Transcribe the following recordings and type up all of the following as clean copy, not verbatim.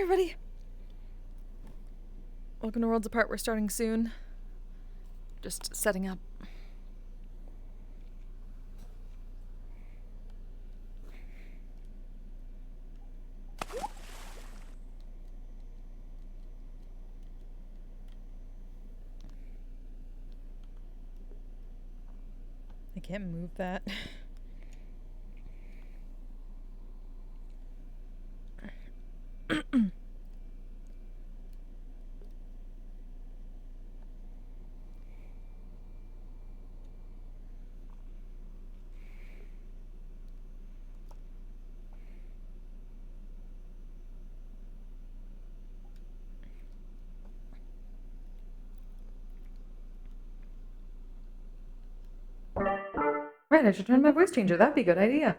everybody. Welcome to Worlds Apart. We're starting soon. Just setting up. I can't move that. Right, I should turn my voice changer. That'd be a good idea.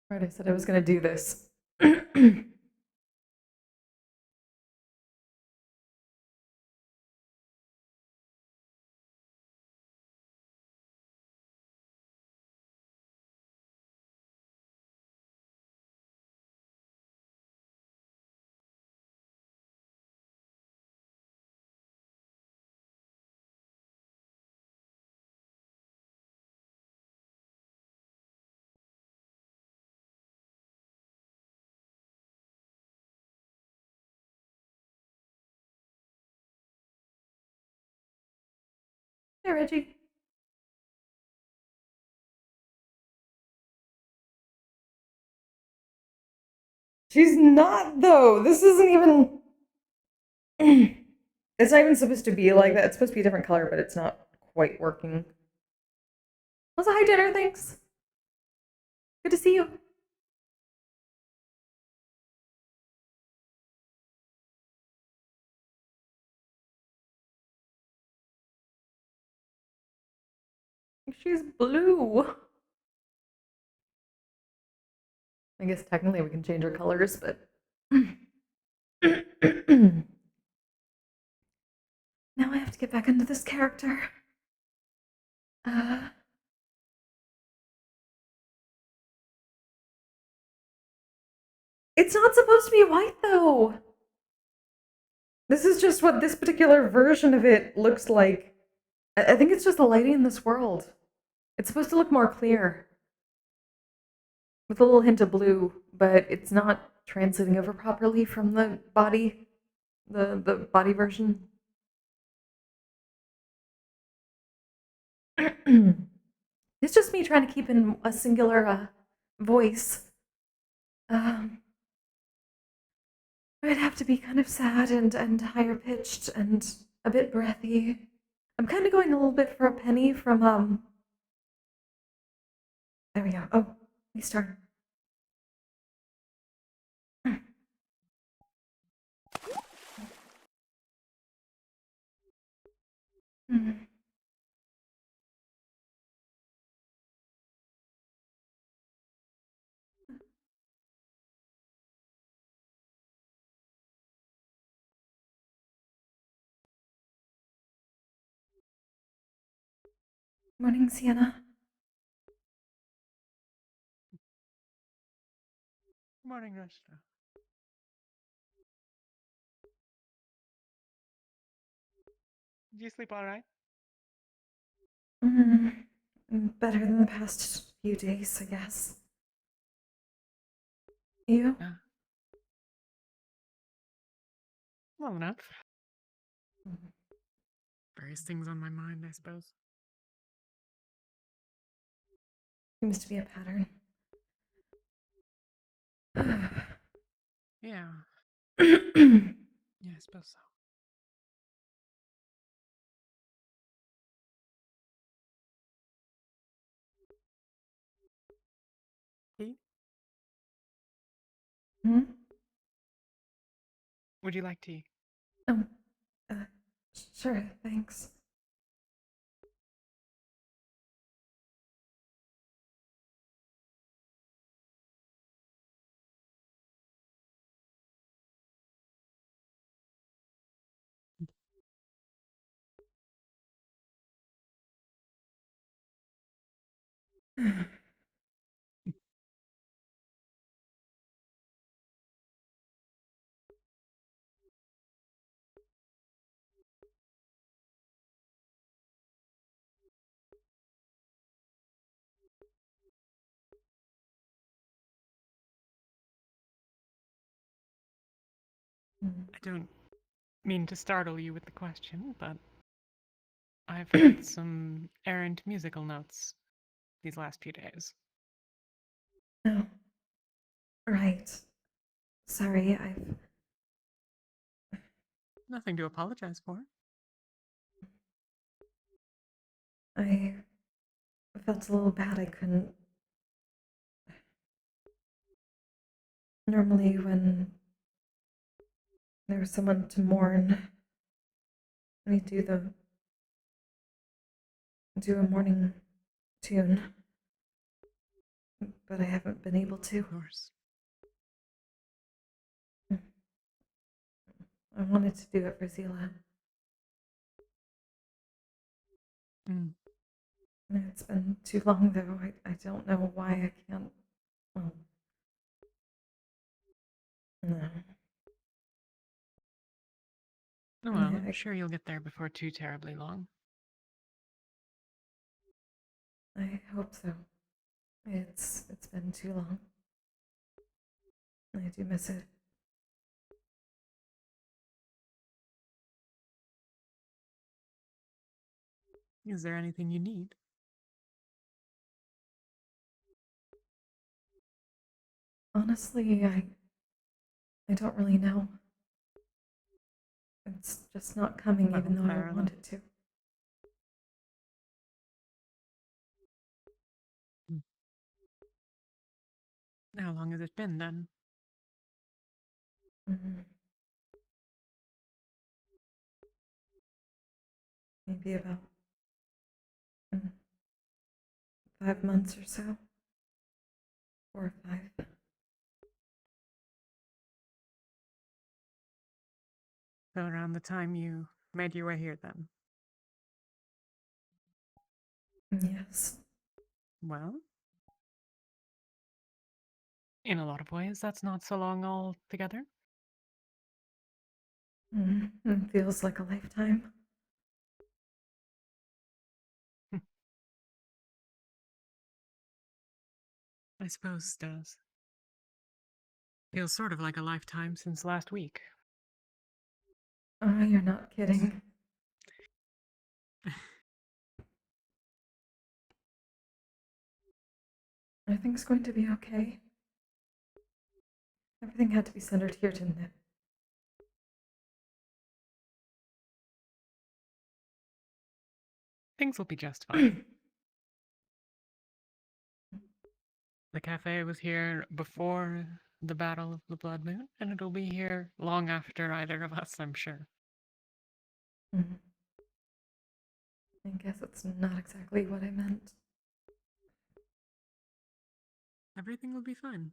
Right, I said I was gonna do this. Hey, Reggie. She's not, though. This isn't even. It's not even supposed to be like that. It's supposed to be a different color, but it's not quite working. Also, hi, dinner. Thanks. Good to see you. She's blue. I guess technically we can change her colors, but. Now I have to get back into this character. It's not supposed to be white, though. This is just what this particular version of it looks like. I think it's just the lighting in this world. It's supposed to look more clear. With a little hint of blue, but it's not translating over properly from the body, the body version. It's just me trying to keep in a singular voice. I'd have to be kind of sad and higher pitched and a bit breathy. I'm kind of going a little bit for a penny from There we go. Oh, we start. Morning, Sienna. Morning, Roscida. Did you sleep all right? Better than the past few days, I guess. You? Yeah. Well enough. Various things on my mind, I suppose. Seems to be a pattern. Yeah. Yeah, I suppose so. Hmm? Would you like tea? Um, uh, sure, thanks. I don't mean to startle you with the question, but I've heard some errant musical notes these last few days. No, right. Sorry, Nothing to apologize for. I felt a little bad. I couldn't. Normally, when there's someone to mourn, we do a morning tune, but I haven't been able to. Of course. I wanted to do it for Zila. Mm. It's been too long, though. I don't know why I can't. Well, no. Oh, well, I'm I, sure you'll get there before too terribly long. I hope so. It's been too long. I do miss it. Is there anything you need? Honestly, I don't really know. It's just not coming, even Well, though I fair want enough. it to. Mm. How long has it been then? Mhm. Maybe about mm, 5 months or so, 4 or 5. So around the time you made your way here then? Yes. Well, in a lot of ways, that's not so long altogether. It feels like a lifetime. I suppose it does. Feels sort of like a lifetime since last week. Oh, you're not kidding. Everything's going to be okay. Everything had to be centered here, didn't it? Things will be just fine. The cafe was here before the Battle of the Blood Moon, and it'll be here long after either of us, I'm sure. Mhm. I guess it's not exactly what I meant. Everything will be fine.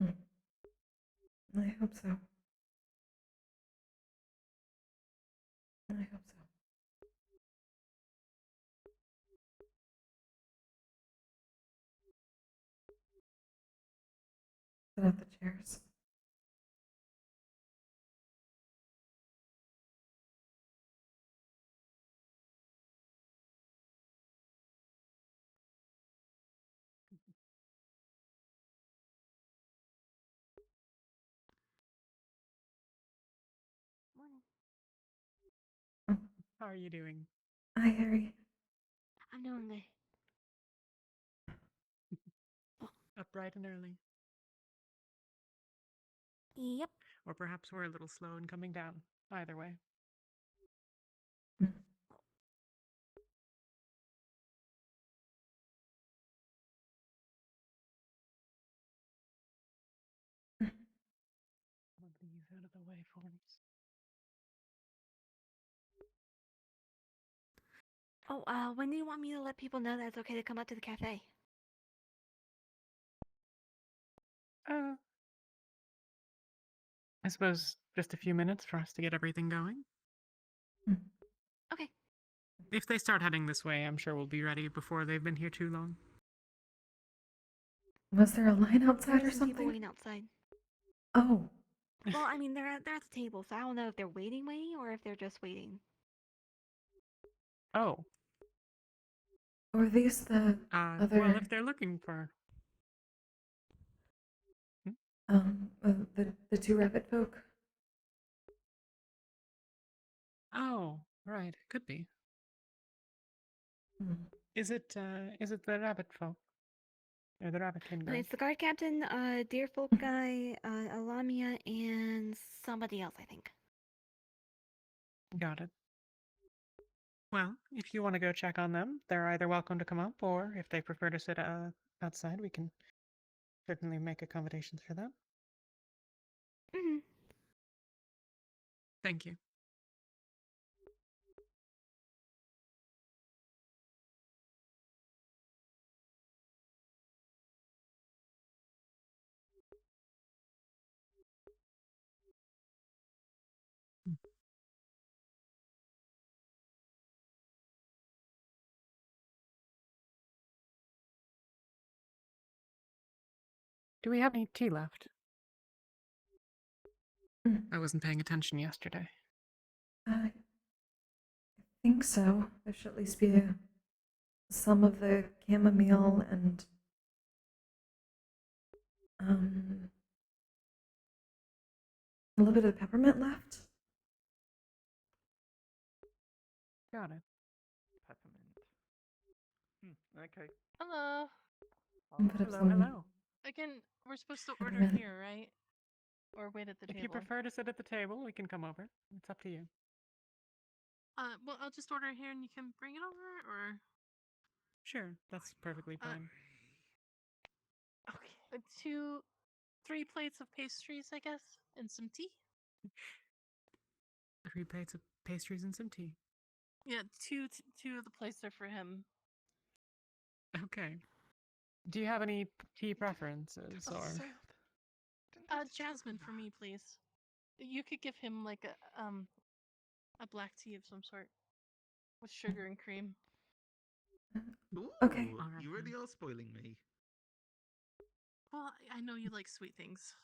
Mm. I hope so. I hope so. Set out the chairs. Morning. Oh, How are you doing? hi, Harry. I'm doing good. Up bright and early. Yep. Or perhaps we're a little slow in coming down. Either way. Mm. these out of the way forms. Oh, when do you want me to let people know that it's okay to come up to the cafe? I suppose just a few minutes for us to get everything going. Okay. If they start heading this way, I'm sure we'll be ready before they've been here too long. Was there a line outside There or are some people something? waiting outside. Oh, Well, I mean, they're at the table, so I don't know if they're waiting, or if they're just waiting. Oh, or are these the well, other, if they're looking for... the two rabbit folk? Oh, right, could be. Hmm. Is it the rabbit folk? Or the rabbitkin girl? It's the guard captain, deer folk guy, Alamia, and somebody else, I think. Got it. Well, if you want to go check on them, they're either welcome to come up, or if they prefer to sit outside, we can certainly make accommodations for them. Mm-hmm. Thank you. Do we have any tea left? I wasn't paying attention yesterday. I think so. There should at least be some of the chamomile and a little bit of peppermint left. Got it. Peppermint. Okay. Hello. And put up Hello, some hello. Again, we're supposed to order Peppermint. here, right? Or wait at the If table. you prefer to sit at the table, we can come over. It's up to you. Well, I'll just order here and you can bring it over, or Sure, that's perfectly fine. okay. 3 plates of pastries, I guess, and some tea. 3 plates of pastries and some tea. Yeah, two of the plates are for him. Okay. Do you have any tea preferences, or? Jasmine for me, please. You could give him like a black tea of some sort with sugar and cream. Ooh, Okay. you really are spoiling me. Well, I know you like sweet things.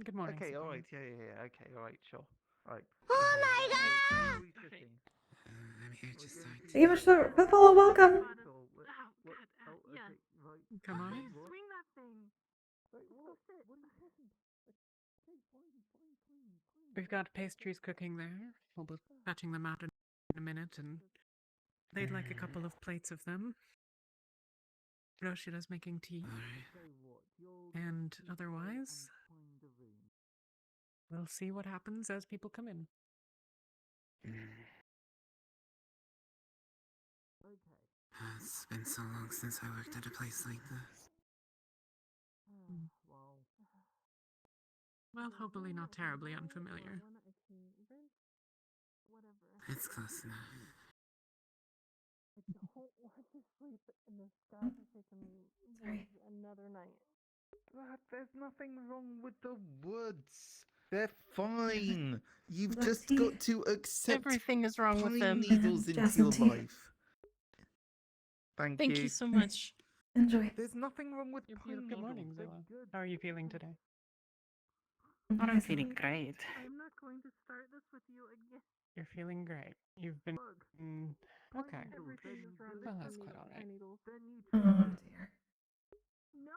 Good morning. Okay, Sabine. alright, yeah. Okay, alright, sure. Alright. Oh my god! What are we cooking? I'm here to start. Thank you much for the follow. Welcome. Oh, God. Yeah. Okay, right. Come on in. Swing that thing. Wait, what? Go sit. What are you talking? Okay, fine. We've got pastries cooking there. We'll be fetching them out in a minute, and they'd like a couple of plates of them. Roscida's making tea. And otherwise, we'll see what happens as people come in. It's been so long since I worked at a place like this. Well, hopefully not terribly unfamiliar. It's close enough. I don't want to sleep in this godforsaken Sorry. woods another night. There's nothing wrong with the woods. They're fine. You've Black just tea. got to accept Everything is wrong with pine them. needles into Jasmine your tea. life. Thank Thank you. you so much. Enjoy. There's nothing wrong with You're pine beautiful. Good needles. morning, They're Zilla. good. How are you feeling today? Nice. great. I'm not going to start this with you again. You're feeling great. You've been... okay. Everything is wrong Well, with that's the quite alright. needles. Oh dear. No!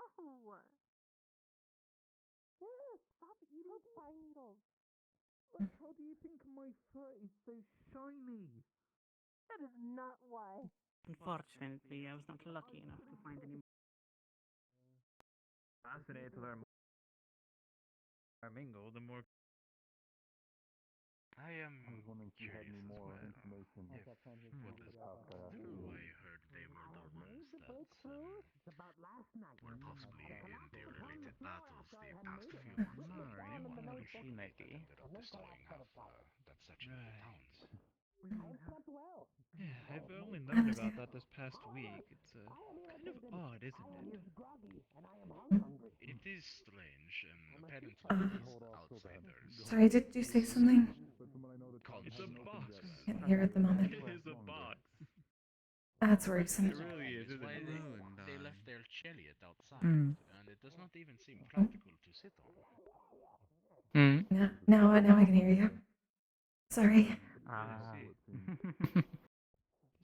Yes, stop eating pine needles. Look, how do you think my fur is so shiny? That is not why. Unfortunately, I was not lucky enough to find any. Fascinated to learn more. Mingle, the more. I am curious as well. If what is this about? Oh, I heard they were the ones that were possibly in the related battles the past few months. she might be. Yeah, I've only known about that this past week. It's kind of odd, isn't it? It is strange, apparently Uh, these outsiders Sorry, did you say something? It's a box. Can't hear at the moment. It is a box. That's worrisome. It really is, isn't why it? they left their chariot outside, Mm. and it does not even seem practical to sit on. Mm. Now I can hear you. Sorry. Ah.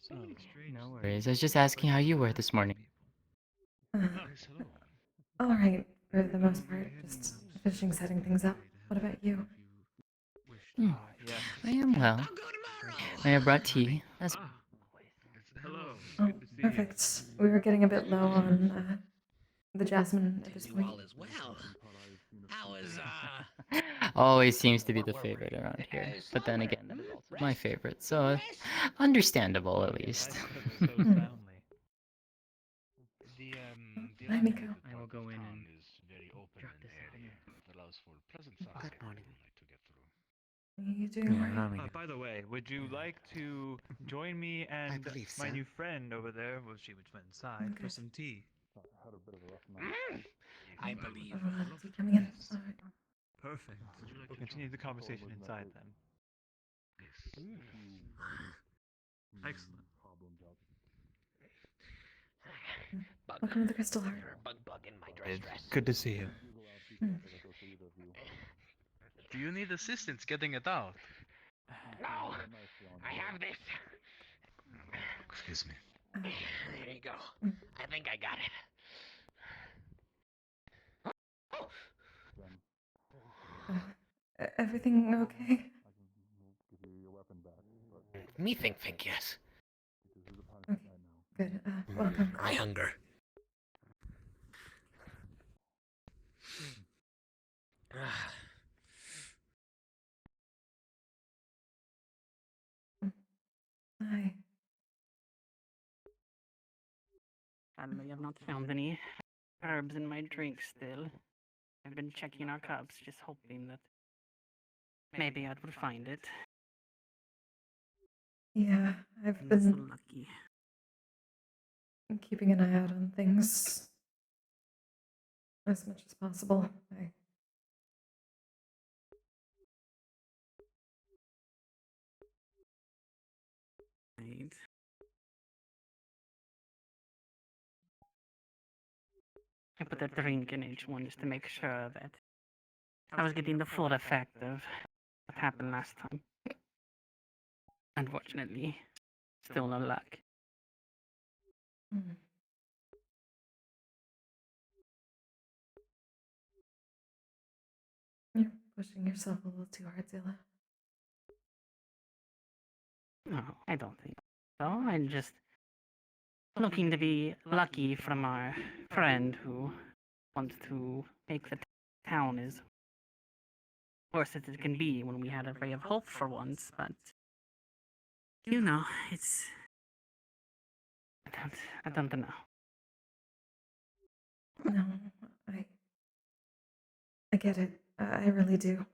So many strange No worries. I was just asking how you were this morning. Yes, hello. All right, for the most part, just finishing setting things up. What about you? Hmm. Yes. I am well. I have brought tea. That's Ah, hello. Oh, Good to see perfect. We were getting a bit low on the jasmine at this You point. all as well. How is always seems to be the favorite around here. But then again, that is also my favorite, so understandable at you. I least. slept so soundly. The Hi, area Miko. at the I will top of go in town and is very open drop and this off. airy. It allows for pleasant sunset Good morning. at night to get through. You doing Yeah, alright? Rami. By the way, would you like to join me and believe my so. new friend over there? Well, she went inside for Okay. some tea. I believe Tea coming in. Yes. All right. Perfect. We'll continue the conversation inside then. Excellent. Welcome to the Crystal Heart. bug in my It's dress. good to see you. Do you need assistance getting it out? No, I have this. Excuse me. There you go. I think I got it. Everything okay? Me think yes. Okay, good. Welcome. I hunger. Hi. Sadly, I've not found any herbs in my drink still. I've been checking our cups, just hoping that maybe I would find it. Yeah, I've I'm not so been lucky. keeping an eye out on things as much as possible. Right. I put a drink in each one just to make sure that I was getting the full effect of what happened last time. Unfortunately, still no luck. Hmm. You're pushing yourself a little too hard, Zilla. No, I don't think so. I'm just looking to be lucky from our friend who wants to make the town as worse as it can be when we had a ray of hope for once, but you know, it's I don't know. No, I get it. I really do.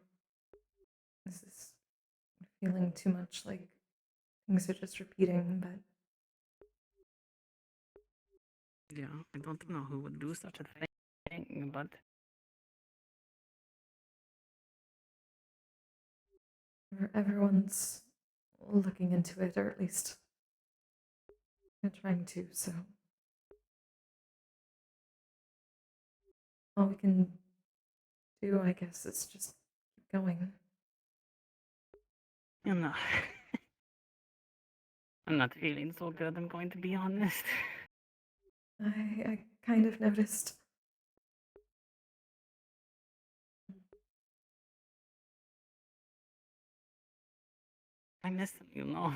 This is feeling too much like things are just repeating, but Yeah, I don't know who would do such a thing, but everyone's looking into it, or at least they're trying to, so all we can do, I guess, is just keep going. you know, I'm not feeling so good, I'm going to be honest. I kind of noticed. I miss him, you know.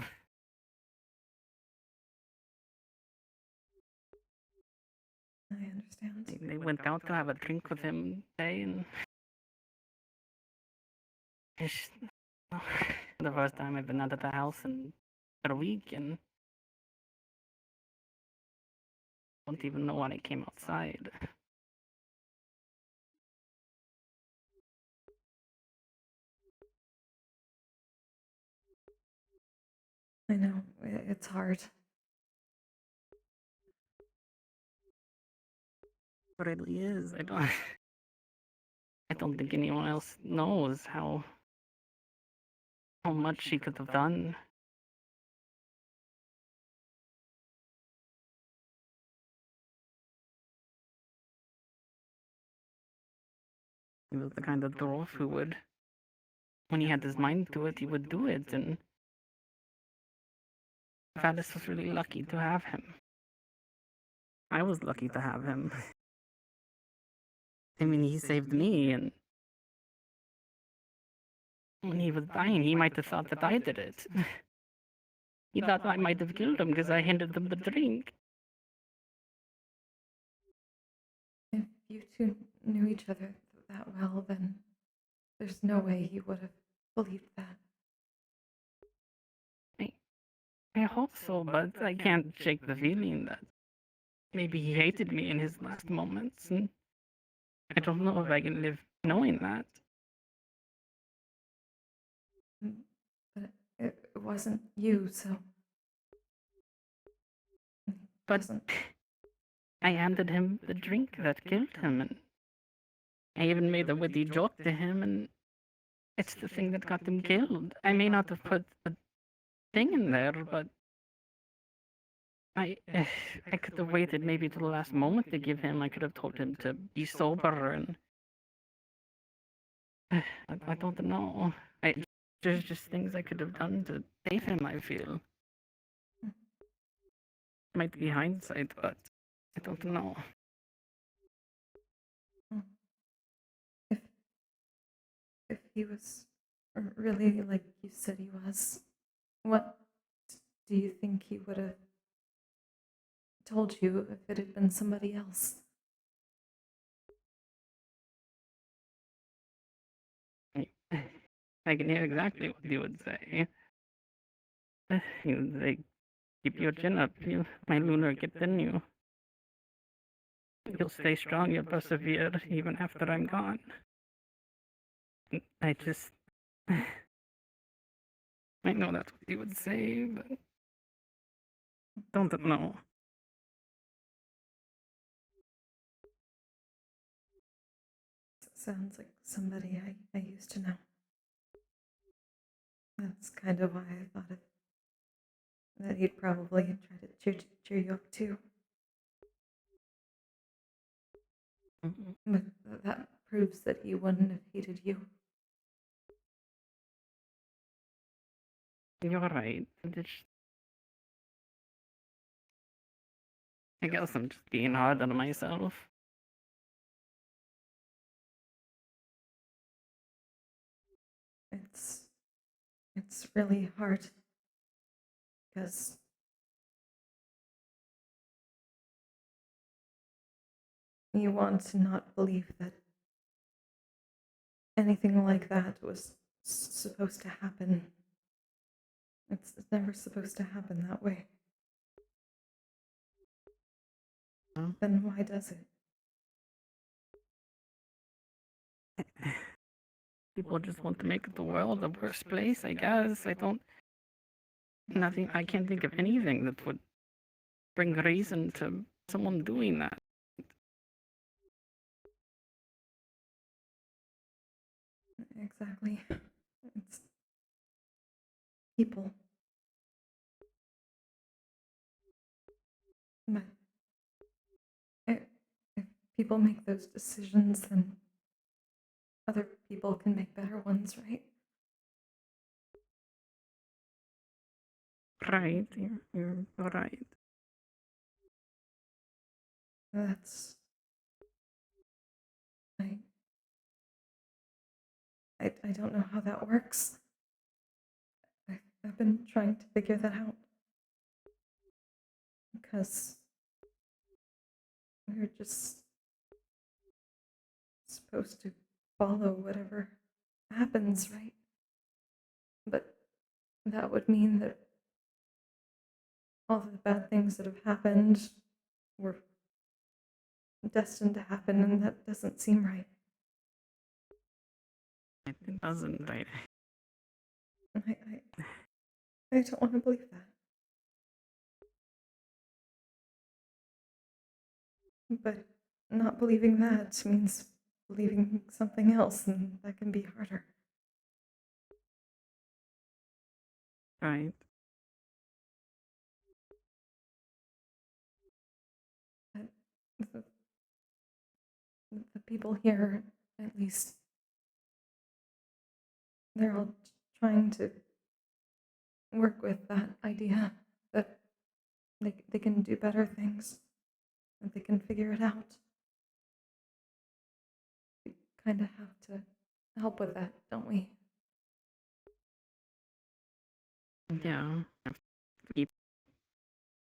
I understand. They went out to have a drink with him today, and it's the first time I've been out of the house in a week, and don't even know when I came outside. I know, it's hard. It really is. I don't think anyone else knows how much she could have done. He was the kind of dwarf who would, when he had his mind to it, he would do it, and Valis was really lucky to have him. I was lucky to have him. I mean, he saved me, and when he was dying, he might have thought that I did it. He thought I might have killed him because I handed him the drink. If you two knew each other that well, then there's no way he would have believed that. I hope so, but I can't shake the feeling that maybe he hated me in his last moments, and I don't know if I can live knowing that. But it wasn't you, so. But I handed him the drink that killed him, and I even made a witty joke to him, and it's the thing that got him killed. I may not have put the thing in there, but I could have waited maybe to the last moment to give him. I could have told him to be sober, and I don't know. There's just things I could have done to save him, I feel. Might be hindsight, but I don't know. If he was really like you said he was, what do you think he would have told you if it had been somebody else? I can hear exactly what he would say. He would say, keep your chin up, my lunar get in you. You'll stay strong, you'll persevere, even after I'm gone. I just... I know that's what he would say, but... don't know. Sounds like somebody I used to know. That's kind of why I thought that he'd probably try to cheer you up too. But that proves that he wouldn't have hated you. You're right. I guess I'm just being hard on myself. It's really hard because you want to not believe that anything like that was supposed to happen. It's never supposed to happen that way. Then why does it? People just want to make the world a worse place, I guess. I can't think of anything that would bring reason to someone doing that. Exactly. It's people. But if people make those decisions, then other people can make better ones, right? Right, you're right. That's... I don't know how that works. I've been trying to figure that out. Because we're just supposed to follow whatever happens, right? But that would mean that all the bad things that have happened were destined to happen, and that doesn't seem right. It doesn't. I don't want to believe that. But not believing that means believing something else, and that can be harder. Right. But the, the people here, at least, they're all trying to work with that idea that they can do better things, that they can figure it out. We kind of have to help with that, don't we? Yeah. Keep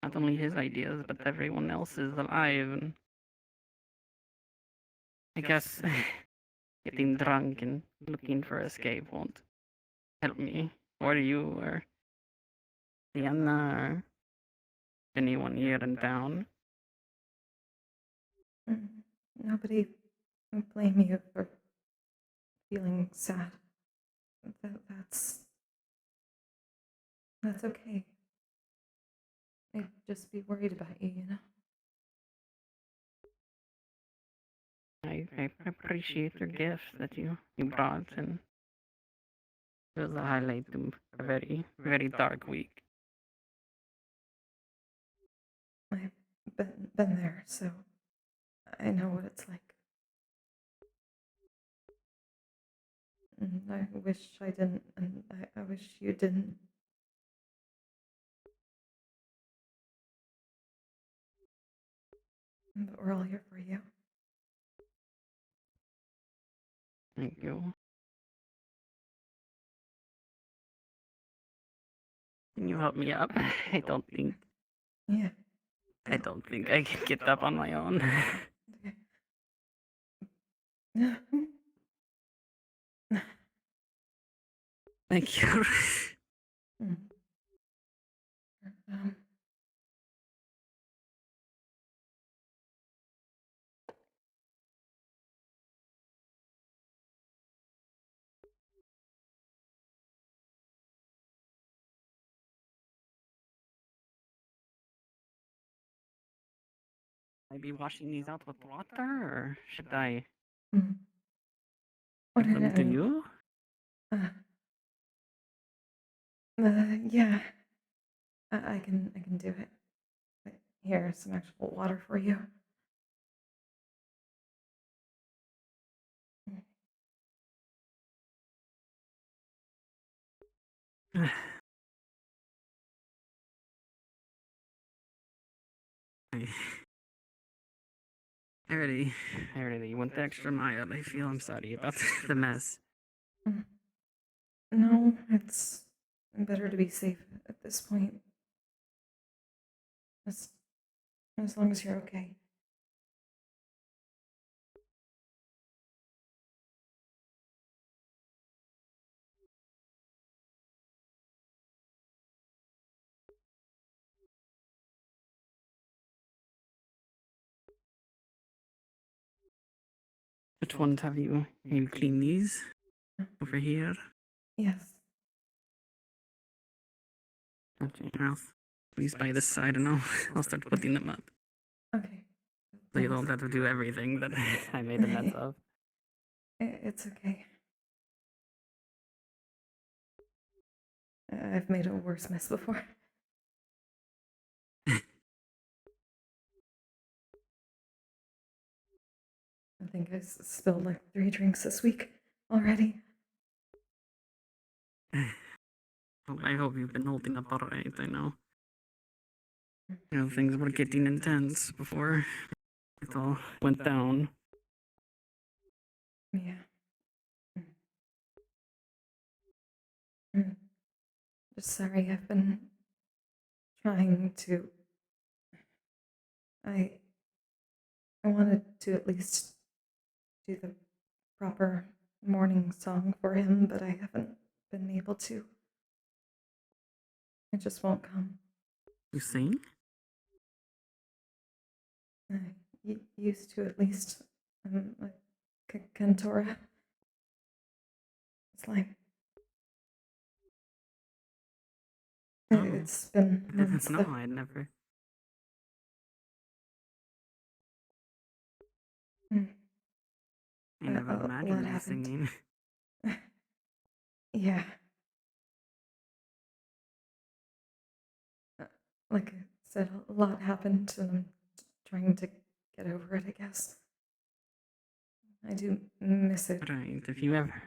not only his ideas, but everyone else's alive. And I guess getting drunk and looking for escape won't help me, or you, or Sienna, or anyone here in town. Nobody would blame you for feeling sad. That's okay. I'd just be worried about you, you know? I appreciate your gift that you brought, and it was a highlight to a very, very dark week. I've been there, so I know what it's like. And I wish I didn't, and I wish you didn't. But we're all here for you. Thank you. Can you help me up? I don't think Yeah. I can get up on my own. Thank you. Um, I be washing these out with water, or should I what give them to did you? Yeah. I can do it. But here's some actual water for you. I really went the extra mile. I feel I'm sorry about the mess. No, it's better to be safe at this point. As long as you're okay. Which ones have you cleaned these? Over here? Yes. Okay, please by this side and I'll start putting them up. Okay. So you don't have to do everything that I made a mess of. It's okay. I've made a worse mess before. I think I spilled like 3 drinks this week already. Well, I hope you've been holding up alright. I know. Things were getting intense before it all went down. Yeah. Just sorry, I've been trying to. I wanted to at least do the proper morning song for him, but I haven't been able to. It just won't come. You sing? I used to at least. I'm a cantora. It's like It's been months. No, though. I'd never. Mm. I never A lot imagined you happened. singing. Yeah. Like I said, a lot happened, and I'm trying to get over it, I guess. I do miss it. Right, if you ever.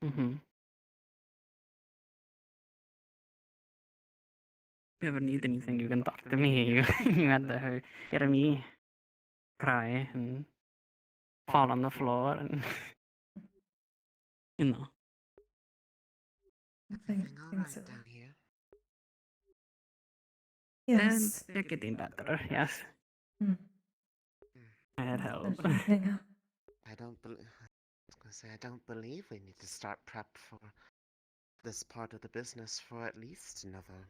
Mm-hmm. If you ever need anything, you can talk to me. You had to hear me cry and fall on the floor and, you know. Everything Think alright so. down here? Yes. They're getting better, yes. Hmm. Hmm. I had help. Hang up. I don't believe. I was gonna say, I don't believe we need to start prep for this part of the business for at least another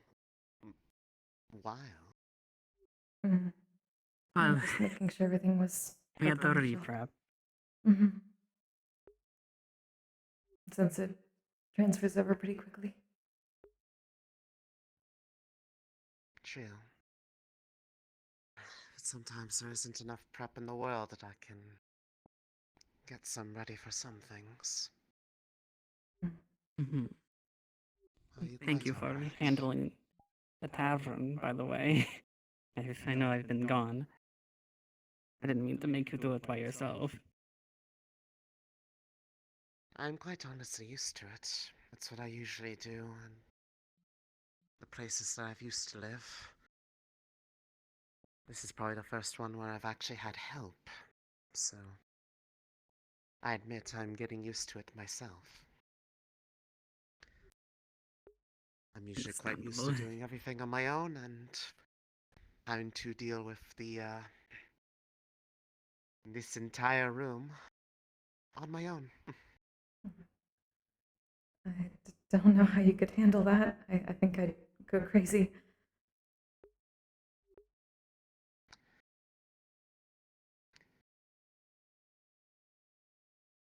while. Mm. Well, Just making sure everything was. we had to proper on the shelf. re-prep. Mm-hmm. Since it transfers over pretty quickly. True. But sometimes there isn't enough prep in the world that I can get some ready for some things. Mm-hmm. Are you Thank quite you for alright? handling the tavern, by the way. I know I've been gone. I didn't mean to make you do it by yourself. I'm quite honestly used to it. That's what I usually do in the places that I've used to live. This is probably the first one where I've actually had help, so I admit I'm getting used to it myself. I'm usually quite used to doing everything on my own and having to deal with this entire room on my own. Don't know how you could handle that. I think I'd go crazy.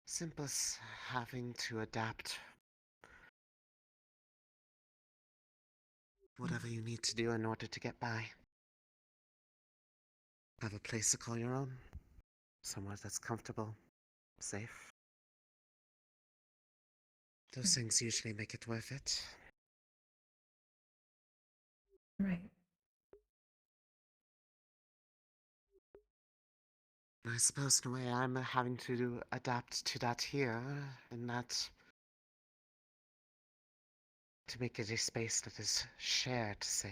Simple as having to adapt whatever you need to do in order to get by. Have a place to call your own. Somewhere that's comfortable, safe. Those things usually make it worth it. Right. I suppose in a way I'm having to adapt to that here, and that to make it a space that is shared safe.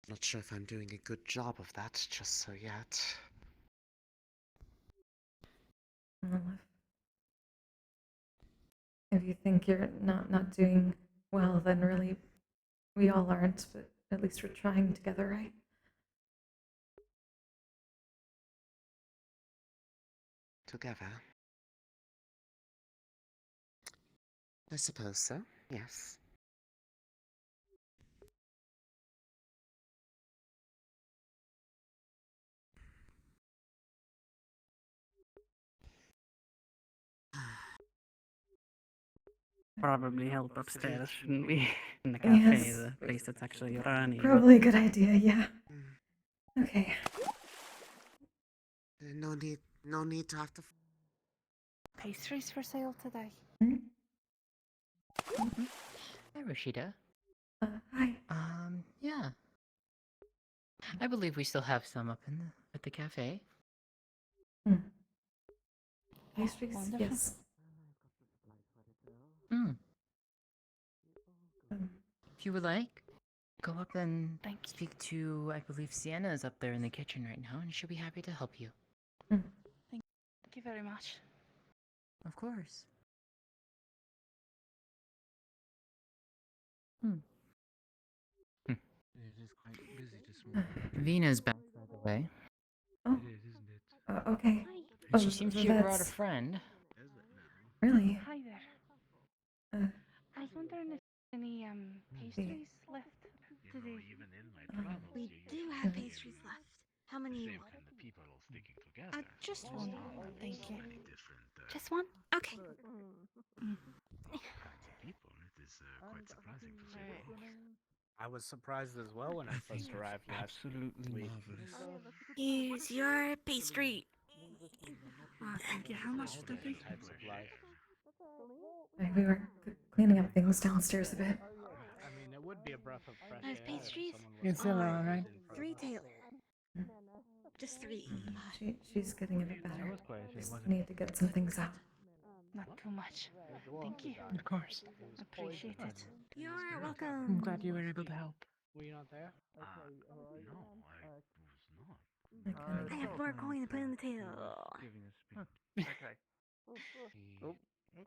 Not sure if I'm doing a good job of that just so yet. Well, if you think you're not doing well, then really we all aren't, but at least we're trying together, right? Together. I suppose so, yes. Probably help upstairs, shouldn't we? In the cafe, Yes. the place that's actually running. Probably a good idea, yeah. Okay. No need to have to. Pastries for sale today. Hmm? Hi, Roscida. Hi. Yeah. I believe we still have some up in at the cafe. Hmm. Pastries? Wonderful. Yes. Mm. Um, If you would like, go up and speak to, I believe Sienna is up there in the kitchen right now, and she'll be happy to help you. Thank you very much. Of course. It is quite busy this morning. Vena's back, by the way. Oh. It is, isn't it? Okay. And she seems to have brought a friend. Really? Hi there. I was wondering if any pastries left today. We do have pastries left. How many you want? Just one, thank you. Just one? Okay. was quite surprising to say the least. I was surprised as well when I first arrived last Absolutely week. marvelous. Here's your pastry. Thank you. How much should that be? Types of life. We were cleaning up things downstairs a bit. I mean, it would be a breath of fresh Five air. pastries? If someone was Is Zilla all right? 3 Taylor. Just 3. She's getting a bit That better. was quite a shame, Just wasn't it? need to get some things out. Not too much. Thank you. Of course. Appreciate it. You're I'm welcome. glad you were able to help. Were you not there? No, I was not. I have more coin to put in the tail. Giving a speech. Okay.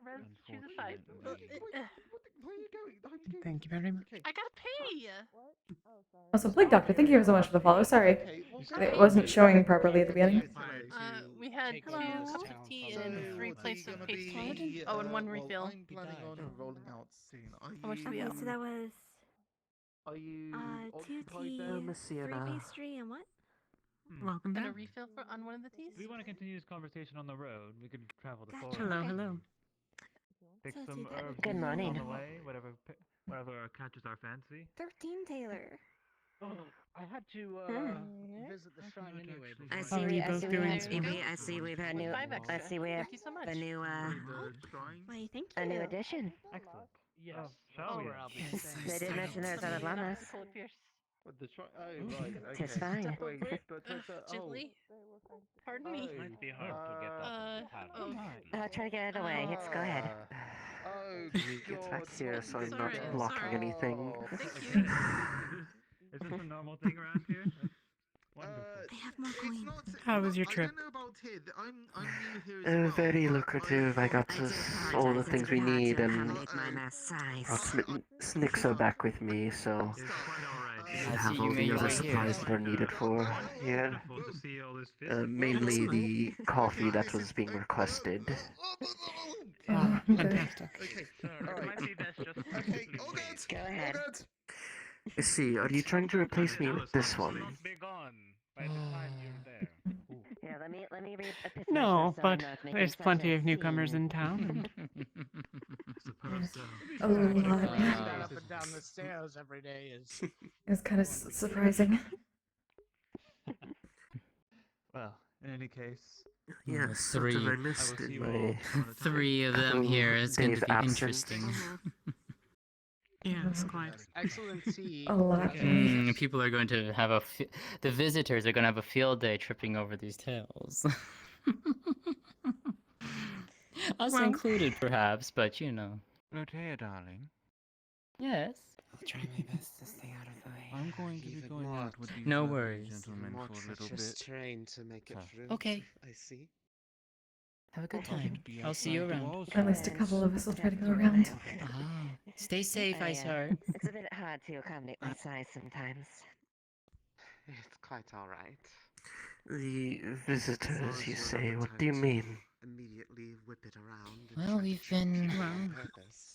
Red, choose a 5. Where are you going? Thank you very much. I gotta pay! Also, Plague Doctor, thank you so much for the follow. Sorry, it wasn't showing properly at the beginning. We had Take 2 over this town sweet tea from and the 3 what's plates he of gonna pastry. be? Oh, and 1 Well, refill. I'm planning on rolling out soon. How much do we Okay, owe? so that was Are you 2 occupied tea, there? 3 pastry, and what? Welcome And back. a refill on one of the teas? If we want to continue this conversation on the road, we could travel the Gotcha. forest. Hello, Okay. hello. Pick So some do that. herbs Good on morning. the way, whatever catches our fancy. 13 Taylor. I had to visit the shrine not anyway. actually before How are you both doing? I see we've had With new. 5 extra. I see we have Thank you so much. a new Why, thank a you. new addition. Excellent. Yes. shall we? Where I'll be Yes. staying. They did mention there's other Something llamas. not cold Pierce. What, the oh, right, okay. Tis fine. Wait, but Gently. Pardon me. Might be hard to get that from the tavern. Oh. Try to get it away. It's go ahead. Oh, We get back God, here what so is I'm not Sorry, blocking sorry. anything. Oh. Thank you. Is this a normal thing around here? That's wonderful. I have more It's coin. not, How was your I trip? don't know about here. I'm new here as well. Very but lucrative. I got I do all the apologize. things It's we a bit hard need, to and accommodate my mass size. Snicks are back with me, so It's quite alright. I I have see all you the made your other way here. supplies that are needed for here. Wonderful to see all this fish. Mainly the coffee that was being requested. Oh, good. fantastic. Okay, Sir, alright. might be best just to Okay, simply all wait. good. Go ahead. All good. I see, are you trying to replace me with this one? Not be gone by the time you're there. Yeah, let me read a picture. No, so but I'm not making there's such plenty a of newcomers scene. in town. Yes. so. A That lot. up and down the stairs every day is. It's kind of surprising. Well, in any case, Yes, what have I three. missed I will see in you my all on a Three of them couple here. It's going to days be absence? interesting. Yes, quite. Excellent tea. A lot. People are going to have the visitors are going to have a field day tripping over these tales. Us Well- included, perhaps, but you know. Rotea, darling. Yes. I'll try my best to stay out of the way. I'm going to be Even going more- out with these No lovely worries. gentlemen More for a little treacherous bit. terrain to make it So. through. Okay. I see. Have a good I'll time. be I'll see you outside the around. walls At least a couple of us will try to go around. Ah, stay safe, Ice Heart. It's a bit hard to accommodate my size sometimes. It's quite alright. The visitors, you Well, say? have What time do you to mean? Immediately whip it around. And Well, try to we've trick been- people on Well- purpose.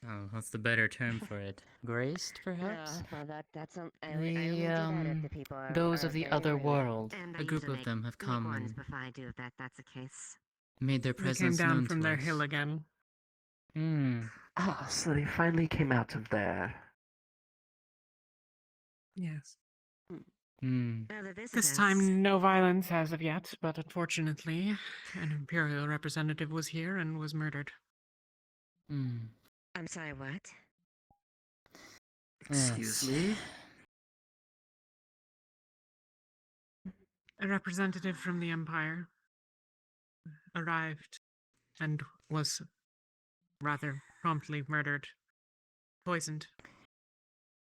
Oh, what's the better term for it? Graced, perhaps? Yeah, well, that's I The, only do that if the people are. those are of the very other worthy. world. And I A group usually of them have make come ones and before I do if that's the case. made their They came presence down known from to their us. hill again. Hmm. Ah, so they finally came out of there. Yes. Hmm. Well, the This visitors- time, no violence as of yet, but unfortunately, an Imperial representative was here and was murdered. Hmm. I'm sorry, what? Excuse Yes. me? A representative from the Empire arrived and was rather promptly murdered. Poisoned.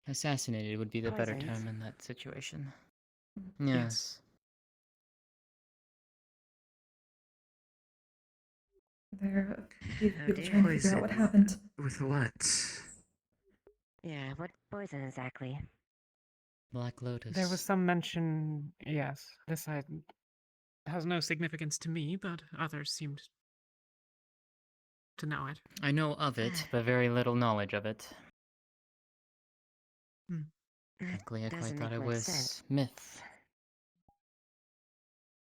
Assassinated would be the better Poisoned? term in that situation. Yes. There are a few Oh, people dear. trying to figure out what Poison. happened. With what? Yeah, what poison exactly? Black Lotus. There was some mention, yes. This has no significance to me, but others seemed to know it. I know of it, but very little knowledge of it. Hmm. That Frankly, I quite doesn't thought make it much was sense. myth.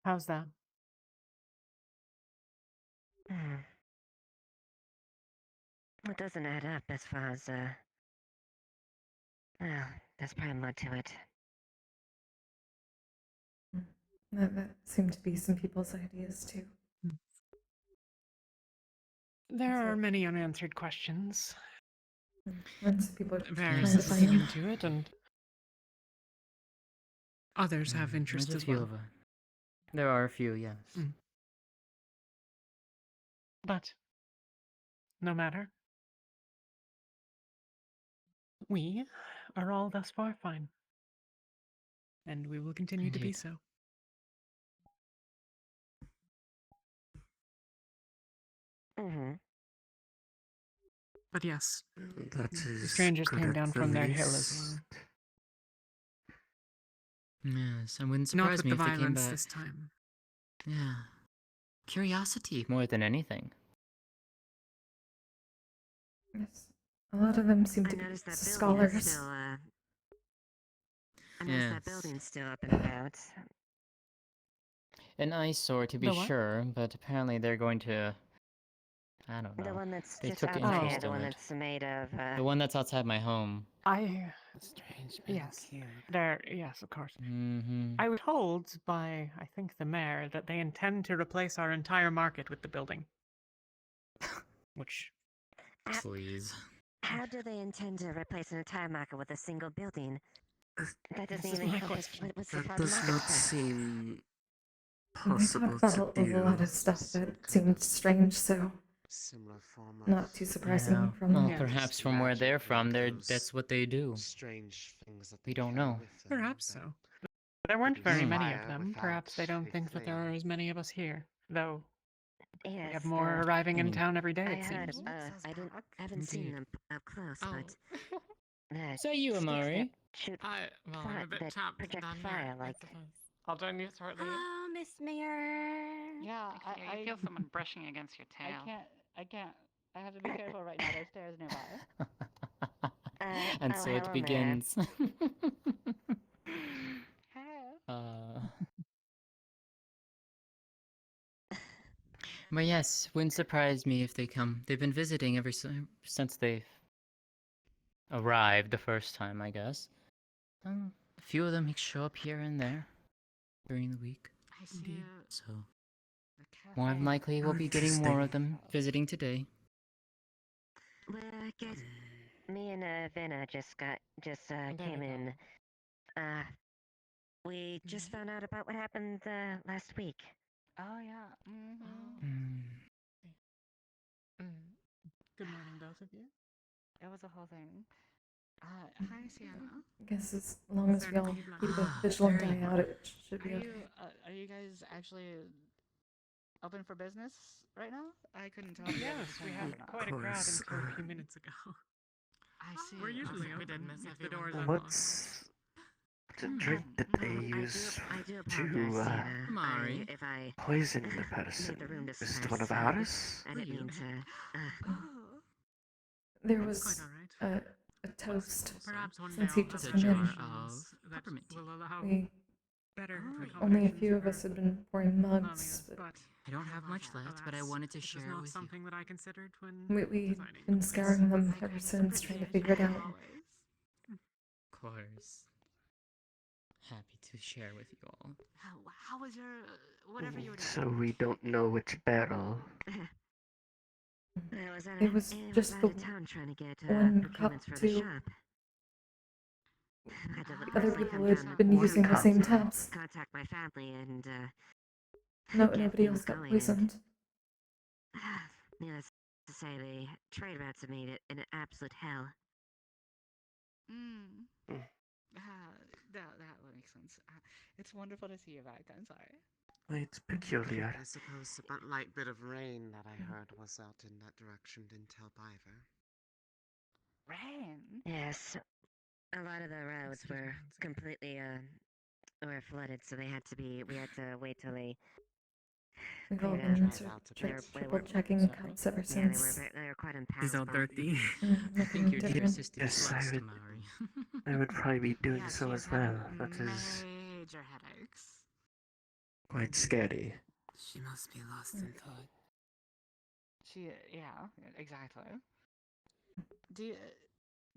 How's that? Hmm. It doesn't add up as far as, well, there's probably more to it. That seemed to be some people's ideas too. There are many unanswered questions. And some people are trying Varys to is find looking them. into it, and others have interest There's a as few well. of them. There are a few, yes. But no matter. We are all thus far fine. And we will continue to be Indeed. so. Mm-hmm. But yes, That the is strangers good came at down the from their hill least. as well. Yes, it wouldn't Not surprise with me the if they came violence back. this time. Yeah. Curiosity more than anything. Yes. A lot of them seem I to be noticed that building is scholars. still, I noticed that building's still up and about. An eyesore to be The what? sure, but apparently they're going to. I don't know. The one that's They just took outside interest here, the in one it. that's made of, The one that's outside my home. Yes. There, yes, of course. Mm-hmm. I was told by, I think, the mayor that they intend to replace our entire market with the building. Which, Please. How do they intend to replace an entire market with a single building? That This doesn't is even my encompass question. what's the That part of does market not for? seem They possible talked to about a do. lot of stuff that seemed strange, so Similar form of not too surprising from Well, them. perhaps from where they're from, that's what they do. strange things that We don't know. perhaps so. There weren't very many of fire them. without Perhaps they don't a think that there flame. are as many of us here. Though, we Yes, have more arriving in town every day, I it heard. seems. I haven't seen Indeed. them up close, but Is that you, sticks that Amari? shoot Well, fire, that project fire, like. I'll join you shortly. Oh, Miss Mayor. Yeah, I feel someone brushing against your tail. I can't. I have to be careful right now. There's stairs nearby. And Oh, so it hello, Mayor. begins. Hey. But yes, wouldn't surprise me if they come. They've been visiting ever since they arrived the first time, I guess. A few of them show up here and there during the week. I see So, more than likely, we'll be getting more of them visiting today. Well, I guess me and Vanna just came in. We just found out about what happened last week. Oh yeah. Good morning, both of you. It was a whole thing. Hi, Sienna. I guess as long as we all keep a vigilant eye out, it should be okay. Are you guys actually open for business right now? I couldn't tell. Yes, we had quite a crowd until a few minutes ago. I see. We're usually we open did miss if the everyone. doors unlocked. What's the drink that they use I do to apologize, Sienna. Amari. If I poison the made person? the room Is it disperse, one of ours? I didn't mean to. There was a toast Perhaps one day since he I'll just have come in. instructions that will allow We better only a accommodations few of for us had been pouring mugs, Lamia, but I don't have much left, but I alas, wanted to it was share not with you. something that I considered when we've designing been the place. scouring them ever since, trying to figure it out. Of course. Happy to share with you all. How was your whatever you were doing? So we don't know which barrel. It was just out the of town trying to get one cup procurements for the to shop. I had to other personally people come had down been to using the same contact taps. my family and No, get nobody things else got going, poisoned. Needless to say, the trade routes have made it an absolute hell. That makes sense. It's wonderful to see you back. I'm sorry. It's peculiar. I suppose that light bit of rain that I heard was out in that direction didn't help either. Rain. Yes, a lot of the roads were completely were flooded, so we had to wait till they. We've all cleared been out. triple checking cups ever Yeah, since. they were quite He's all impassable. dirty. I think your dear different. sister Yes, lost I would. Amari. I would probably be doing so she's as well. having That is major headaches. quite scary. She must be lost in thought. Yeah, exactly. Do you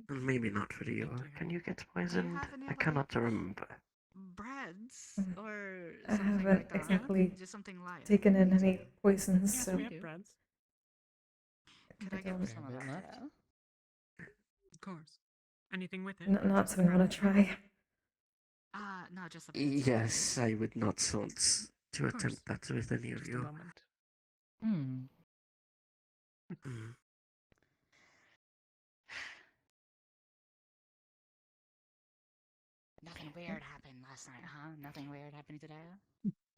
Maybe not for you. Can you get poisoned? have any I other cannot remember. breads or I something haven't like that? exactly Just something light. taken in any poisons, Yes, so we have breads. Could I I get don't. some of that? Of course. Anything with it? Not, or not just something I want bread? to try. No, just a bit. Yes, I would not want to Of course. attempt that with any of Just a you. moment. Hmm. Mm. Nothing weird happened last night, huh? Nothing weird happened today?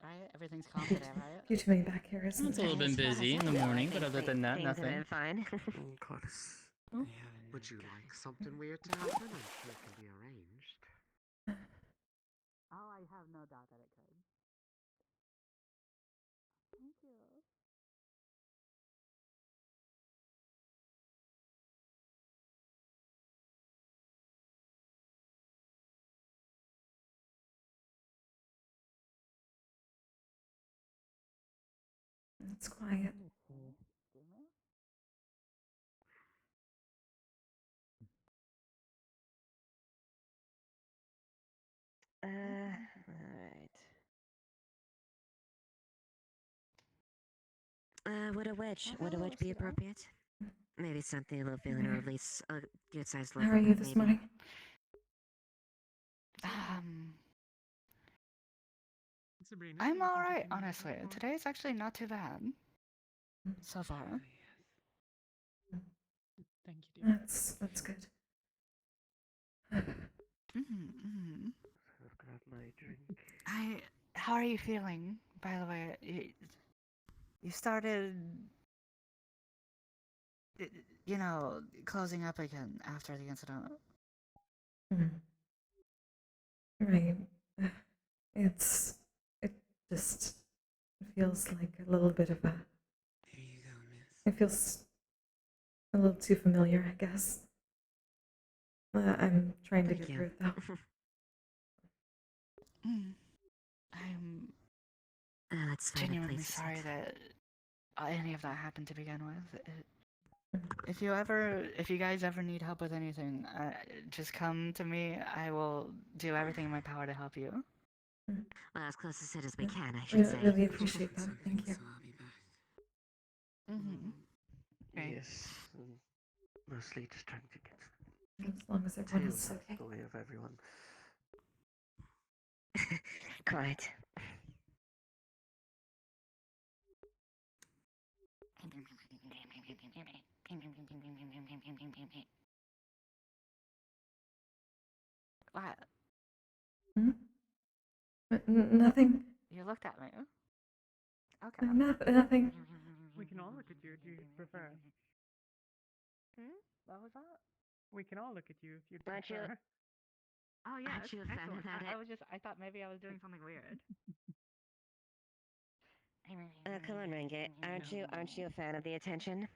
Right? Everything's calm today, right? Too many back here, isn't It's a little there? been busy in the morning, but other than that, Things have nothing. been fine. Of course. Would you like something weird to happen? I'm sure it can be arranged. Oh, I have no doubt that it could. Thank you. It's quiet. Alright. Would a wedge be appropriate? Maybe something a little feeling or release a good sized look. How are you this maybe. morning? Sabrina, I'm anything to alright, do with honestly. that, or- Today's actually not too bad. So far. Thank you, dear. That's good. Mm-hmm. I've grabbed my drink. How are you feeling, by the way? You started, closing up again after the incident. Right. It just feels like a little bit of a. Here you go, miss. It feels a little too familiar, I guess. I'm trying to Thank get you. through it though. I'm Let's find a genuinely place to sorry sit. that any of that happened to begin with. If you guys ever need help with anything, just come to me. I will do everything in my power to help you. Well, as close to sit as we can, I should say. Really appreciate that. Thank you. So I'll be back. Mm-hmm. Okay. Yes, mostly just trying to get As long as everyone tales is out okay. of the way of everyone. Quite. What? Nothing. You looked at me. Okay. Nothing. We can all look at you if you prefer. What was that? We can all look at you if you Aren't you- prefer. Oh yeah, Aren't you a fan of excellent. that? I thought maybe I was doing something weird. Come on, Renge. Aren't you a fan of the attention?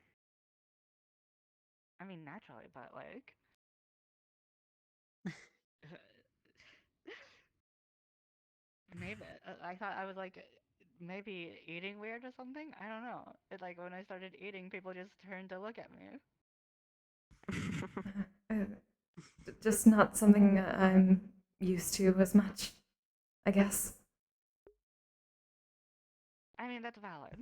I mean, naturally, but like. Maybe I thought I was like maybe eating weird or something. I don't know. It like when I started eating, people just turned to look at me. Just not something I'm used to as much, I guess. I mean, that's valid.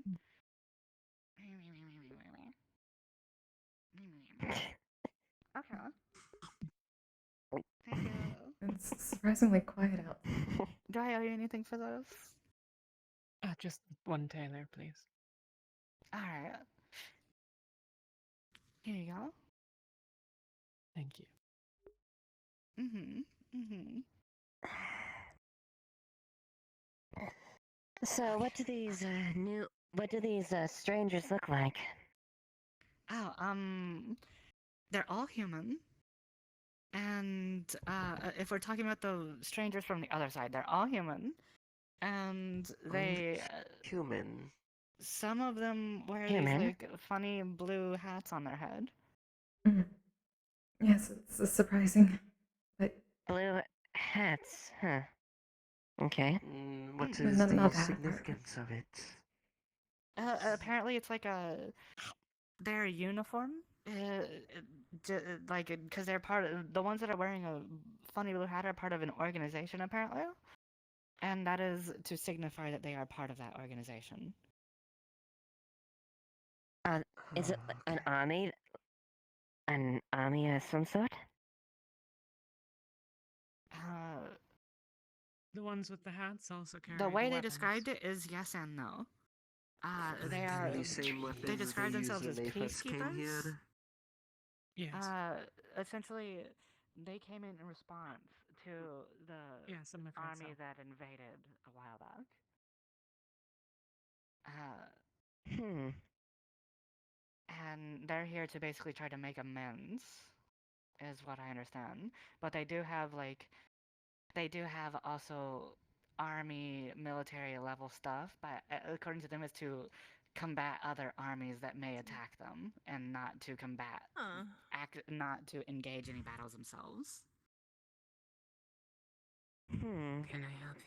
Okay. Thank you. It's surprisingly quiet out. Do I owe you anything for those? Just one Taylor, please. Alright. Here you go. Thank you. So, what do these strangers look like? Oh, they're all human. And if we're talking about the strangers from the other side, they're all human. And they human. Some of them wear Human? these like funny blue hats on their head. Yes, it's surprising, but Blue hats, huh? Okay. What is Not the that part. significance of it? Apparently, it's like their uniform Like, because they're part of the ones that are wearing a funny blue hat are part of an organization apparently, and that is to signify that they are part of that organization. Is it an army? An army of some sort? The ones with the hats also carry The way they weapons. described it is yes and no. They Like are. the same weapons They that describe they used themselves when as they first came peacekeepers. here? Yes. Essentially, they came in response to the Yes, I'm afraid army so. that invaded a while back. And they're here to basically try to make amends, is what I understand. But they do have also army military level stuff, but according to them it's to combat other armies that may attack them and not to combat not to engage any battles themselves. Can I help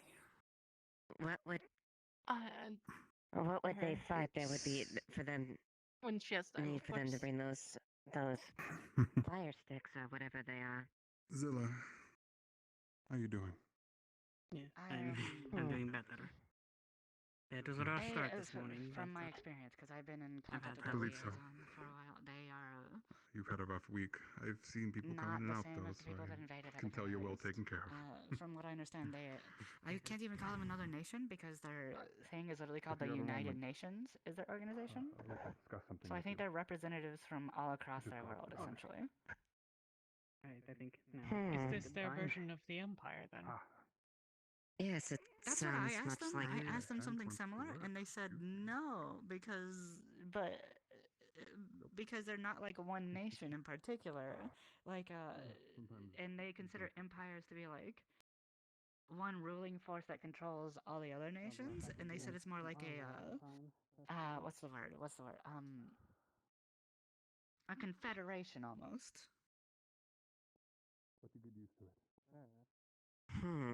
you? What would they her fight? There would be hips. for them. When she has time, Need of for them to course. bring those fire sticks or whatever they are. Zilla, how you doing? Yeah, I'm doing better. It was a rough start this morning, From but my experience, because I've been in I've contact had with the that. liaison for a while. They are You've had a rough week. I've seen people come not in and the out same though, as the so people that I invaded at can the tell you're well very taken least. care of. From what I understand, I can't even call them another nation because their thing is literally called If the you have a United moment, Nations, is their organization. I'd like to discuss something So I with think you. they're representatives from all across Just their talk world, about it. essentially. right, I think now. Is this their version of the Empire then? Yes, it That's what I sounds asked much them. like I it. asked them something similar, and they said no because they're not like one nation in particular. Like and they consider empires to be like one ruling force that controls all the other nations, and they said it's more like what's the word? A confederation almost. But you get used to it.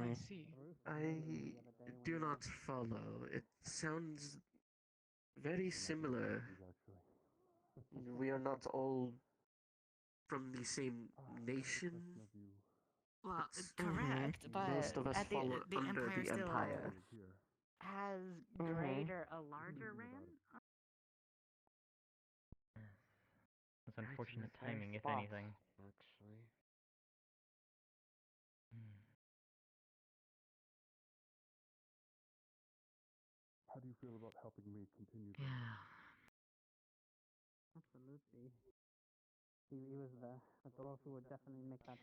I see. I do not follow. It sounds very similar. We are not all from the same nation. Well, correct, but Most of us at fall the under empire the still Empire. has a larger ran. It's unfortunate timing, if anything. Actually. How do you feel about helping me continue? Yeah. Absolutely. He was the dwarf who would definitely make that.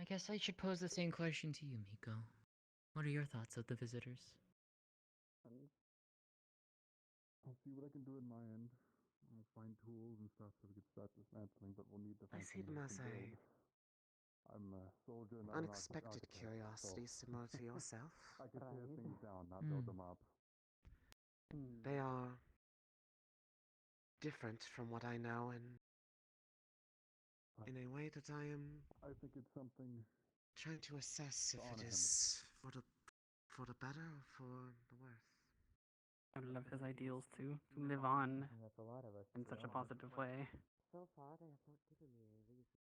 I guess I should pose the same question to you, Miko. What are your thoughts of the visitors? I'll see what I can do in my end. I'll find tools and stuff so we can start dismantling, but we'll need to I find see something them that as can build. I'm a soldier, not an unexpected architect, curiosity so similar to yourself. I can tear things down, not build them up. They are different from what I know, and in a way that I am I think it's something trying to assess if it is for the better or for the worse. I would love his ideals to live on in such a positive way. So far, they have not given me a reason.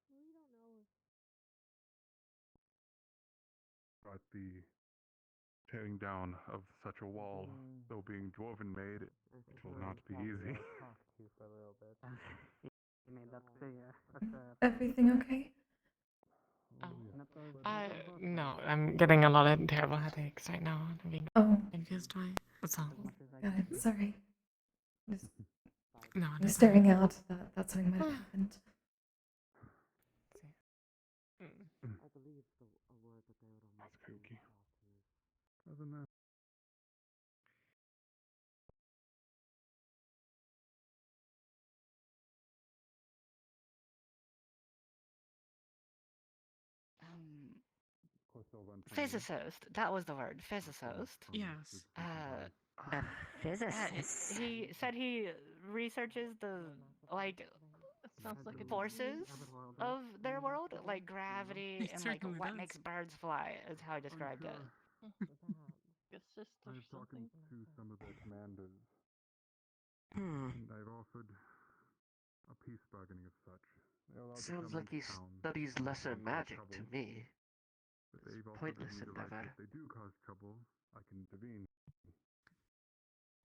We don't know if about the tearing down of such a wall, though being dwarven made, it will not be easy. Talk to you for a little bit. He made that clear. Everything okay? No, I'm getting a lot of terrible headaches right now. I'm being confused by that's all. Got it. Sorry. No, Just staring out. That something might have happened. I believe a word that they would almost Spooky. Doesn't that? Physicist. That was the word. Physicist. Yes. Physicist. He said he researches the Sounds like a forces of their world, like gravity It and like certainly what does. makes birds fly, is how I described it. Assist or I've talking something. to some of their commanders, Hmm. and I've offered a peace bargaining of such. They're allowed to Sounds come like he into town studies if they lesser cause magic trouble. to me. But they've also Pointless given me the right endeavor. that if they do cause trouble, I can intervene.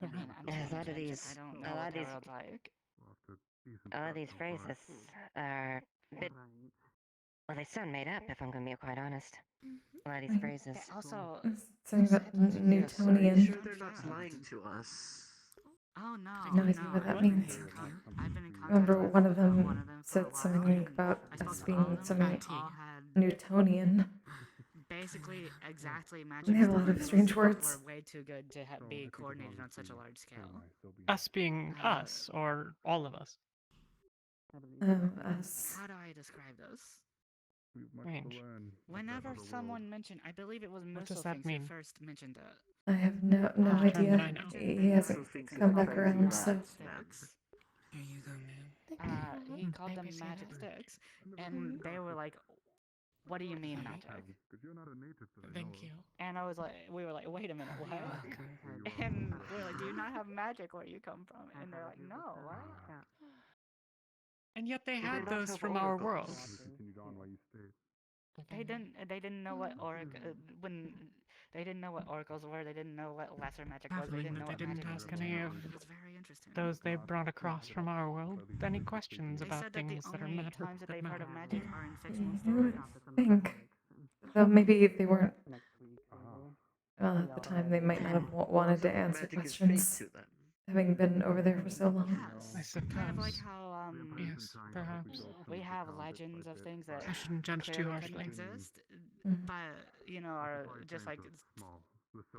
I mean, I'm A paying lot of attention. these, I don't a know lot what of their these, world's like. We'll have to decent a lot of stuff these so far. phrases are bit. Well, they sound made up. If I'm gonna be quite honest, a lot of these phrases. Yeah, also, Something about Are you Newtonian. sure they're not lying to us? Oh no, I have no idea what that means. I've been in contact Remember with one of them one of them for a said while. something about I spoke us to all being of them, and something they all had Newtonian. basically exactly They matching have a lot of stories strange that words. were way too good to be coordinated on such a large scale. Us being us, or all of us. Us. How do I describe this? We've much Range. to learn. Whenever someone mentioned, I believe it was What does that Muselfinks who mean? first mentioned it. I have no Which term did I idea. know? He hasn't come back around, so. Here you go, man. He called them magic sticks, and they were like, "What do you mean magic?" Because you're not a native to the Thank you. And I was like, we were like, "Wait a minute, what?" And we were like, "Do you not have magic where you come from?" And they're like, "No, what?" And yet they Do had not those have from our world. oracles? We continued on while you stayed. They didn't know what when they didn't know what oracles were. They didn't know what lesser magic was. They Baffling didn't that know they what didn't magic was ask in any general. of It was very interesting. those they brought across from our world any questions They about said that the things that are only matter times that that they've heard matter. of magic are in fictional You would stories. think. Though maybe they weren't. Well, at the time, they might not have wanted to answer Magic is fake questions, to them. having been over there for so long. Yes, I suppose. kind of like how Yes, perhaps. we have legends of things that I shouldn't judge too clearly couldn't harshly. exist, Mhm. but you know, are just like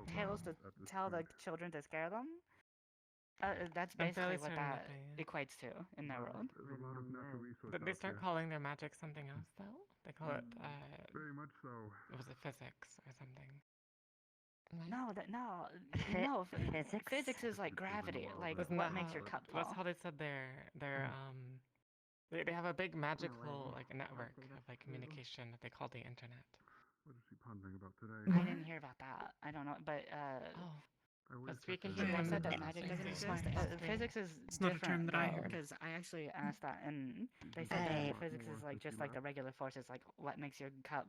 tales to tell the children to scare them. That's I'm fairly basically what certain that they equates to in their world. But they start calling their magic something else, though. They call it, Very much so. was it physics or something? No, physics is like gravity, like Wasn't what that makes how, your cup that's fall. how they said they have a big magical like network of like communication that they call the internet. What is she pondering about today? I didn't hear about that. I don't know, but But speaking they from said that magic doesn't exist. Physics is It's not a term different that I though, heard. because I actually asked that, and they said that physics is like just like the regular forces, like what makes your cup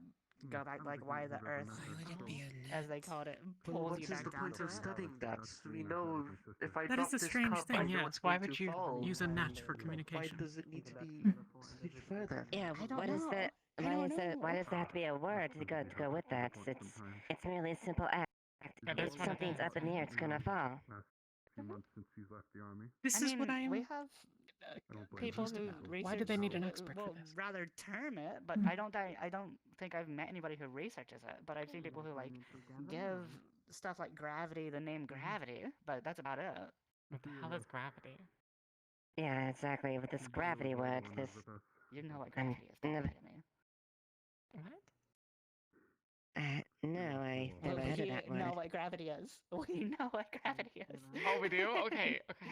go back, like why the Earth, as they called it, pulls What you is back the down point to of it. studying that? We know if I That drop is a this strange cup, thing, I know yes. it's Why going would to you fall. use a net for Why communication? does it need to be studied further? Yeah, I don't what is know. that? I Why don't is that? Why know. does there have to be a word to go with that? It's merely a simple act. That If is what it something's is, up in the yeah. air, it's gonna fall. Last few months since he's left the army. This I is what mean, I'm we have people confused who about. research. Why do they need an expert well, for this? rather term it, but I don't think I've met anybody who researches it. But I've seen people who like give stuff like gravity the name gravity, but that's about it. What the hell is gravity? Yeah, exactly. With this gravity word, this. You know what gravity is, don't you, Jimmy? What? No, I never heard of that word. know what gravity is. We know what gravity is. Oh, we do? Okay, okay.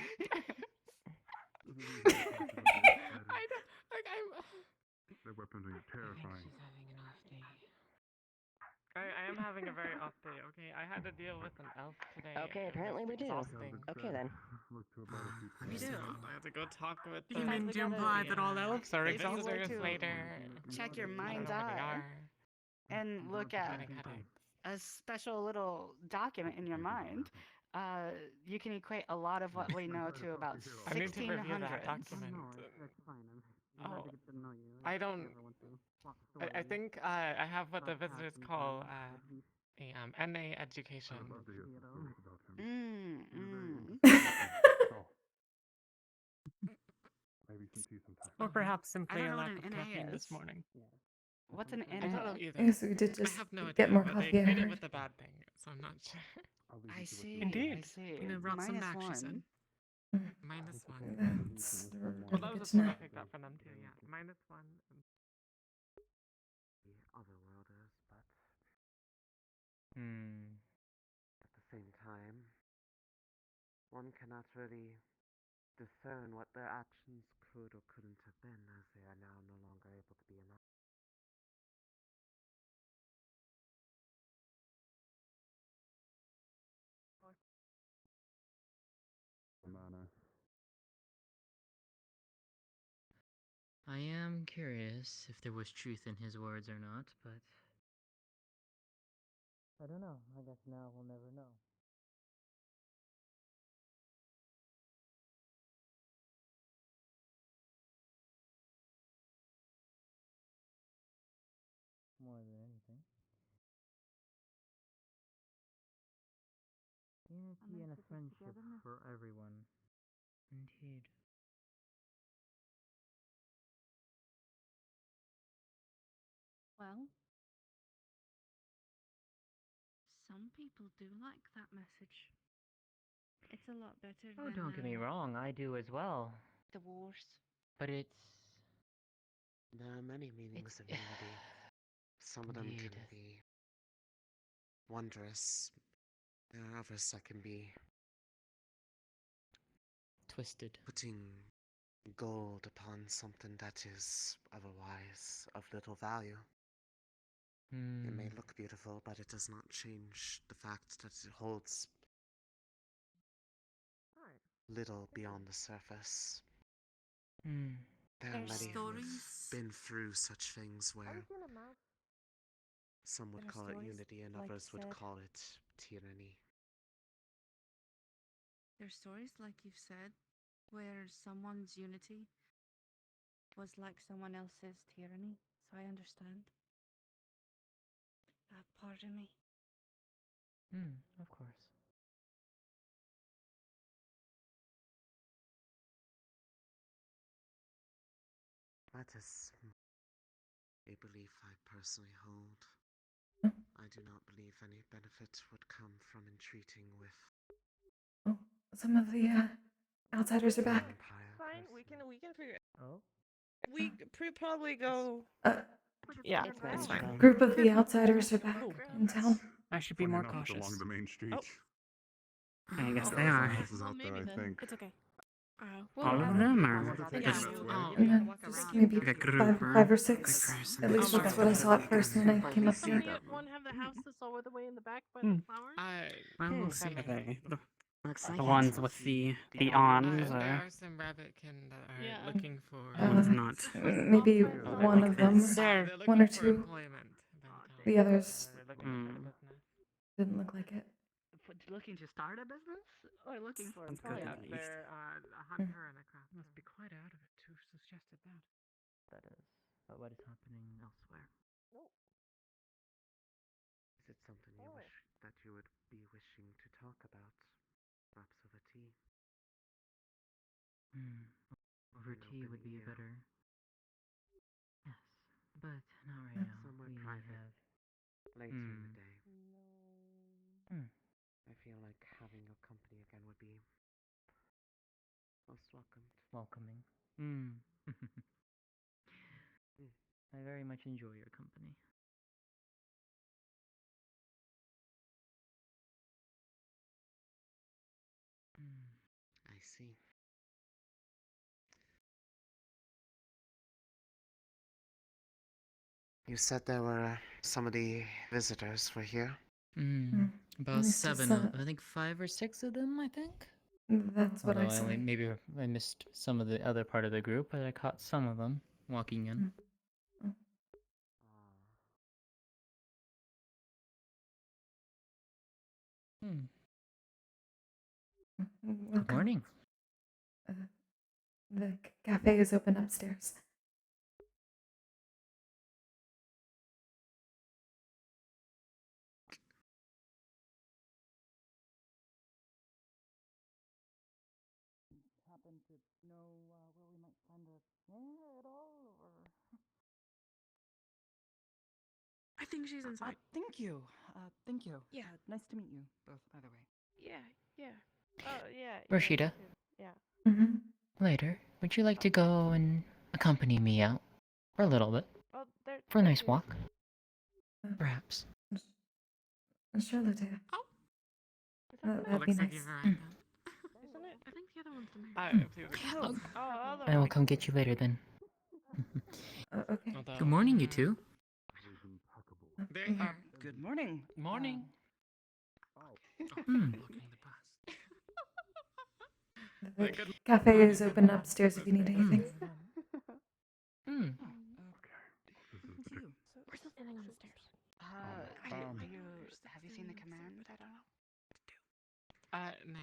I don't, like, Their weapons are terrifying. I am having a very off day, okay? I had to deal with an elf today. Okay, It apparently was we do. exhausting. Okay then. We do. I had to go talk with You mean to imply that all elves are if you were exhausted to later? check your I don't mind's know where they eye are. and look at Getting headaches. a special little document in your mind, you can equate a lot of what we know to about I need to review that 1600s. document. Oh, I don't. I think I have what the visitors call a NA education. Maybe some tea sometime. Or perhaps I simply don't a know what lack an of NA caffeine is. this morning. What's an I don't know NA? either. Yes, we did I just have no idea, get more but coffee. they I equate it heard. with a bad thing, so I'm not sure. I see. Indeed. I see. Gonna rot some back, she said. Mm. -1. That's Well, really that good was to a point know. I picked up from them too, yeah. -1. Otherworlders, but at the same time, one cannot really discern what their actions could or couldn't have been, as they are now no longer able to be imagined. Manner. I am curious if there was truth in his words or not, but I don't know. I guess now we'll never know. More than anything. Unity and a friendship for everyone. Indeed. Well, some people do like that message. It's a lot better Oh, than don't get me wrong, I do as well. the wars. But it's... There are many meanings of unity. Some of them Indeed. can be wondrous. There are others that can be Twisted. putting gold upon something that is otherwise of little value. It may look beautiful, but it does not change the fact that it holds little beyond the surface. There are many who've been through such things where some would call it unity and others would call it tyranny. There's stories, like you've said, where someone's unity was like someone else's tyranny, so I understand. Pardon me. Of course. That is a belief I personally hold. I do not believe any benefit would come from entreating with Oh, some of the outsiders are back. Fine, we can figure it. Oh? We probably go. Yeah, It's that's fine. fine. Group of the outsiders are back in town. I should be Funny more enough, it's cautious. along the main street. I guess There they are some are. houses out there, I think. It's okay. All of them, or just Just maybe like a group, five or or six. like for At least that's what I saw at first when I came up Does somebody here. one have the house that's all the way in the back by the flowers? Well, we'll see. Looks The like ones with the awns, There or are some rabbitkin that are looking for. one's not. Maybe one of them. They're One or looking for two. employment. The others Mm. didn't look like it. Looking to start a business or looking for Sounds good employment? at least. They're a hunter and a crafter. Must be quite out of it to have suggested that. That is. But what is happening elsewhere? Is it something you wish that you would be wishing to talk about? Perhaps over tea? Over tea would be better. Yes, but not right now. Somewhere We private. have... Later in the day. Hmm. I feel like having your company again would be most welcomed. Welcoming. I very much enjoy your company. I see. You said there were some of the visitors were here? About At least seven, I think 5 or 6 of them, I think. That's what I Although saw. maybe I missed some of the other part of the group, but I caught some of them walking in. Good morning. The cafe is open upstairs. Happen to know where we might find a snail at all, or? I think she's inside. Thank you. Thank you. Yeah. Nice to meet you both, by the way. Yeah. Oh, yeah. Roscida. Yeah. Later, would you like to go and accompany me out for a little bit? Well, they're For a nice walk? Perhaps. Sure, Lydia. Oh. That'd be nice. Isn't it? I think the other want them I, here. please Oh, excuse. I will come get you later then. Okay. Although, Good morning, you two. Good morning. Morning. Hmm. The cafe is open upstairs if you need anything. Hmm. Thank you. We're still standing on the stairs. Have you seen the command? I don't know. No.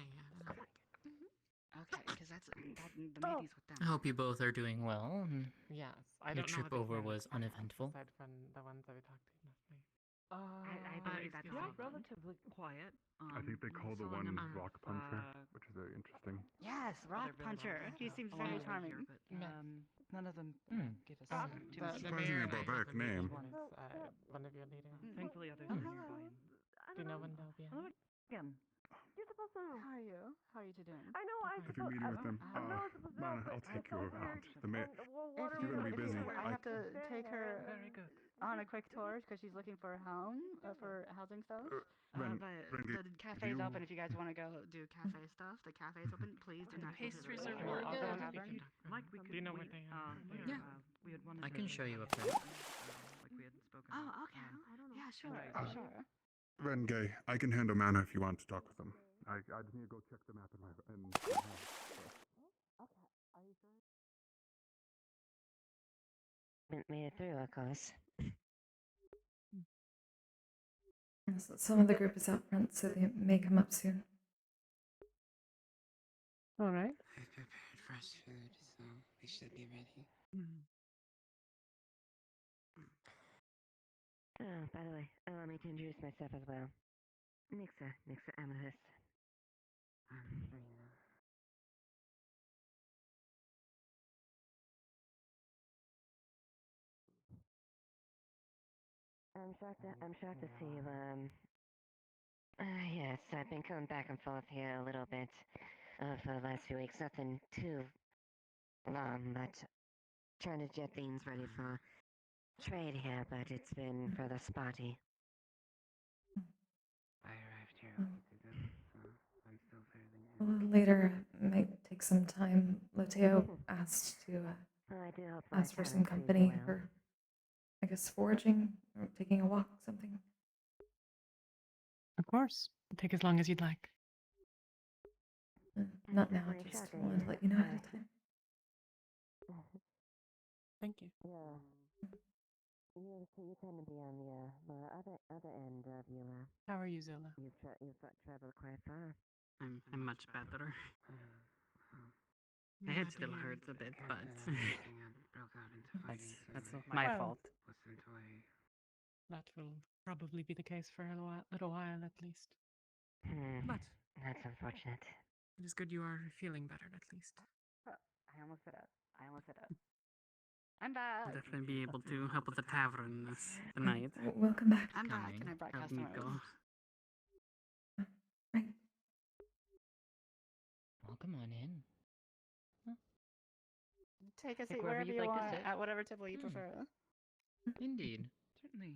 Okay, because the meeting's with I them. hope you both are doing well. And Yes, I your don't know trip what the over command was is uneventful. aside from the ones that we talked to last night. I believe that's excuse me. relatively quiet. I think they call the one Rock Puncher, which is very interesting. Yes, Rock Puncher. He seems very charming. None of them give us too much. Surprisingly barbaric name. One of your leaders. Thankfully, others are nearby. Do you know when they'll be in? Hello again. You're supposed to know. How are you? How are you two doing? If you're meeting with them, Mana, I'll take you around. If you're gonna be busy, I have to take her on a quick tour because she's looking for a home for housing stuff. But the cafe's open if you guys want to go do cafe stuff. The cafe's open. Please do not. Pastries are really really good. Do you know where they are? Yeah. I can show you up there. Like we had spoken. Oh, okay. Yeah, sure. Renge, I can handle Mana if you want to talk with them. I just need to go check the map in my house. Made it through, of course. Some of the group is out front, so they may come up soon. All right. I prepared fresh food, so we should be ready. Oh, by the way, allow me to introduce myself as well. Nixa Amethyst. I'm shocked to see you, yes, I've been coming back and forth here a little bit, for the last few weeks. Nothing too long, but trying to get things ready for trade here, but it's been rather spotty. I arrived here a week ago, so I'm still fairly A new. little later might take some time. Loteo asked to Well, I do hope ask for my some talent treats you company well. for, I guess, foraging or taking a walk, something. Of course. Take as long as you'd like. Not now, Definitely just shocking. wanted to let you know ahead of time. Thank you. Yeah. You tend to be on the other end of you. How are you, Zola? You've traveled quite far. I'm much better. My head still hurts a bit, but broke out into fighting, that's so my Well, fault. was sent away. That will probably be the case for a little while at least. But That's unfortunate. it is good you are feeling better at least. I almost hit it. I'm back. I'll definitely be able to help with the tavern tonight. Welcome back. I'm back, and I brought Help me customers. go. Right. Well, come on in. Take a Pick seat wherever wherever you'd you like to want, sit. at whatever table you prefer. Indeed. Certainly.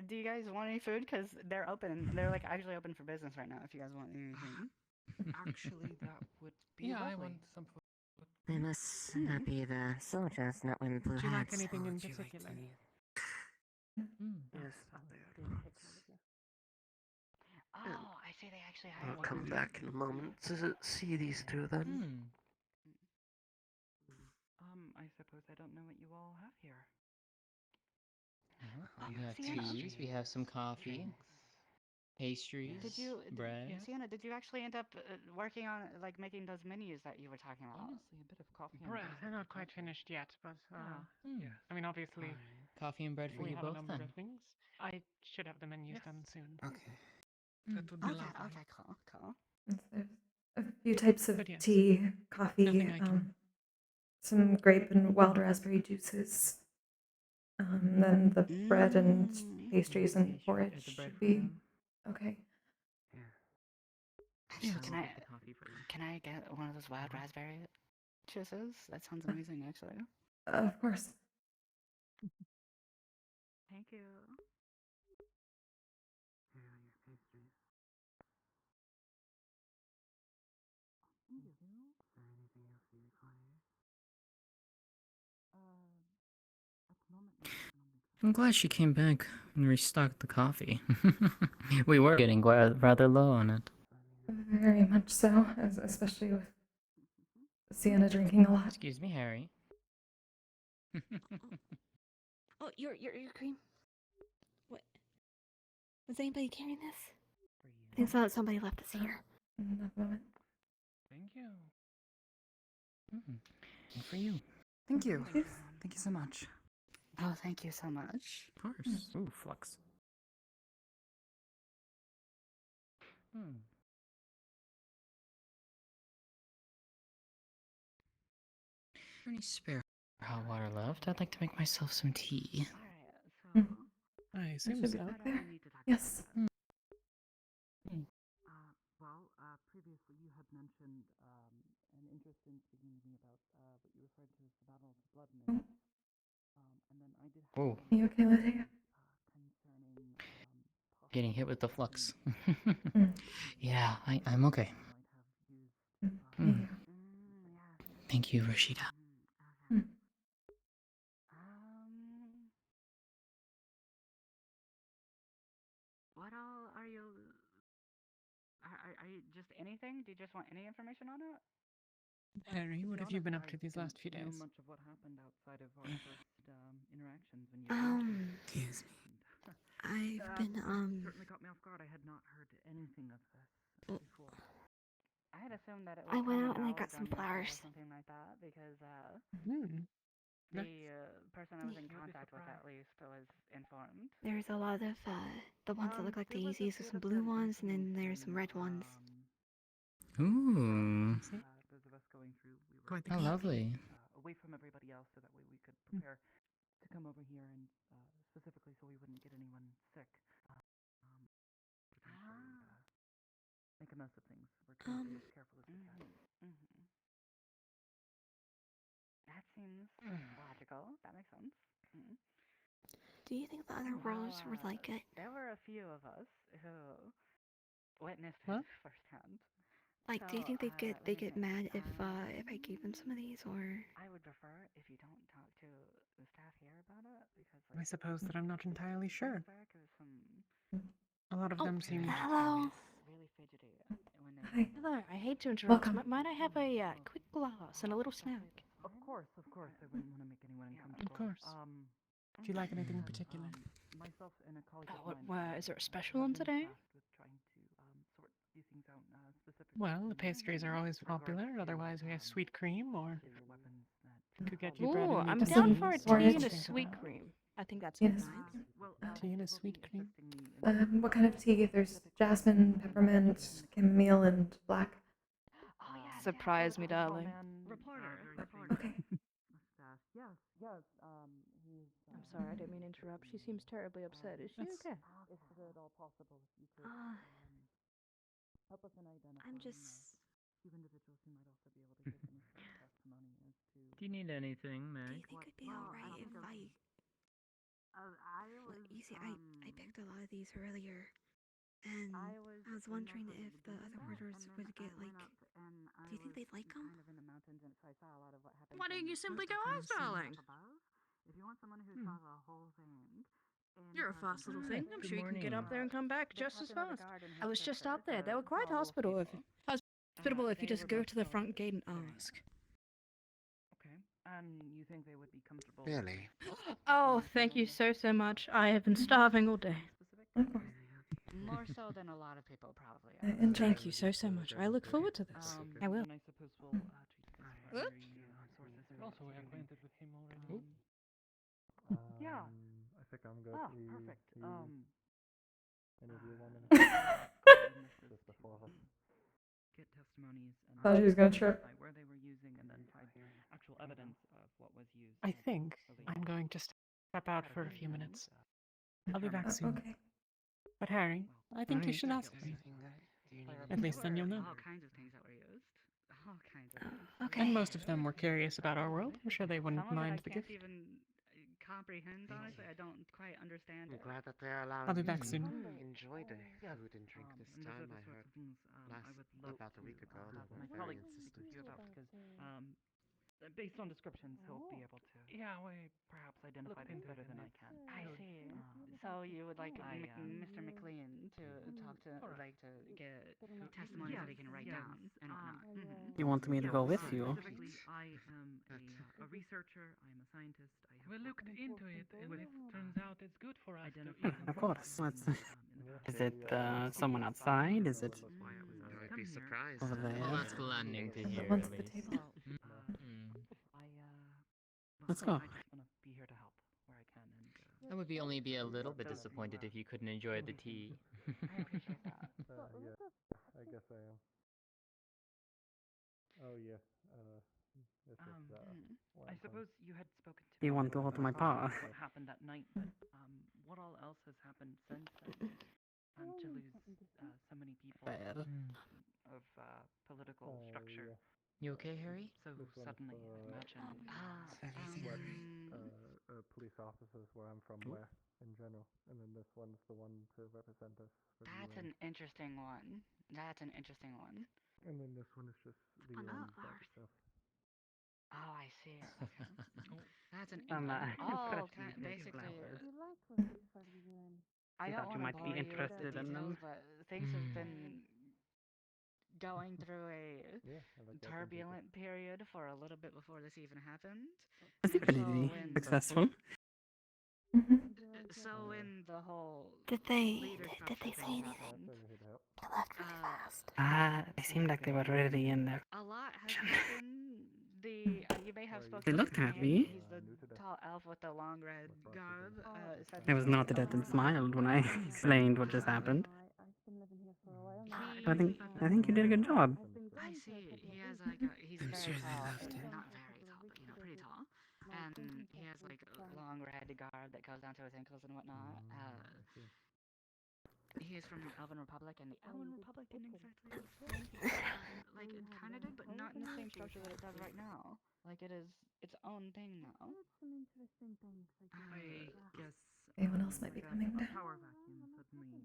Do you guys want any food? Because they're open. They're like actually open for business right now. If you guys want anything. Actually, that would be Yeah, I lovely. want some food. They must not be the soldiers, not wearing blue Would you like hats. anything in Would you like particular? any? Yes. Oh, I see. They actually I'll have. come back in a moment to see these two then. I suppose I don't know what you all have here. We have Sienna. teas, we have some coffee, pastries, bread. Sienna, did you actually end up working on like making those menus that you were talking about? Honestly, a bit of coffee and Bread. bread. They're not quite finished yet, but Yeah. I mean, obviously, Coffee and bread for we you have a both number then. of things. I should have the menus done soon. Okay. That would be lovely. Okay, cool. There's a few types of But yes, tea, coffee, nothing I can- some grape and wild raspberry juices. Then the bread and pastries and porridge should be okay. Actually, can I get one of those wild raspberry juices? That sounds amazing, actually. Of course. Thank you. I'm glad she came back and restocked the coffee. We were getting rather low on it. Very much so, especially with Sienna drinking a lot. Excuse me, Harry. Oh, your cream. What? Was anybody carrying this? I think somebody left this here. In a moment. Thank you. And for you. Thank you. Yes. Thank you so much. Oh, thank you so much. Of course. Ooh, flux. Any spare hot water left? I'd like to make myself some tea. I It assume should be so. back there. Yes. Previously you had mentioned an interest in speaking with me about what you referred to as the Battle of the Blood Moon. And then I did Whoa. Are you okay, Lydia? concerning Getting hit with the flux. Yeah, I'm okay. Thank you, Roscida. What all are you? Are you just anything? Do you just want any information on it? Harry, what have you been up to these last few Know days? much of what happened outside of our first interactions when you Excuse me. I've been certainly caught me off guard. I had not heard anything of this before. I had assumed that it I was went kind out of and I got knowledge some on your part or flowers. something like that because Hmm. the person I was in contact with at least was informed. There's a lot of the ones that look like daisies, there's some blue ones, and then there's some red ones. Ooh. Those of us going through, we were Quite the How lovely. away from everybody else, so that way we could prepare to come over here and specifically so we wouldn't get anyone sick. Make a mess of things. We're trying to be as careful as we can. That seems logical. That makes sense. Do you think the other worlds were like it? There were a few of us who witnessed Huh? it firsthand. Like, do you think they get mad if I gave them some of these, or? I would prefer if you don't talk to the staff here about it because I suppose that I'm not entirely sure. some A lot of them seem. Hello. really fidgety when they. Hi. Hello, I hate to interrupt. Welcome. Might I have a quick glass and a little snack? Of course. I wouldn't want to make anyone uncomfortable. Of course. Do you like anything in particular? Myself and a colleague Oh, of mine. is there a special one today? With trying to sort these things out specifically. Well, the pastries are always popular. Otherwise, we have sweet cream, or Weapons could get you bread Ooh, and I'm meat down and for a cheese, tea or and a something to sweet that. cream. I think that's Yes. nice. Tea and a sweet cream. What kind of tea? There's jasmine, peppermint, chamomile, and black. Oh yeah. Surprise me, darling. Reporter. Okay. Yes. He's. I'm sorry, I didn't mean to interrupt. She seems terribly upset. Is she okay? If at all possible, if you could help us in identifying I'm just. few individuals who might also be able to give some testimony as to. Do you need anything, Do Mary? you think it'd be alright if I? You see, I picked a lot of these earlier, and I was wondering if the other orders would get like. Do you think they'd like them? Kind of in the mountains, and so I saw a lot of what happened. Why didn't you simply go us, darling? If you want someone who saw the whole thing. You're a fast little thing. I'm Good sure you can get morning. up there and come back just as captain of the fast. guard and I was his just sister, out there. They were quite tall hospitable if people. you They just go were to the both front gate and very ask. Okay. And you think they would be comfortable? Really? Oh, thank you so much. I have been starving all day. Of course. More so than a lot of people probably. Enjoy. Thank you so much. I look forward to this. I will. And I suppose we'll treat this as Whoops. sources. Also, we're acquainted with him already. Yeah. I think I'm good. Perfect. Any of you want to? Just the four of us. Get testimonies and Thought she was gonna trip. identify where they were using and then find actual evidence of what was used. I think I'm going to step out for a few minutes. I'll be back soon. Okay. But Harry, I think you should ask them. At least then you'll know. All kinds of things that were used. All kinds of things. Okay. And most of them were curious about our world. I'm sure they wouldn't Some of it I mind the can't gift. even comprehend, honestly. I don't quite understand I'm it. glad that they're allowing I'll be you back to soon. enjoy the Yes, food and drink this and these are time. the I sorts heard of things I would love about a to week ago they have were my very colleague speak insistent. with you about, because based on descriptions, he'll be able to perhaps identify things better than I can. I see. So you would like Mr. McLean to talk to, like, to get testimony that he can write down and whatnot. You want me to go with you? Specifically, I am a researcher. I'm a scientist. I have We looked into it, and it turns out it's good for us to Yeah, eat. of course. Is it someone outside? Is it I'd be surprised. over there? Well, that's gladdening to hear, ones at at the least. table. Let's go. I just want to be here to help where I can, and I would only be a little bit disappointed if you couldn't enjoy the tea. I appreciate that. Yeah, I guess I am. Oh yeah. It's just where I I'm from. suppose you had spoken to Do you me want to go to my about path? what happened that night, but what all else has happened since then? To lose so many people Bad. of political structure. Yeah. You okay, Harry? So This one's suddenly, for, I imagine. police officers where I'm from, where in general, and then this one's the one to represent us for the That's UN. an interesting one. That's an interesting one. And then this one is just the UN stuff itself. Oh, I see. Okay. That's an I'm all impressed kind with these basically. flowers. I I don't thought you want to might be bore you with the interested in details, them. but things have been going through a Yeah, I like that turbulent period for a little bit before this even happened. It's pretty successful. So when the whole Did they leader say structure thing anything? happened, They left really fast. They seemed like they were really in there. a lot has happened. You may have spoken They to looked Mr. happy. He's the tall elf with the long red garb. Said I was nodded at and smiled when I explained what just happened. I think you did a good job. I see. He has he's very tall, not very tall, but pretty tall, and he has like a long red garb that goes down to his ankles and whatnot. He is from the Elven Republic, and the Elven Republic didn't exactly like it kind of did, but not in the same structure that it does right now. Like it is its own thing now. I guess Anyone else might be like coming a down. power vacuum suddenly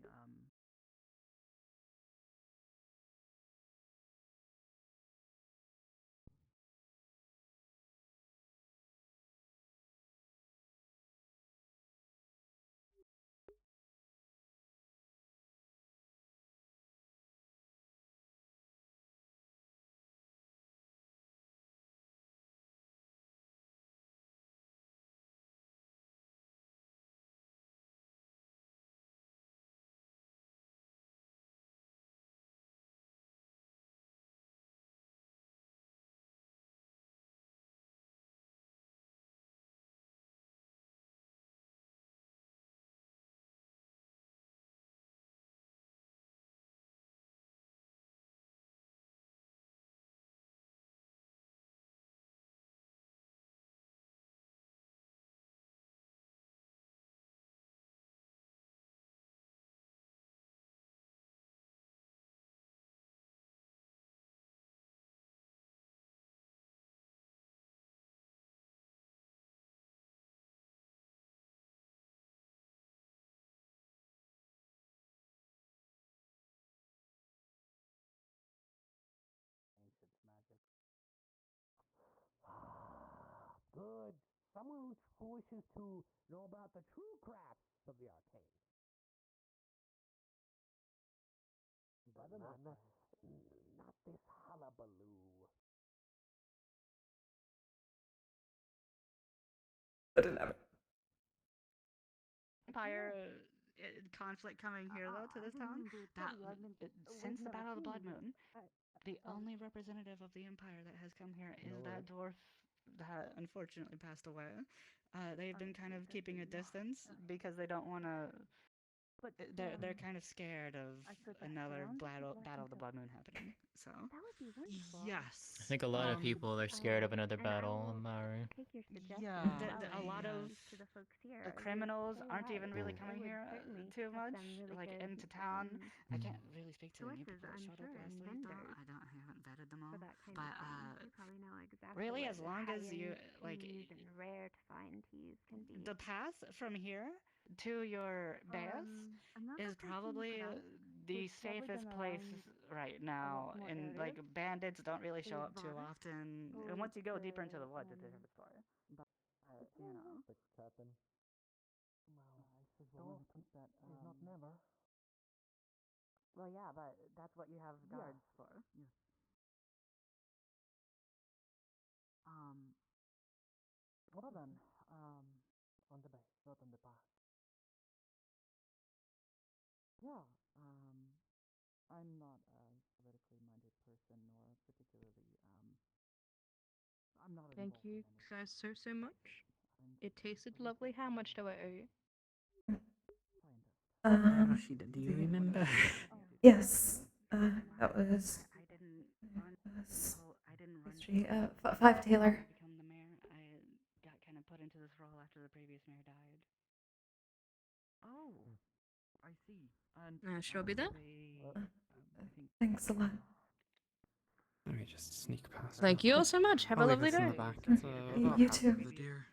Good. Someone who wishes to know about the true crafts of the arcane. But not this hullabaloo. Empire conflict coming here though to this town. That since the Battle of the Blood Moon, the only representative of the Empire that has come here is that dwarf that unfortunately passed away. They've been kind of keeping a distance because they don't want to. They're kind of scared of another battle of the Blood Moon happening. So yes, I think a lot of people are scared of another battle. Am I right? Yeah, a lot of criminals aren't even really coming here too much, like into town. I can't really speak to the new people that showed up last week. I haven't vetted them all. But You probably know exactly really, where as the long as you high-end like teas and rare to find teas can be. the path from here to your base is probably the safest place right now, and like bandits don't really show up too often. And once you go deeper into the woods, it's a different story. But you know. What's happened? Well, I suppose that is not never. Well, yeah, but that's what you have guards for. Yes. Well then, on the base, not on the path. Yeah, I'm not a politically minded person, nor particularly, I'm not Thank involved you in any. guys so much. It tasted lovely. How much do I owe you? Roscida, do you remember? Yes. That was. I didn't run. I didn't run. History. 5 Taylor. Become the mayor. I got kind of put into this role after the previous mayor died. Oh, I see. And Should I be there? Thanks a lot. Let me just sneak past. Thank you all so much. Have a I'll leave lovely this in day. the back. It's about You half too. of the deer.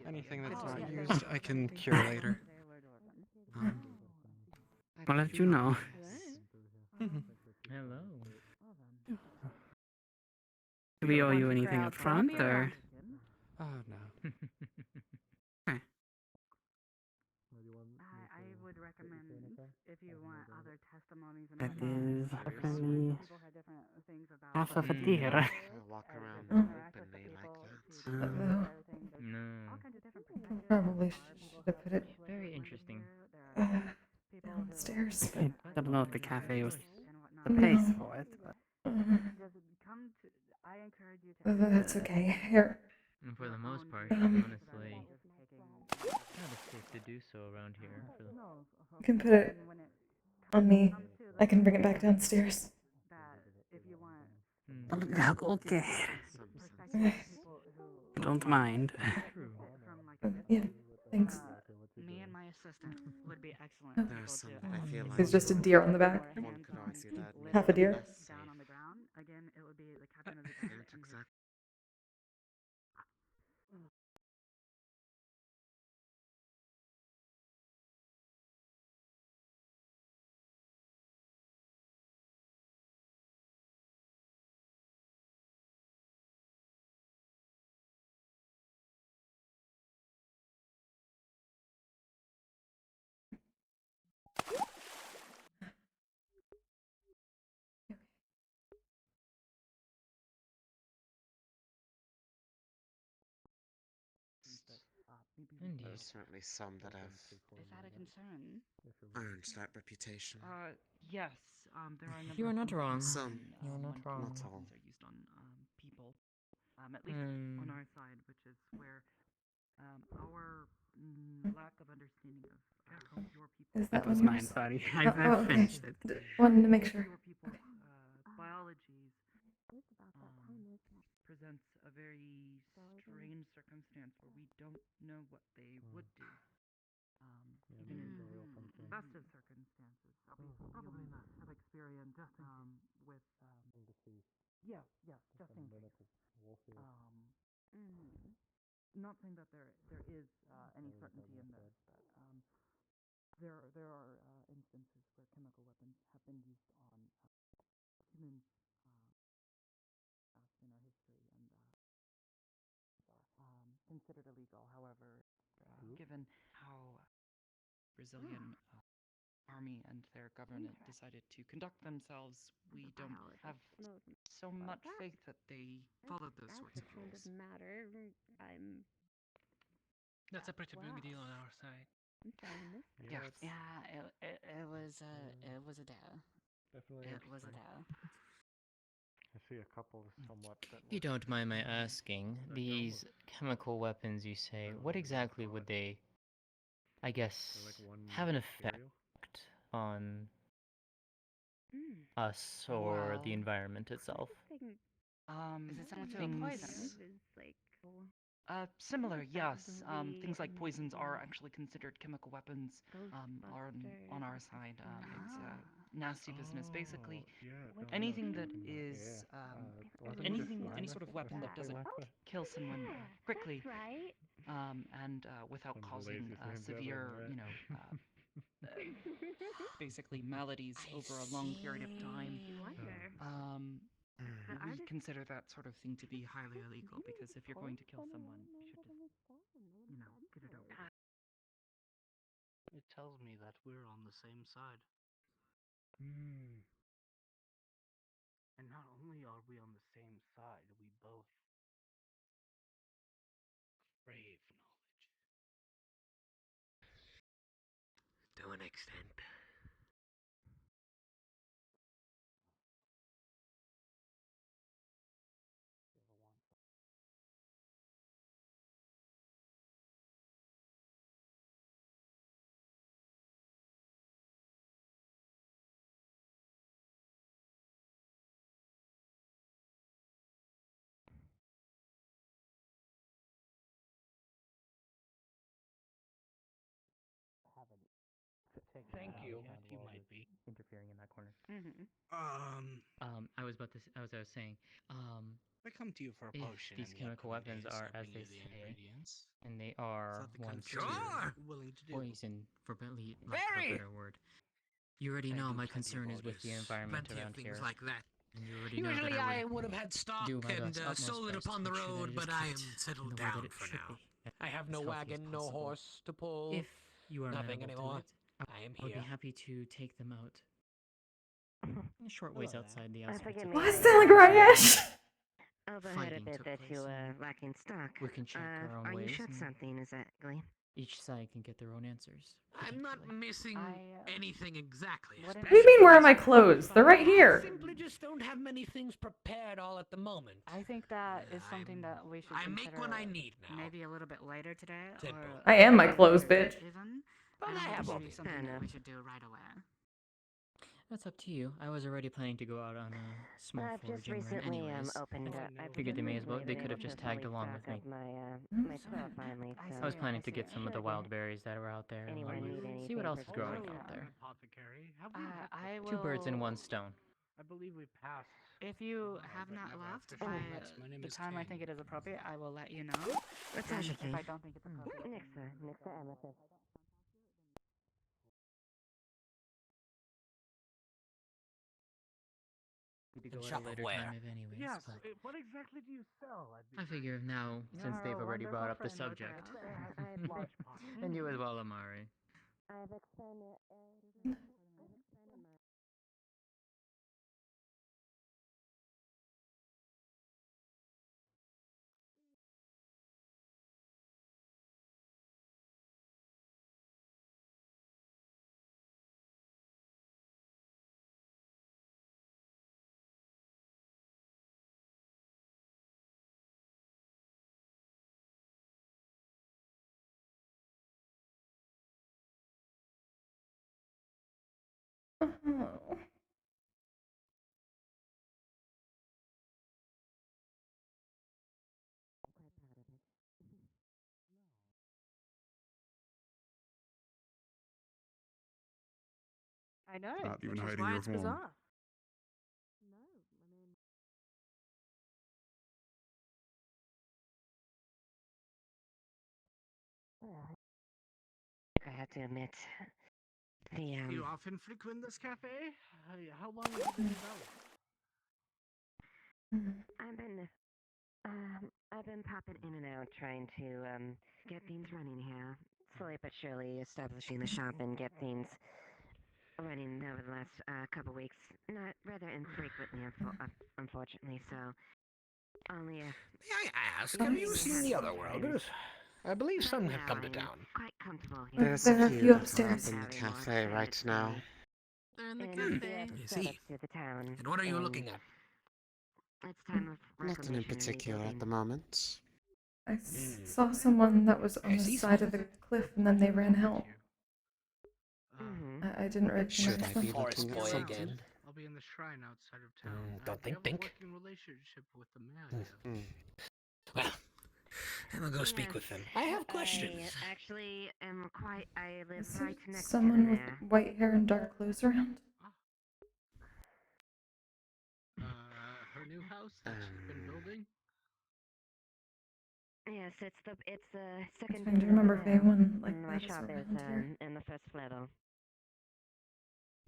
Anything that's not used, I can cure later. I'll let you know. Hello. Do we owe you anything up front, or? Oh, no. I would recommend if you want other testimonies and That whatnot. is definitely People had different things about half of a I deer. walk around interact with the openly like people that. to Uh-oh. everything. There's No. all kinds of different perspectives. Probably There are should people have who put it Very interesting. There are people who downstairs. I don't know if the cafe was and whatnot. the place for it, but Just come to. I encourage you to. That's okay. Here. And for the most part, Um, honestly, kind of safe to do so around here. For the... You can put it on me. I can bring it back downstairs. If you want. okay. Don't mind. True. Yeah, thanks. Me and my assistant would be excellent. Oh. There are some that I feel like There's just a deer on the back. one could argue that Half a deer. less Down on the ground. Again, it would be the captain of the band. Can't exactly. There are certainly some that have Is that a concern? earned that reputation. Yes. There are a number You are of not wrong. Some, You are not wrong. not all. are used on people. At least on our side, which is where our lack of understanding of your people. Is that That was one mine, yours? sorry. Oh, I've okay. finished it. Wanted to make sure. Your people's biologies presents a very strange circumstance where we don't know what they would do. Even in the best of circumstances. Probably not have experience with yes, just in case. Not saying that there is any certainty in this, but there are instances where chemical weapons have been used on humans in our history and considered illegal. However, given how Brazilian army and their government decided to conduct themselves, we don't have so much faith that they followed those sorts of rules. Matter. I'm. That's a pretty big deal on our side. I'm sorry I missed it. Yeah, it was a dare. Definitely. It was a dare. I see a couple somewhat that If you don't mind my asking, these chemical weapons you say, what exactly would they, I guess, have an effect on us or the environment itself? Is it similar to a Things- poison? Like. Similar, yes. Things like poisons are actually considered chemical weapons on our side. nasty business. Basically, yeah, anything that something like is any sort of that weapon that doesn't kill someone quickly, and without causing severe, basically maladies over a long period of time. We consider that sort of thing to be highly illegal because if you're going to kill someone, you should just, get it over. It tells me that we're on the same side. And not only are we on the same side, we both crave knowledge. To an extent. Thank you. You might be interfering in that corner. I I was saying, I come to you for a if potion. these and the chemical upcoming weapons days, are I as bring they you the say, ingredients. and they are Is that the kind of ones thing to you're willing to do? poison, for lack of a Very! better word. You already I know do my plenty concern of is with the orders, environment plenty of around things here. like that. And you already know Usually that I I would have had stock do my and utmost sold it best upon to the make sure that road, it is but I kept am in settled the way that down it for should now. be. I have no as healthy as wagon, no possible. horse to pull. If you are Nothing amenable to anymore. it, I am I would be here. happy to take them out. A short ways outside the outskirts forgive of me, Why is town. that like Rayesh? Overheard a Fighting bit took that place, you and lack in stock. we can check our own Are you ways, short and something exactly? each side can get their own answers. I'm not missing anything exactly. What do you mean, where are my clothes? They're right I here. simply just don't have many things prepared all at the moment. I think that is something that we should I make consider what I need now. maybe a little bit later today. Simple. Or I am my clothes, later bitch. Even. But I I don't think have it all should be the something that we enough. should do right away. That's up to you. I was already planning to go out on a small I've just foraging run recently anyways. opened up. I figured they may as well. They could have just tagged along with me. My store finally. So I was planning to get some of the wild berries that are out there and Anyone need see what anything else for is growing food? out there. Apothecary. I will. Two birds in one stone. I believe we passed. If you have but not never left officially by met. My name the is time I King. think it is appropriate, I will let you know. What's And that, if I don't think it's appropriate, Next to Amethyst. To go at Shop a of later where? time, if anyways. Yes. But What exactly do you sell? I figure now, since they've already brought up the subject, and you as well, Amari. I've expanded. Oh. I know. Not even which is hiding why your it's form. bizarre. I have to admit, the You often frequent this cafe? How long have you been developed? I've been popping in and out trying to get things running here. Slowly but surely establishing the shop and get things running over the last couple weeks. Not rather infrequently, unfortunately. So only a. May I ask, have you seen the other worlders? I believe some have come to town. Quite comfortable here. There's There a are a few few that are upstairs. up in the cafe right now. They're in the And cafe. the I see. to the town. And what are you looking at? It's time of Nothing in particular at the moment. I saw someone that was on I the see side of the cliff and then they ran out. I didn't Should recognize I be them. Forest looking at boy something? again. I'll be in the shrine outside of town. don't Do you think. have a working relationship with the man. Well, I'm gonna go speak with them. I have questions. I actually am quite. I live Is right there next someone to with them there. white hair and dark clothes around? new house that she's been building? Yes, it's the second Trying to from the remember if middle. anyone like My that is shop is around here. in the first level.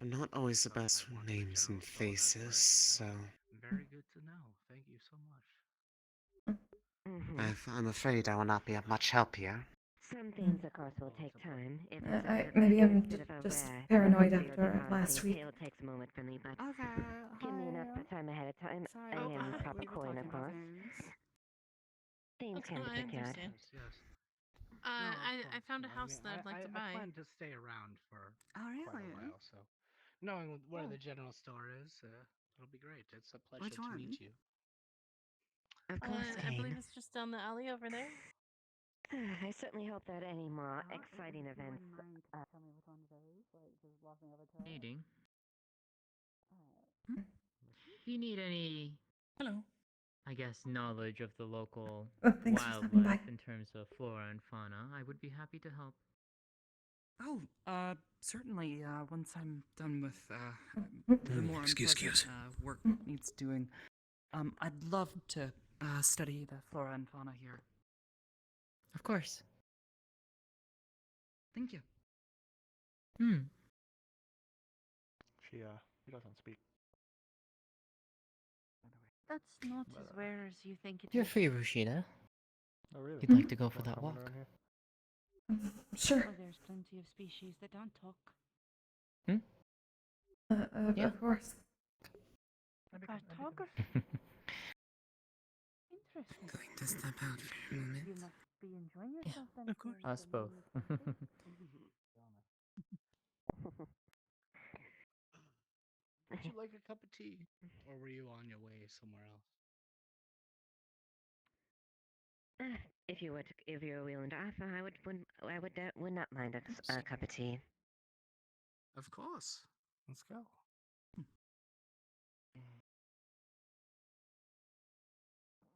I'm not always the best with names and faces, so Very good to know. Thank you so much. I'm afraid I will not be of much help here. Some things, of course, will take time. If it's Maybe I'm a bit of a just rare paranoid field after of last odyssey, week. scale takes a moment for me, but Okay, give me enough time ahead of time Sorry, and we proper were coin, of talking about course. things. Things Okay, can be I procured. understand. Yes. I found a house that I'd like to I buy. plan to stay around for Oh, quite a really? while, so knowing where Oh. the general store is, it'll be great. It's a pleasure Which to one? meet you. Of course, I believe Kane. it's just down the alley over there. I certainly hope that any more exciting events. Tell me which one it is. Like, just walking over to it. Meeting. If you need any, Hello. I guess, knowledge of the local Thanks for stopping by. wildlife in terms of flora and fauna, I would be happy to help. Oh, certainly, once I'm done with, the more unpleasant, work needs doing, I'd love to, study the flora and fauna here. Of course. Thank you. She doesn't speak. That's not as rare as you think it You're is. free, Roscida. Oh, really? You'd like to go for Want that someone walk? around here? Sure. Well, there's plenty of species that don't talk. Yeah. Of course. Cartography. Interesting. Going to step out for a moment. You must be enjoying yourself then. Of course. Us both. Would you like a cup of tea, or were you on your way somewhere else? If you were willing to offer, I would not mind a cup of tea. Of course. Let's go.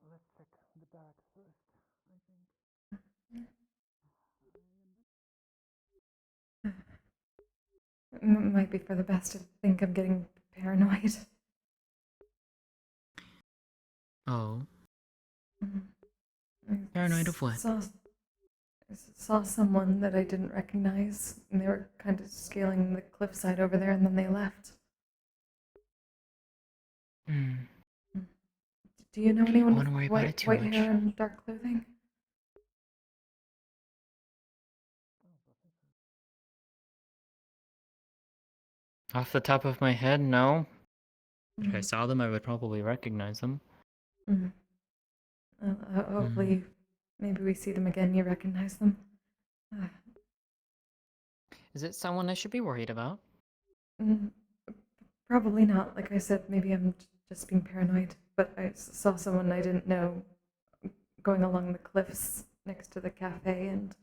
Let's check the back first, I think. Might be for the best. I think I'm getting paranoid. Oh. I Paranoid of what? Saw someone that I didn't recognize, and they were kind of scaling the cliffside over there, and then they left. Do you know anyone wouldn't worry with about it too white much. hair and dark clothing? Off the top of my head, no. If I saw them, I would probably recognize them. Hopefully, maybe we see them again. You recognize them. Is it someone I should be worried about? Probably not. Like I said, maybe I'm just being paranoid. But I saw someone I didn't know going along the cliffs next to the cafe, and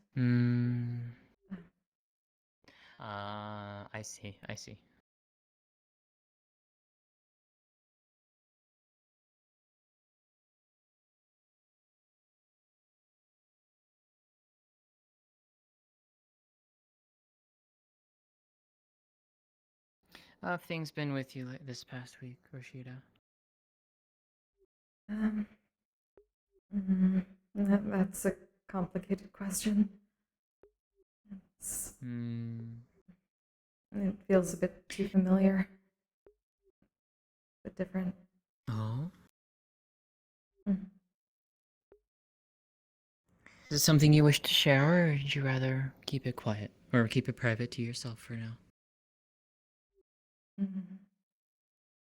I see. I see. How have things been with you this past week, Roscida? That's a complicated question. It feels a bit too familiar. A bit different. Oh? Is it something you wish to share, or would you rather keep it quiet? Or keep it private to yourself for now?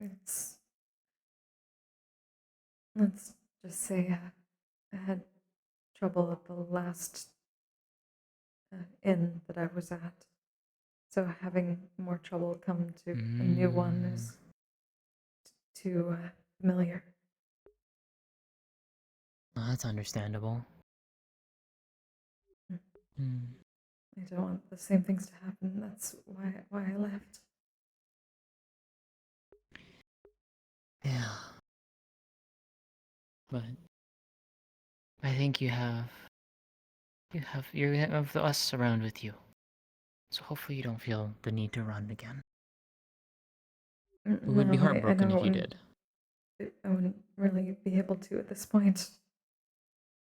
Let's just say I had trouble at the last inn that I was at. So having more trouble come to a new one is too familiar. Oh, that's understandable. I don't want the same things to happen. That's why I left. Yeah. But I think you have us around with you. So hopefully you don't feel the need to run again. We would be No, I heartbroken if you don't. did. I wouldn't really be able to at this point.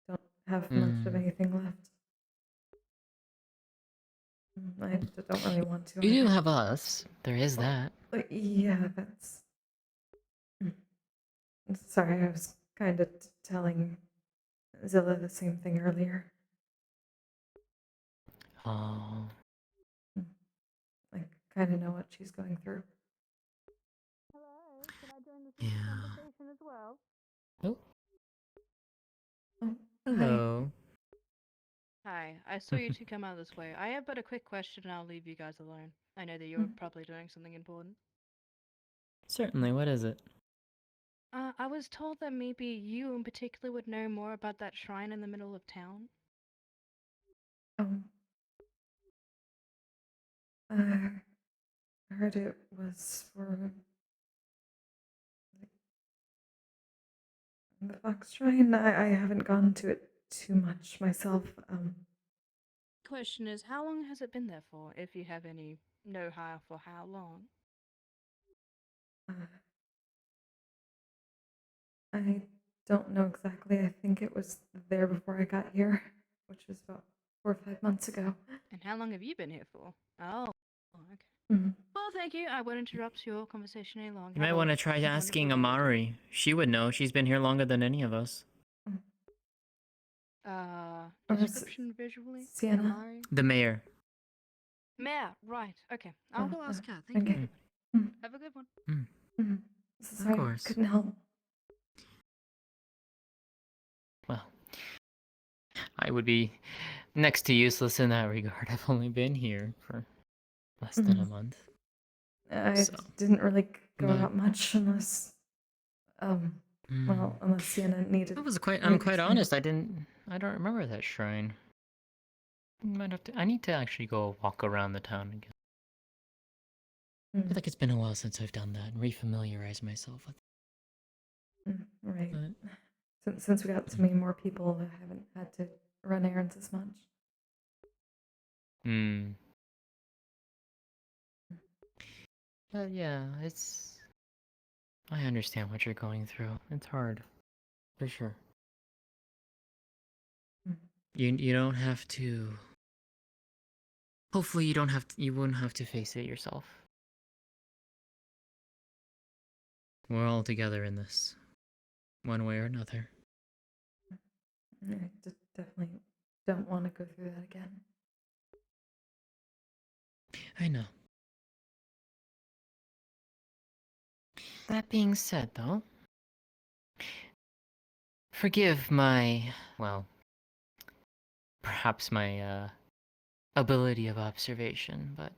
Don't have much of anything left. I don't really want to. You do either. have us. There is that. Yeah, that's. Sorry, I was kind of telling Zilla the same thing earlier. Oh. I kind of know what she's going through. Hello, can I join this Yeah. conversation as well? Oh. Oh, Hello. Hi, I saw you two come out this way. I have but a quick question and I'll leave you guys alone. I know that you're probably doing something important. Certainly, what is it? I was told that maybe you in particular would know more about that shrine in the middle of town. I heard it was for the Fox Shrine. I haven't gone to it too much myself. Question is, how long has it been there for, if you have any know-how for how long? I don't know exactly. I think it was there before I got here, which was about 4 or 5 months ago. And how long have you been here for? Oh, okay. Mhm. Well, thank you. I won't interrupt your conversation any longer. You might want to try asking Amari. She would know. She's been here longer than any of us. Description visually? Sienna? Amari? The mayor. Mayor, right. Okay. I'll go ask her. Thank okay. you, everybody. Have a good one. Sorry, course. couldn't help. Well, I would be next to useless in that regard. I've only been here for less than a month. I didn't really go but- out much unless, well, unless Sienna needed. I'm quite honest. I don't remember that shrine. I need to actually go walk around the town again. I feel like it's been a while since I've done that and refamiliarize myself with Right. Since we got so many more people, I haven't had to run errands as much. But yeah, I understand what you're going through. It's hard. For sure. You don't have to. Hopefully you wouldn't have to face it yourself. We're all together in this. One way or another. I definitely don't want to go through that again. I know. That being said, though, forgive my, well, perhaps my, ability of observation, but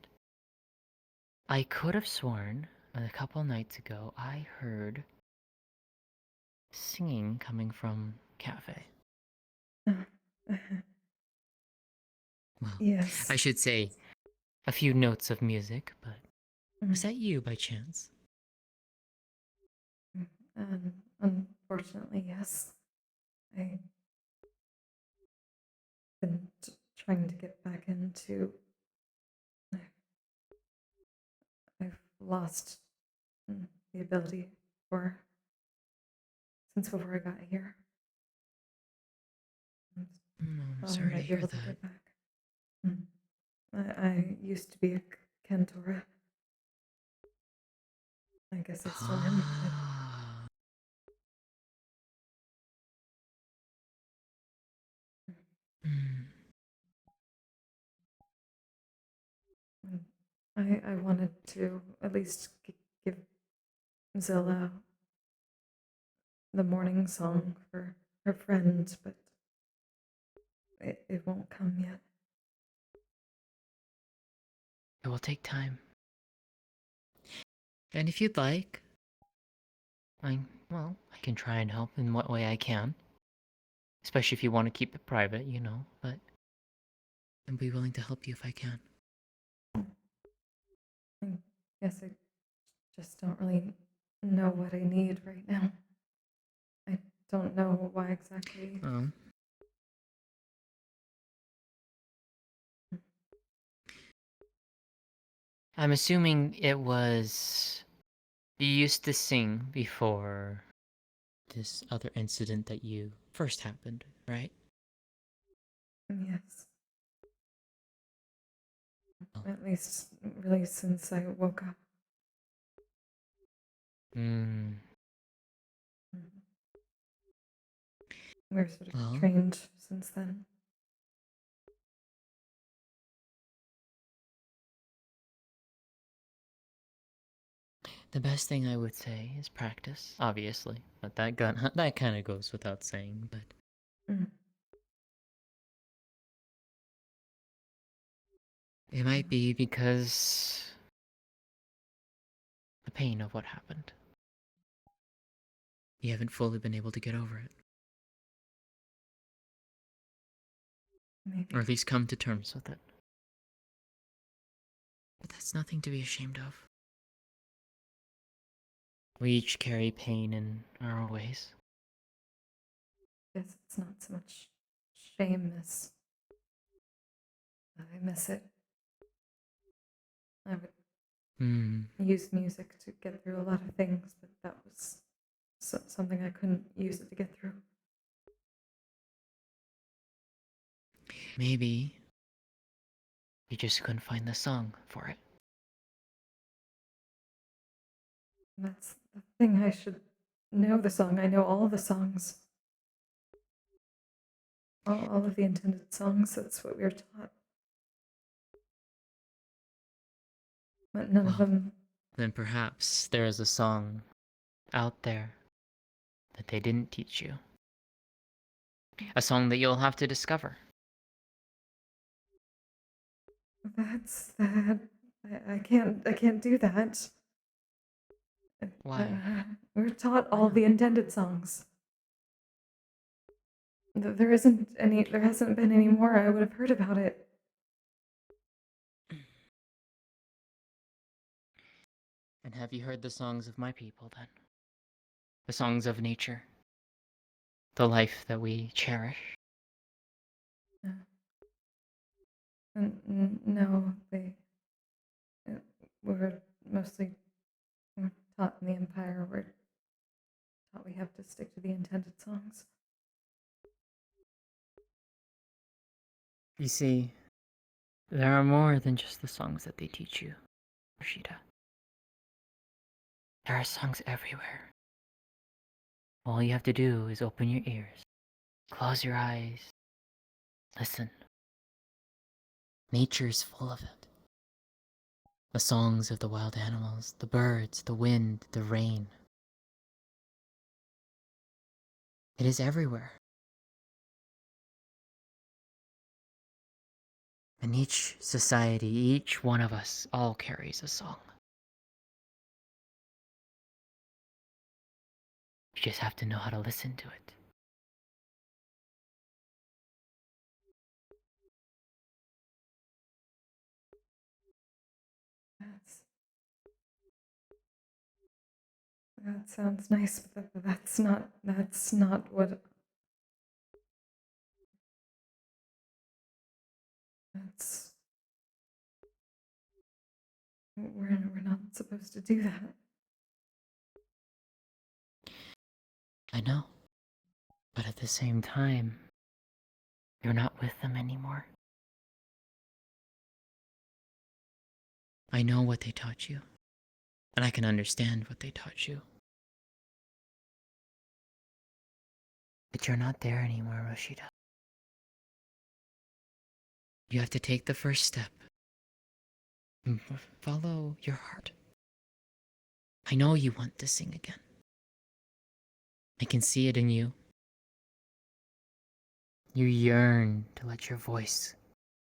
I could have sworn a couple nights ago I heard singing coming from cafe. Well, yes. I should say a few notes of music, but was that you by chance? Unfortunately, yes. I've been trying to get back into. I've lost the ability since before I got here. I'm I sorry might to be hear able to that. get back. I used to be a Cantora. I guess I still am. I wanted to at least give Zilla the morning song for her friend, but it won't come yet. It will take time. And if you'd like, I can try and help in what way I can. Especially if you want to keep it private, but I'd be willing to help you if I can. I guess I just don't really know what I need right now. I don't know why exactly. Oh. I'm assuming it was... You used to sing before this other incident that you first happened, right? Yes. At least, really, since I woke up. Hmm. We're sort of Well, trained since then. the best thing I would say is practice, obviously. But that kind of goes without saying, but Mm. it might be because the pain of what happened. You haven't fully been able to get over it. Maybe. Or at least come to terms with it. But that's nothing to be ashamed of. We each carry pain in our own ways. Guess it's not so much shame as I miss it. I would use music to get through a lot of things, but that was something I couldn't use it to get through. Maybe you just couldn't find the song for it. That's the thing. I should know the song. I know all the songs. All of the intended songs. That's what we were taught. But none of them. Then perhaps there is a song out there that they didn't teach you. A song that you'll have to discover. That's that. I can't do that. Why? We're taught all the intended songs. There isn't any. There hasn't been any more. I would have heard about it. And have you heard the songs of my people then? The songs of nature? The life that we cherish? No, they were mostly taught in the Empire. We're taught we have to stick to the intended songs. You see, there are more than just the songs that they teach you, Roscida. There are songs everywhere. All you have to do is open your ears, close your eyes, listen. Nature's full of it. The songs of the wild animals, the birds, the wind, the rain. It is everywhere. And each society, each one of us, all carries a song. You just have to know how to listen to it. That sounds nice, but that's not what. That's. We're not supposed to do that. I know. But at the same time, you're not with them anymore. I know what they taught you. And I can understand what they taught you. But you're not there anymore, Roscida. You have to take the first step. Follow your heart. I know you want to sing again. I can see it in you. You yearn to let your voice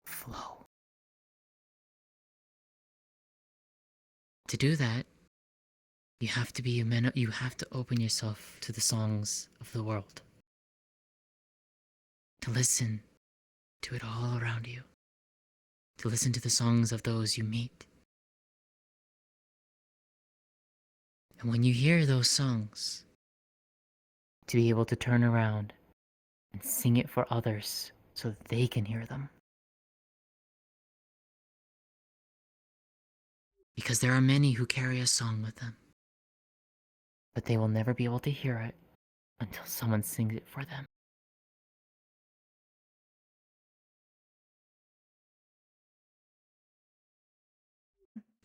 flow. To do that, you have to be a man. You have to open yourself to the songs of the world. To listen to it all around you. To listen to the songs of those you meet. And when you hear those songs, to be able to turn around and sing it for others so that they can hear them. Because there are many who carry a song with them, but they will never be able to hear it until someone sings it for them.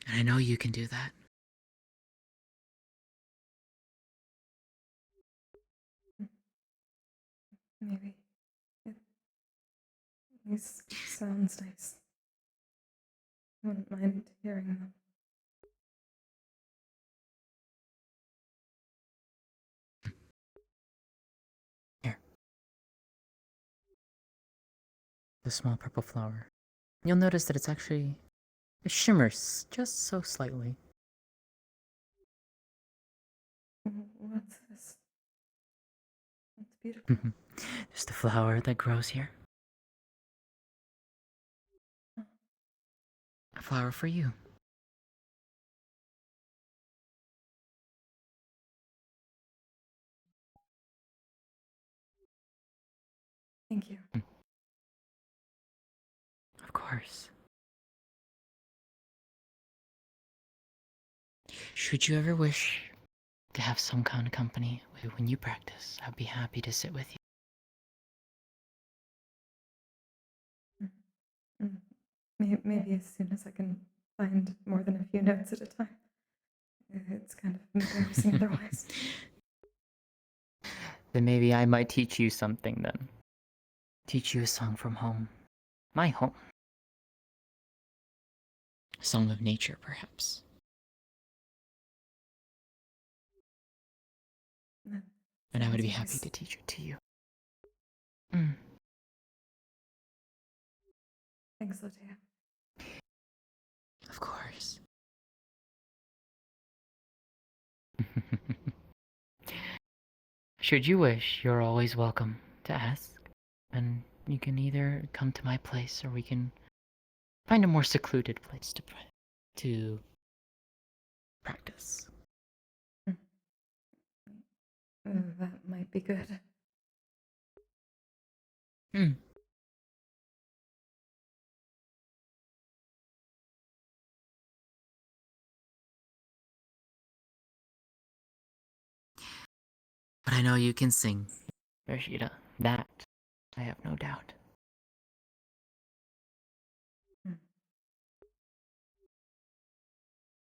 And I know you can do that. Maybe. It, these sounds nice. I wouldn't mind hearing them. Here. The small purple flower. You'll notice that it shimmers just so slightly. What's this? It's beautiful. Just a flower that grows here. A flower for you. Thank you. Of course. Should you ever wish to have some kind of company when you practice, I'd be happy to sit with you. Maybe as soon as I can find more than a few notes at a time. It's kind of embarrassing otherwise. Then maybe I might teach you something then. Teach you a song from home. My home. A song of nature, perhaps. And I would be happy to teach it to you. Thanks, Lutea. Of course. Should you wish, you're always welcome to ask. And you can either come to my place or we can find a more secluded place to practice. That might be good. But I know you can sing, Roscida. That, I have no doubt.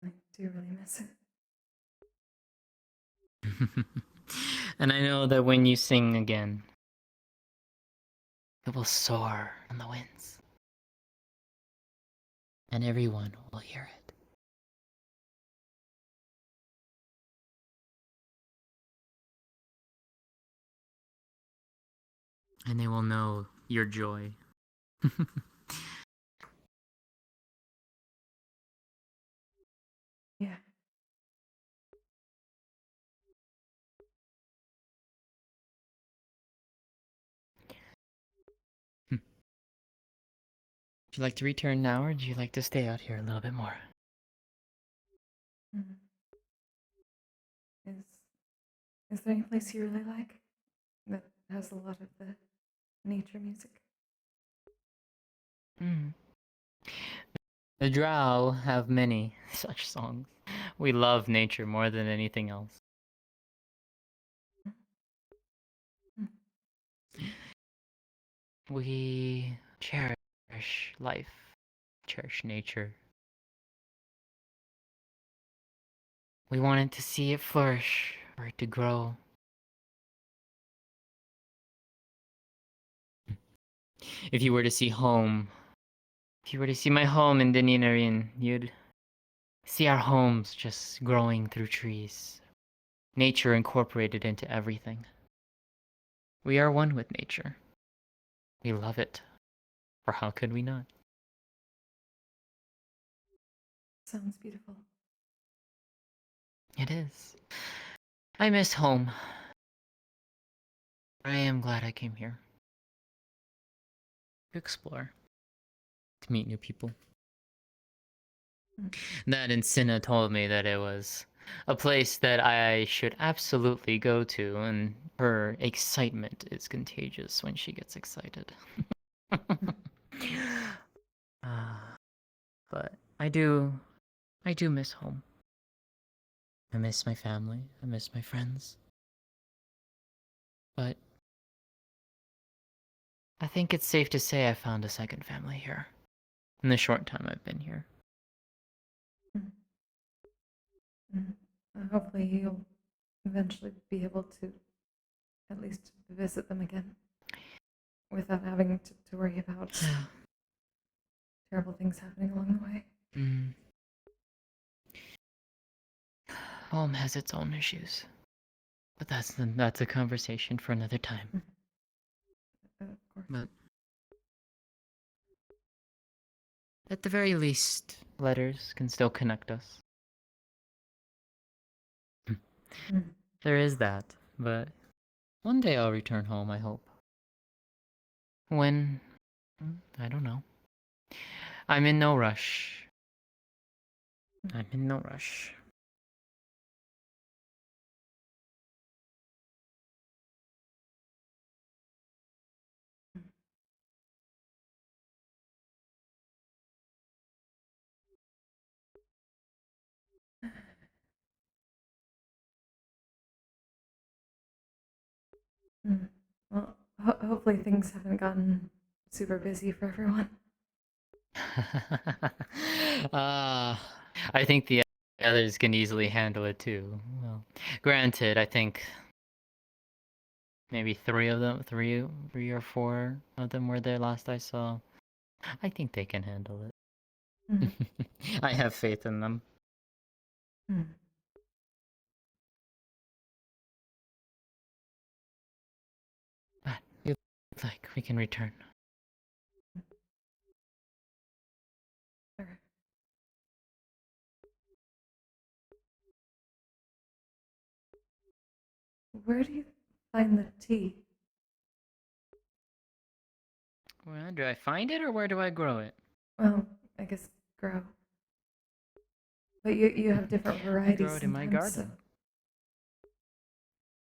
I do really miss it. And I know that when you sing again, it will soar on the winds. And everyone will hear it. And they will know your joy. Yeah. Would you like to return now, or do you like to stay out here a little bit more? Is there any place you really like that has a lot of the nature music? The Drow have many such songs. We love nature more than anything else. We cherish life, cherish nature. We wanted to see it flourish, for it to grow. If you were to see my home in Dininarin, you'd see our homes just growing through trees. Nature incorporated into everything. We are one with nature. We love it. For how could we not? Sounds beautiful. It is. I miss home. I am glad I came here. To explore. To meet new people. That and Cinna told me that it was a place that I should absolutely go to, and her excitement is contagious when she gets excited. But I do miss home. I miss my family. I miss my friends. But I think it's safe to say I found a second family here. In the short time I've been here. Hopefully you'll eventually be able to at least visit them again without having to worry about terrible things happening along the way. Home has its own issues. But that's a conversation for another time. Of course. But at the very least, letters can still connect us. There is that, but one day I'll return home, I hope. When? I don't know. I'm in no rush. I'm in no rush. Well, hopefully things haven't gotten super busy for everyone. I think the others can easily handle it too. Well, granted, I think maybe three or four of them were there last I saw. I think they can handle it. I have faith in them. But it looks like we can return. Sure. Where do you find the tea? Where do I find it or where do I grow it? Well, I guess grow. But you have different varieties I grow it in my sometimes,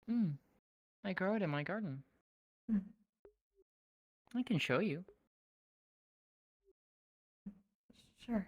garden. I grow it in my garden. I can show you. Sure.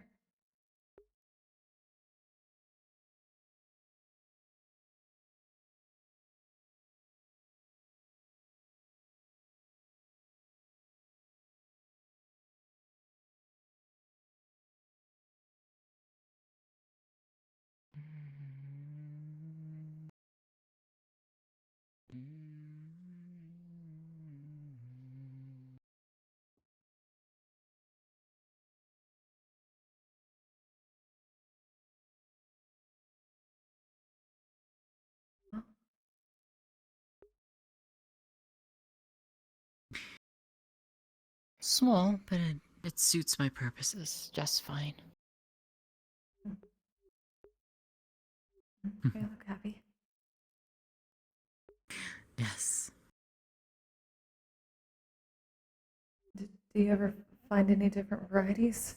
Small, but it suits my purposes just fine. They look happy. Yes. Do you ever find any different varieties?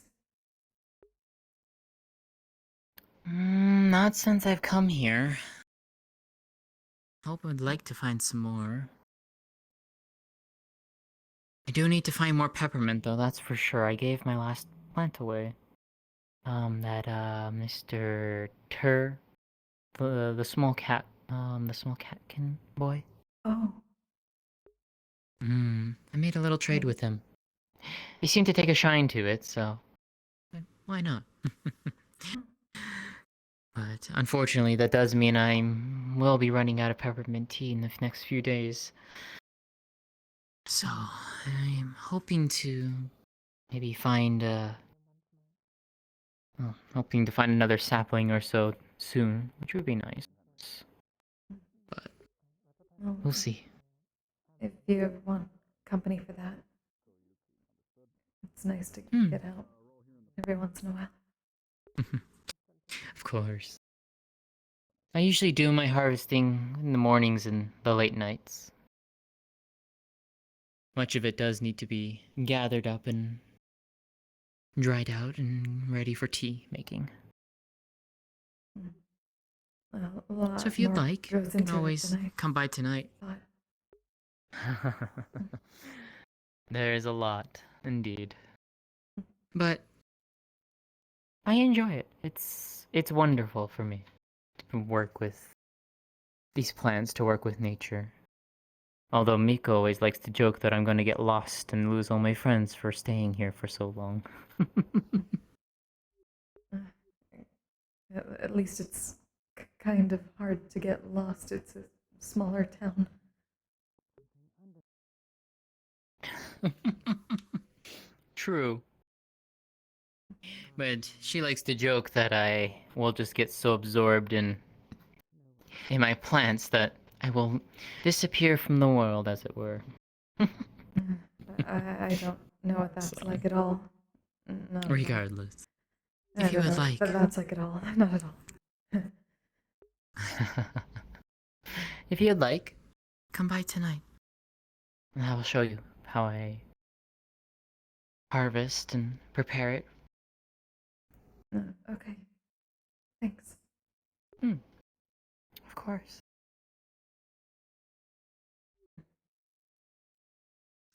Not since I've come here. Hope I'd like to find some more. I do need to find more peppermint though, that's for sure. I gave my last plant away. That Mr. Tur, the small catkin boy. Oh. I made a little trade with him. He seemed to take a shine to it, so why not? But unfortunately, that does mean I will be running out of peppermint tea in the next few days. So, I'm hoping to maybe find hoping to find another sapling or so soon, which would be nice. But we'll see. If you want company for that, it's nice to get out every once in a while. Of course. I usually do my harvesting in the mornings and the late nights. Much of it does need to be gathered up and dried out and ready for tea making. So if you'd like, you can always come by tonight. There's a lot, indeed. But I enjoy it. It's wonderful for me to work with these plants, to work with nature. Although Miko always likes to joke that I'm gonna get lost and lose all my friends for staying here for so long. At least it's kind of hard to get lost. It's a smaller town. True. But she likes to joke that I will just get so absorbed in my plants that I will disappear from the world, as it were. I don't know what that's like at all. No. Regardless. I If you don't would know like. what that's like at all. Not at all. If you'd like, come by tonight. And I will show you how I harvest and prepare it. Okay. Thanks. Of course.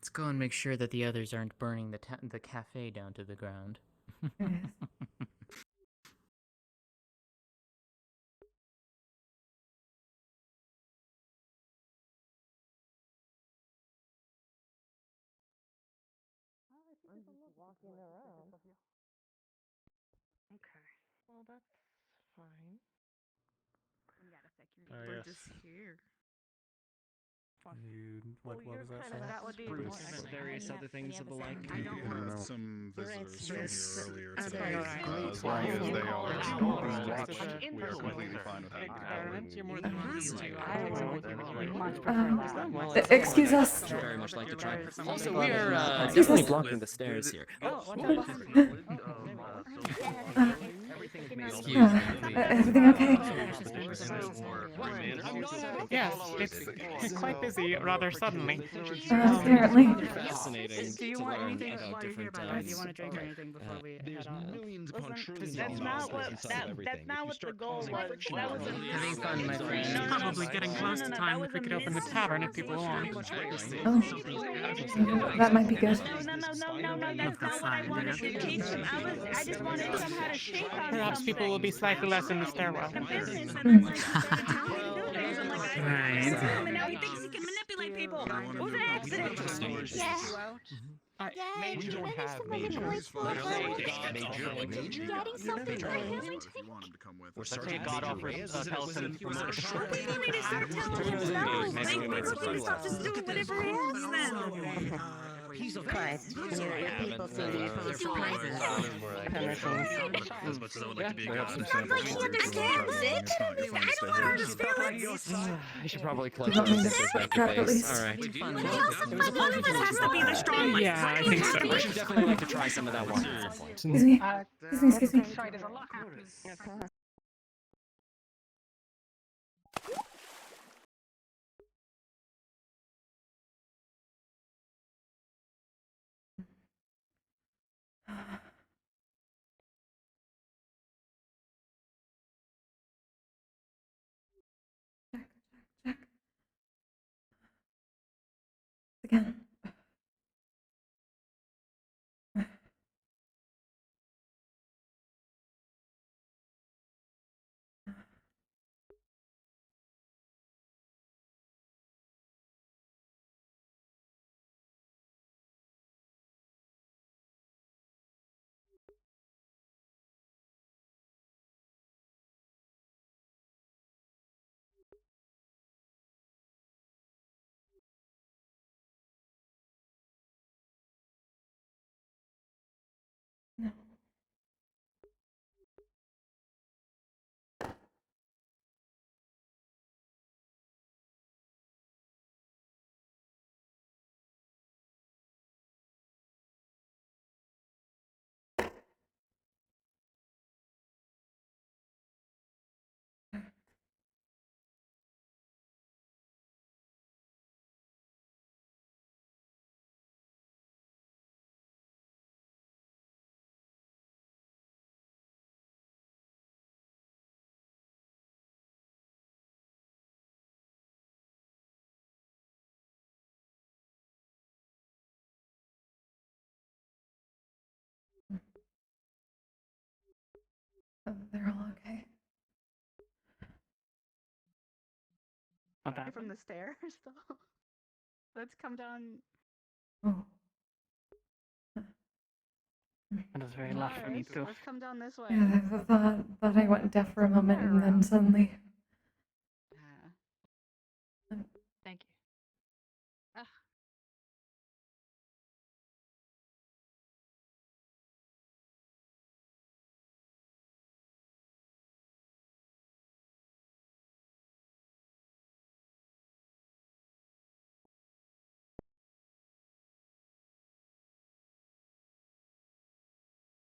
Let's go and make sure that the others aren't burning the cafe down to the ground. Yes. Walking around. Okay. Well, that's fine. We're just here. What was that? Kind of Sorry? that would be Bruce more and various other things of the like. We had some visitors from here earlier today. As Well, long as they yeah. are Yeah. being Yeah. watched, we are completely fine with having them. You're more than welcome to. I would much prefer that. Well, Excuse us. I'd very much like to try. There's Also, some we are other- definitely blocking the stairs here. Oh, what's Everything okay? Yes, it's quite busy rather suddenly. Apparently. Fascinating. Do you to want learn anything about while you're here, different by the way? Do you want a drink or anything before we head off? Millions upon trillions That's not what that's not what the goal was. That was Having fun, my friend. Probably getting close to time if we could open the tavern if people want. Oh, that might be good. No, that's not what I wanted to teach them. I just wanted to teach them how to shake on Perhaps people will be slightly less in the stairwell. business and then like he started telling me to do things. I'm like, Right. and now he thinks he can manipulate people. Who's an accident? Yeah. Yeah, We don't have majors. Getting something We're starting God offers What do you want me to start telling him no? Like, we were gonna stop just doing whatever he asks then. But your people seem to be full of surprises. As much as I would like to be a god, Like he understands it. I don't hurt his feelings. I should probably collect You want me the to sisters back to grab at base. least? Alright. One of us has to be the strong one. Yeah, I think so. I should definitely like to try some of that wine at some point. Excuse me. Excuse me. Check. Again. No. They're all okay. From the stairs, though. Let's come down. Oh. That is very loud for me Lars, too. let's come down this way. Yeah, I thought I went deaf for a moment, and then suddenly. Thank you. Ugh.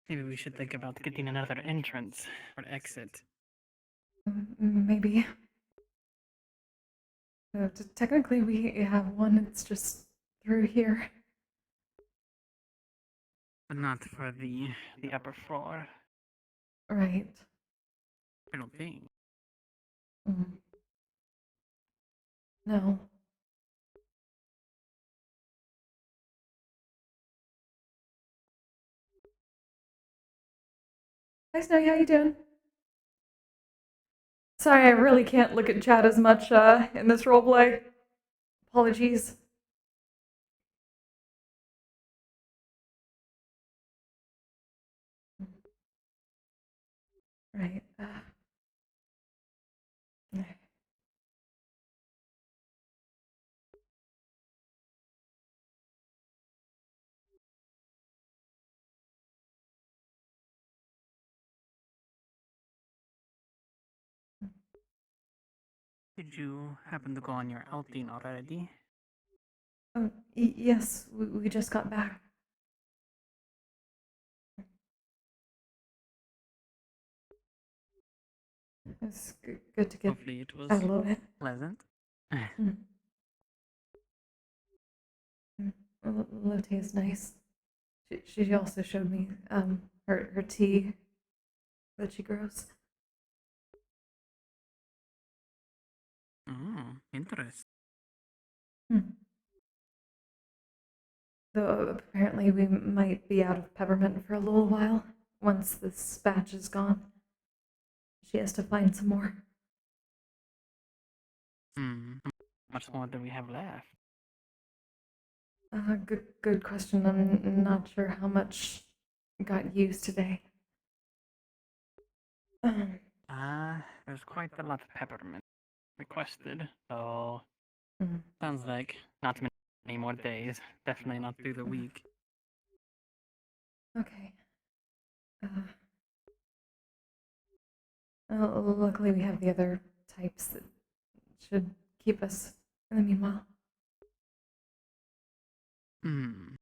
Maybe we should think about getting another entrance or exit. Maybe. Technically, we have one. It's just through here. But not for the upper floor. Right. I don't think. Mm. No. Hi, Snowy. How you doing? Sorry, I really can't look at chat as much in this roleplay. Apologies. Right. Did you happen to go on your outing already? Oh, yes, we just got back. It's good to get Hopefully it was out a little bit. pleasant. Mm. Lottie is nice. She also showed me her tea that she grows. Oh, interesting. Though apparently we might be out of peppermint for a little while once this batch is gone. She has to find some more. How much more do we have left? Good question. I'm not sure how much got used today. There's quite a lot of peppermint requested, so Mm. sounds like not many more days. Definitely not through the week. Okay. Luckily we have the other types that should keep us in the meanwhile. Hmm.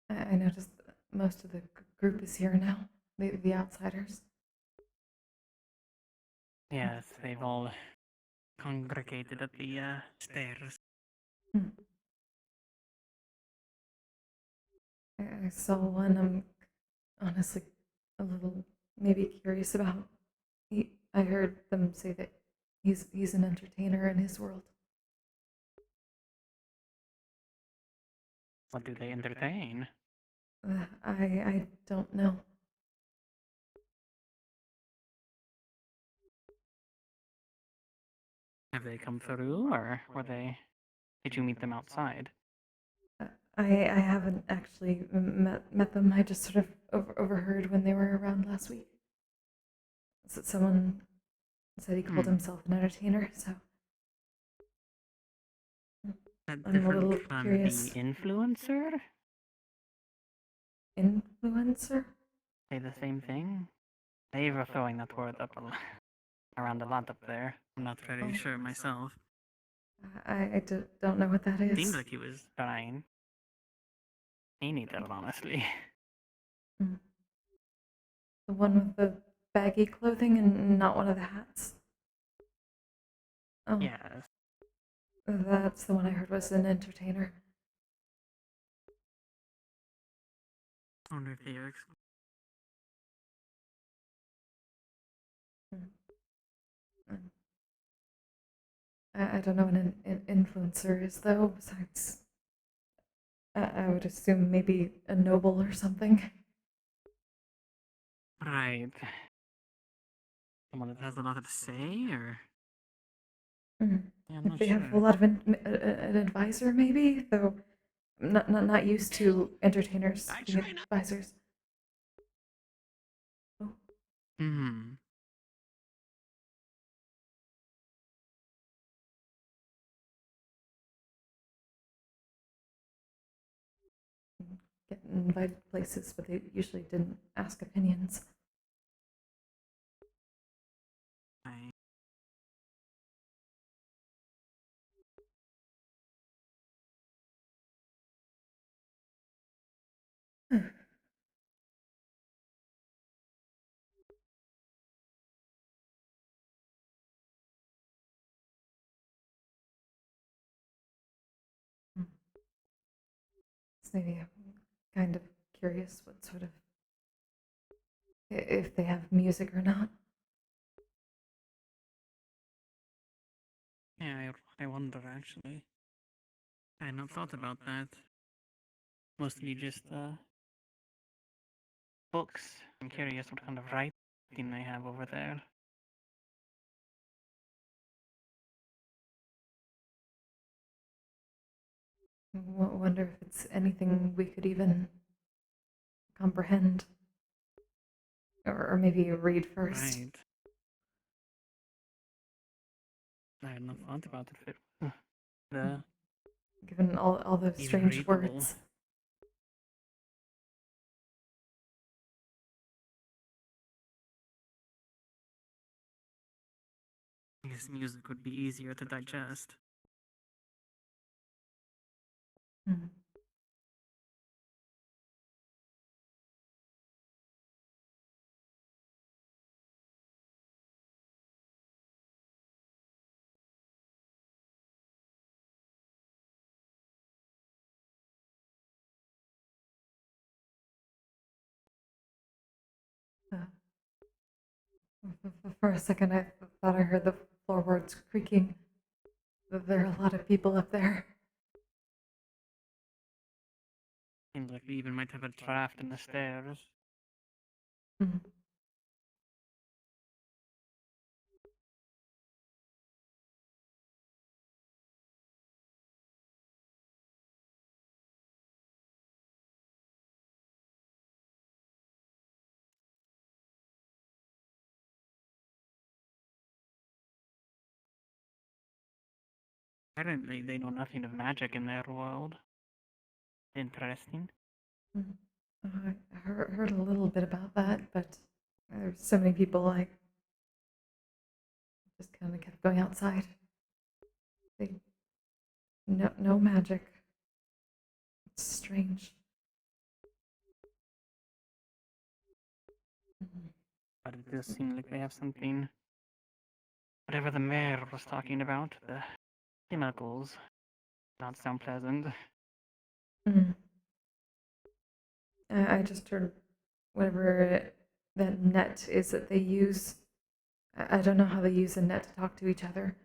I noticed that most of the group is here now, the outsiders. Yes, they've all congregated at the stairs. I saw one I'm honestly a little maybe curious about. I heard them say that he's an entertainer in his world. What do they entertain? I don't know. Have they come through, or did you meet them outside? I haven't actually met them. I just sort of overheard when they were around last week. Someone said he called himself an entertainer, so That I'm a different little from curious. the influencer? Influencer? Say the same thing? They were throwing that word up around a lot up there. I'm not very sure myself. I don't know what that is. Seemed like he was trying. He needed it, honestly. Mm. The one with the baggy clothing and not one of the hats. Oh. Yes. That's the one I heard was an entertainer. I wonder if they are I don't know what an influencer is, though, besides. I would assume maybe a noble or something. Right. Someone that has a lot to say, or? Mm. Yeah, I'm If not they have a sure. lot of an advisor, maybe, though I'm not used to entertainers being advisors. Oh. Hmm. Get invited to places, but they usually didn't ask opinions. Right. So maybe I'm kind of curious what sort of if they have music or not. Yeah, I wonder actually. I had not thought about that. Mostly just books. I'm curious what kind of writing they have over there. Wonder if it's anything we could even comprehend, or maybe read first. Right. I had not thought about it. The Given all those even strange readable. words. I guess music would be easier to digest. Mm. For a second, I thought I heard the floorboards creaking. There are a lot of people up there. Seems like we even might have a draft in the stairs. Mm. Apparently, they know nothing of magic in their world. Interesting. Mm. I heard a little bit about that, but there's so many people, I just kind of kept going outside. No magic. It's strange. But it does seem like they have something. Whatever the mayor was talking about, the chemicals, not sound pleasant. Mm. I just heard whatever that net is that they use. I don't know how they use a net to talk to each other.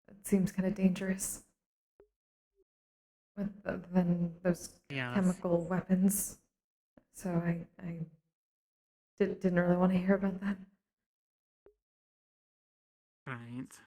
It seems kind of dangerous. Than those Yeah, chemical weapons. So I didn't really want to hear about that. Right.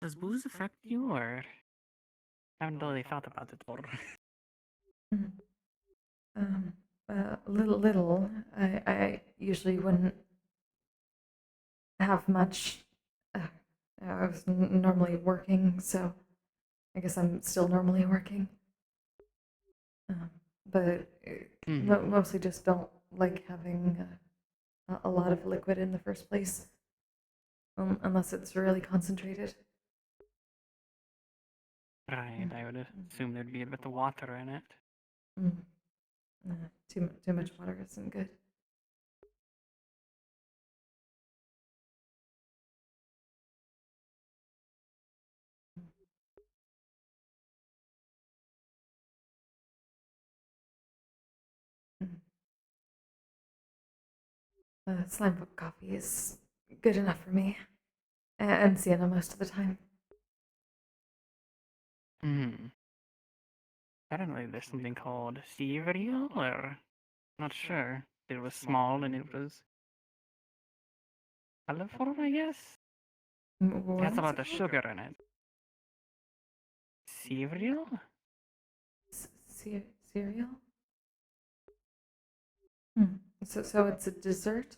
Does booze affect you, or I haven't really thought about it before? Mm. Little. I usually wouldn't have much. I was normally working, so I guess I'm still normally working. But mostly just don't like having a lot of liquid in the first place, unless it's really concentrated. Right, I would assume there'd be a bit of water in it. Mm. Too much water isn't good. Slime Book coffee is good enough for me. And Sienna most of the time. Hmm. Apparently there's something called cereal, or not sure. It was small and it was colorful, I guess. It has a lot of sugar in it. Cereal? Cereal? Hmm. So it's a dessert?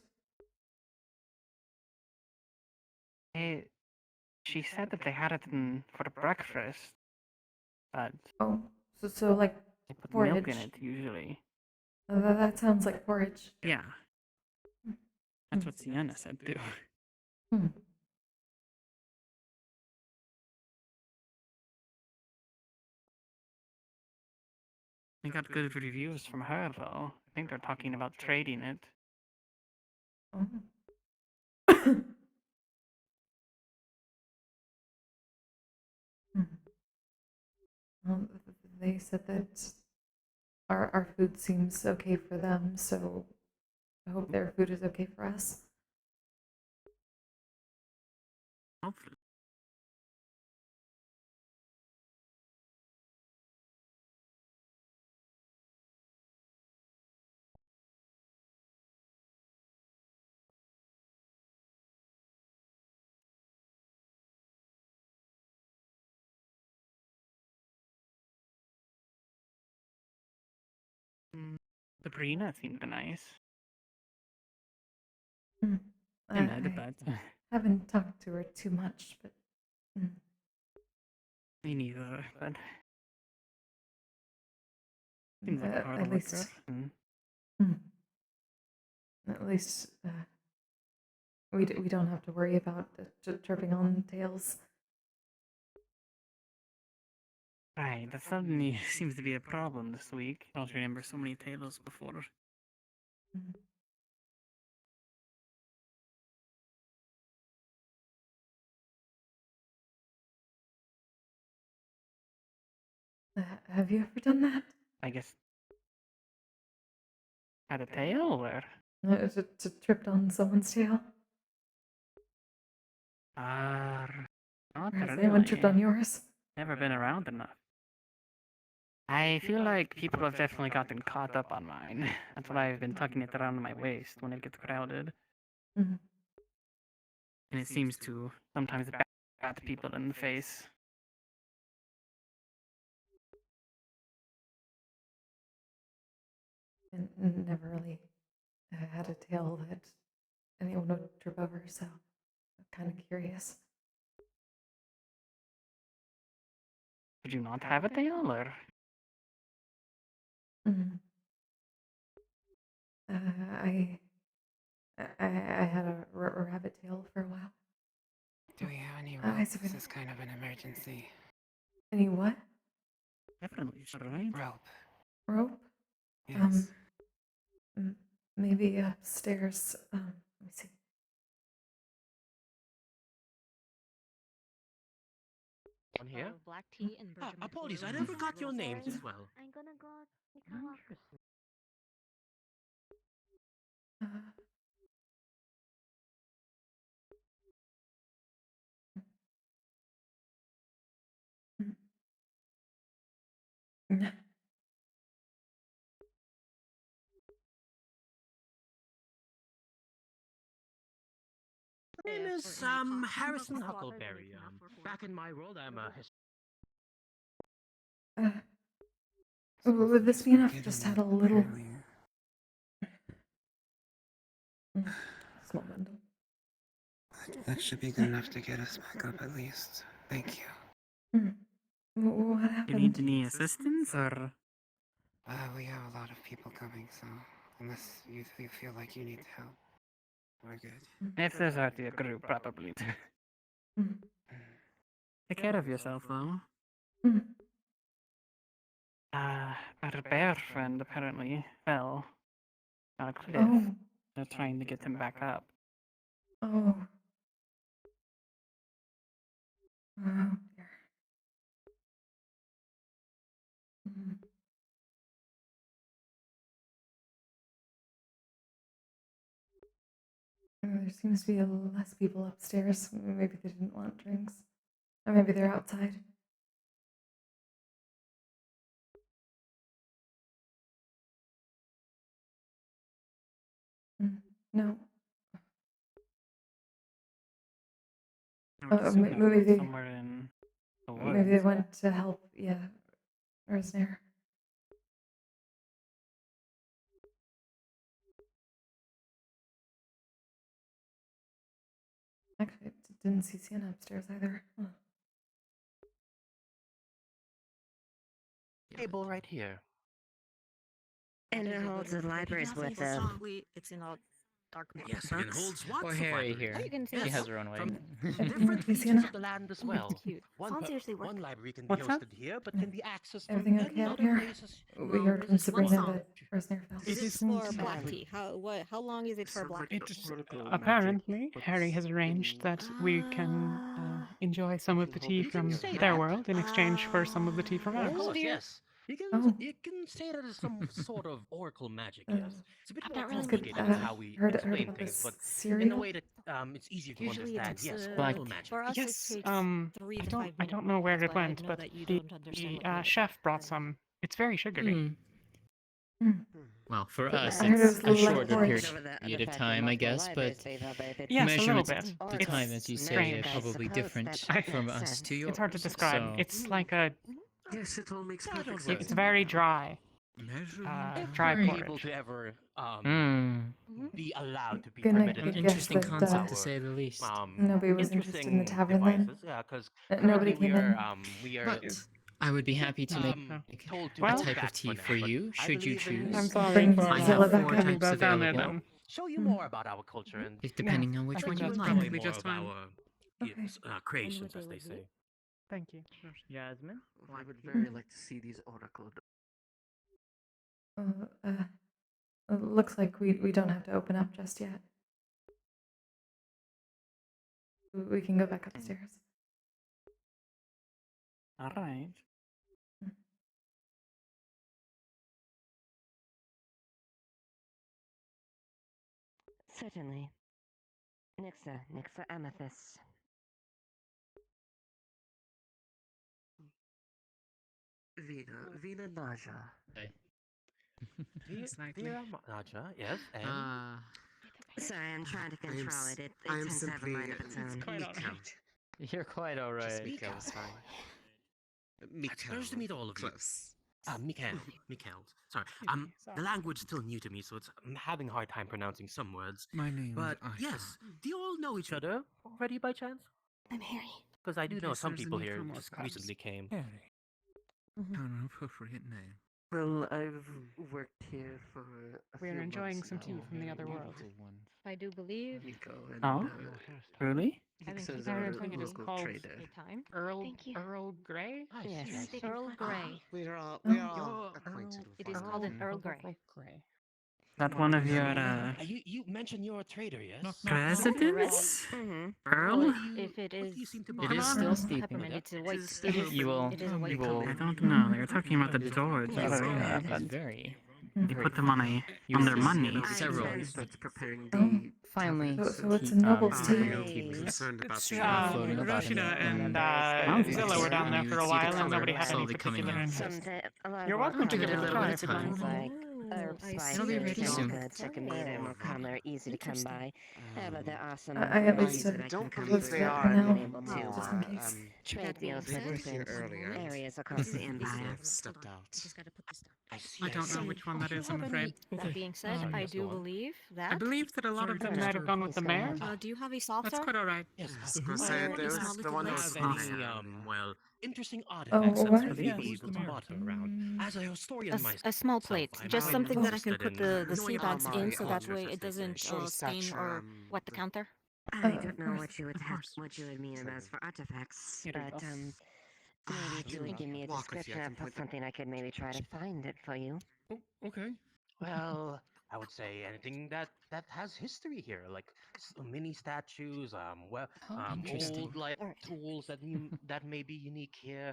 She said that they had it for breakfast, but Oh, so like they put porridge. milk in it usually. That sounds like porridge. Yeah. That's what Sienna said too. Hmm. We got good reviews from her though. I think they're talking about trading it. Oh. Well, they said that our food seems okay for them, so I hope their food is okay for us. Hopefully. Sabrina seemed nice. Hmm. I met, but haven't talked to her too much, but me neither. But seems like a hard at worker. least, at least we don't have to worry about tripping on tails. Right, that suddenly seems to be a problem this week. I don't remember so many tables before. Have you ever done that? I guess. Had a tail, or? To tripped on someone's tail? Not Or has really. anyone tripped on yours? Never been around enough. I feel like people have definitely gotten caught up on mine. That's why I've been tucking it around my waist when it gets crowded. Mhm. And it seems to sometimes bat people in the face. And never really had a tail that anyone would trip over, so I'm kind of curious. Did you not have a tail, or? Mm. I had a rabbit tail for a while. Do we have any I rope? see. This is kind of an emergency. Any what? Definitely, right? Rope. Rope? Yes. Maybe upstairs. Let me see. On here? Black tea and Apologies, I never got your names as well. I'm gonna go take a walk. My name is Harrison Huckleberry. Back in my world, I'm a Would this be enough? Just had a little small bundle. That should be good enough to get us back up at least. Thank you. What You happened? need any assistance, or? We have a lot of people coming, so unless you feel like you need help, we're good. It's a group, probably. Take care of yourself, though. Our bear friend apparently fell on a cliff. Oh. They're trying to get him back up. Oh. Oh dear. There seems to be less people upstairs. Maybe they didn't want drinks. Or maybe they're outside. No. I would assume they Maybe were they. somewhere in the woods. Maybe they went to help. Yeah, Rosnare. Actually, I didn't see Sienna upstairs either. Huh. Table right here. And it holds the libraries with It's in a dark box. Yes, and holds lots Or of Harry libraries. here. You can see She that. has her own way. From Please, different regions Sienna. of the land as Oh, well. it's cute. Phones usually work. One library can be What's that? hosted here, but can be accessed from Everything any okay out other here? places. We heard from Sabrina song? that Rosnare fell. This It is for isn't. black tea. How long is it for black tea? It's apparently Harry has arranged that we can enjoy some of the tea You can from say their that. world in exchange for some of the tea from Of ours. course, yes. You can Oh. you can say that as some sort of oracle magic, Uh, yes. It's a bit I've more not really complicated Good, in how we heard explain about things, this but cereal? in a way that it's easier to Usually understand. it's Yes, Black oracle magic. for us. Yes, it takes 3 to 5 minutes. I don't know where it but I went, know but that you the don't understand what you're chef brought some. It's very sugary. Well, for But us, I heard it was it's a a little like shorter porridge. period of time, I guess, but Yes, a measure little it's bit. the It's time, as you say, strange. probably different from us to yours. It's hard to describe. So, It's like a. Yes, it all makes No, don't perfect worry. sense. It's very dry. If Dry we're able porridge. to ever be allowed to be Gonna permitted guess to interesting use concept our, to say the least. Nobody was interested in the tavern then? devices. Yeah, because Nobody currently came in? we are But I would be happy to make told to a Well- hold type of back tea now, for but you, I should you believe in- choose. I'm sorry Bring for I Zilla have back 4 up. types that down there available, then. show you more about our culture and depending on I which think one you that's like. probably enjoy more just of fine. our Okay. creations, as they say. Thank you. Jasmine? I would very like to see these oracle. Looks like we don't have to open up just yet. We can go back upstairs. All right. Certainly. Nixa Amethyst. Vina Naja. Vera Naja, yes, and Sorry, I'm trying to I am control s- it. It I am tends to have a simply mind of its own. Miko. You're quite Just alright. Miko is fine. it's nice to meet all of you. Close. Mikael. Sorry. Sorry. The language is still new to me, so I'm having a hard time pronouncing some words. My name But is Aisha. yes, do you all know each other already by chance? I'm Harry. Because I do know Guess some there's a people need here for more just class. recently came. Harry. An appropriate name. Well, I've worked here for a We're few enjoying months some now. tea from the other world. I do believe. Miko and Oh? Really? he Having says taken our I think it is local called trader. a time. Earl Thank you. Earl Grey. Yes, Earl Grey. We're all Oh. acquainted It with is one called an another. Earl Grey. Grey. That one of your You mentioned you're a trader, yes? presidents? Earl? Well, if it is, You seem to It be is still peppermint. steeping. It's a white. It is You will. It is a white You will. color. I don't know. You're talking about the doors. Yes, Other than it that, is very. you put them on You on their will money. see several. Starts preparing Oh. the Finally, So it's a noble's I tea. am concerned about It's, the floating about in Roscida the- and Sounds Zilla were down there You for would a see the while, and color nobody had any slowly coming particular in. interest. A lot You're of welcome to common give it a try herbs if you'd like. like herb I spices It'll be ready and soon. goods that can be there more common. They're easy to come by. But they're awesome. I at ways least that I can don't come believe through they and are been now, able to just in case. trade deals they were with here different earlier. areas across the empire. Stepped out. I see. I don't know which one that is, I'm afraid. That being said, Sorry, I yes, do go on. believe that. I believe that a lot of They them might have gone with the mayor. Do you have a soft That's serve? quite alright. Yes. I was gonna say, Or there's small the one little who's legs? Any, not well, interesting Oh, artifacts what? that Yes. be able to barter around. As a historian myself, A small plate, I'm just very something that I can interested put the in knowing sea about bags my in, so that cultures, way as it they say. doesn't stain or wet the counter. I don't of know course, what you would of have, course. what you would mean as for artifacts, Here we but go. maybe if you would give me a walk with you, description I of can point something, I could maybe try to find it for you. Okay. Well, I would say anything that that has history here, like mini statues, Interesting. old like tools that may be unique here,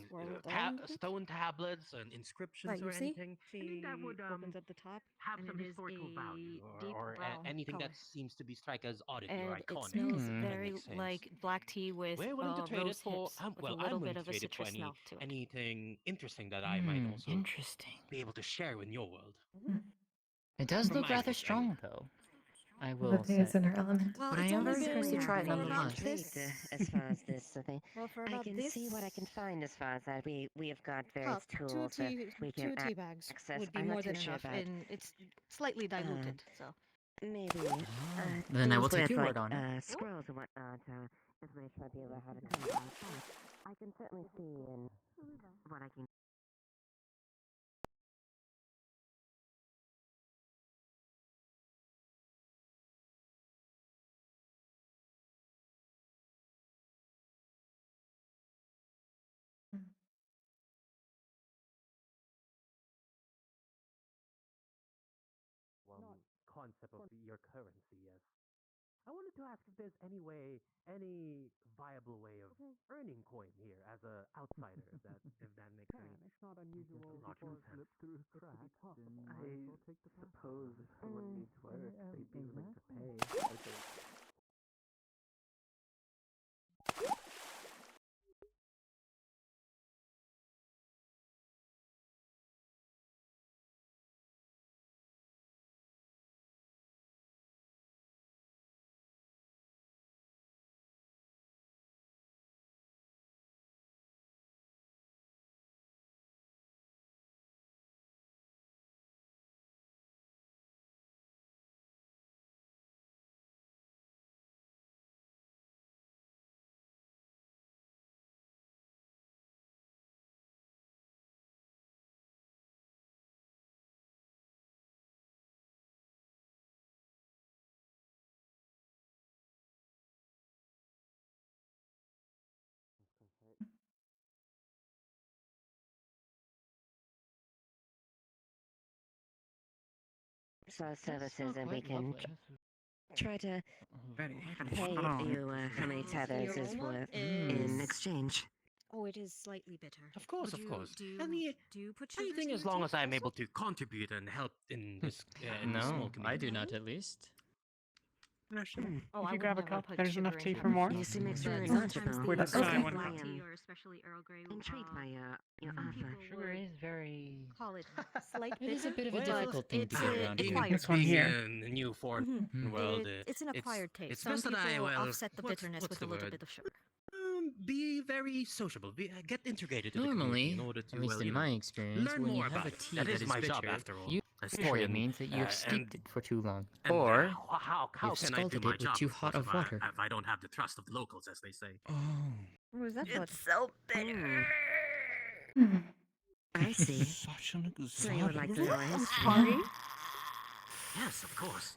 Scroll down a bit. stone tablets and inscriptions Right, or you see? anything. Anything that She would opens at the top, have and some it is historical value, a deep or brown anything color. that seems to be strike as oddity or And it iconic. smells If that very makes sense. like black tea with We're willing to trade it rose for. hips with Well, a I'm little willing bit to of a trade it for citrus smell to it. anything interesting that I might also Interesting. be able to share in your world. It does From look my rather world, strong, though. I will Lily say. is in her element. Well, But I it's am only very curious to been try it Pretty nonetheless. intrigued as far as this. So for I about can this see what I can find as far as that. We have got cup, various tools that we can two tea bags access. would be I'm more not too than sure enough, about and it's slightly diluted. So maybe Then I will things take with your like word on it. scrolls and whatnot. Information might be about how to come about that. I can certainly see in what I can. One concept of your currency, yes. I wanted to ask if there's any viable way of earning coin here as a outsider, if that makes any. It's not unusual Not for sense. slip through cracks. I suppose if someone needs work, they'd be willing to pay. Services, and we can try to Very. pay you how many tethers is worth in exchange. Oh, it is slightly bitter. Of course, Would of you- course. Do you, do you put Anything sugars as in your long tea as I'm also? able to contribute and help in this small No, community. I do not at least. Oh, If I you would grab a never cup, put there's enough sugar tea into for it. more. You seem But extremely sometimes knowledgeable. Where does the one black go? tea or especially Earl Grey. Intrigued by your Some offer. people Sugar would is very. call it slight It is a bitter, bit of a but difficult thing to it's get a around. acquired This one being here. in the new foreign Mhm. world, It's an acquired taste. it's Some best that people I offset the what's bitterness with the a little word? bit of sugar. Be very sociable. Get integrated to the community Normally, in order to, at least well, in you know, my experience, learn when you more have about a it. tea That that is is my bitter, job, after all. usually it means that you have steeped it for too long, or how you've can I do scalded my it with job too of hot course, of water. if I don't have the trust of the locals, as they say? Oh. What was that? It's so bitter. I see. Such an So you would like to know our history? Sorry? Yes, of course.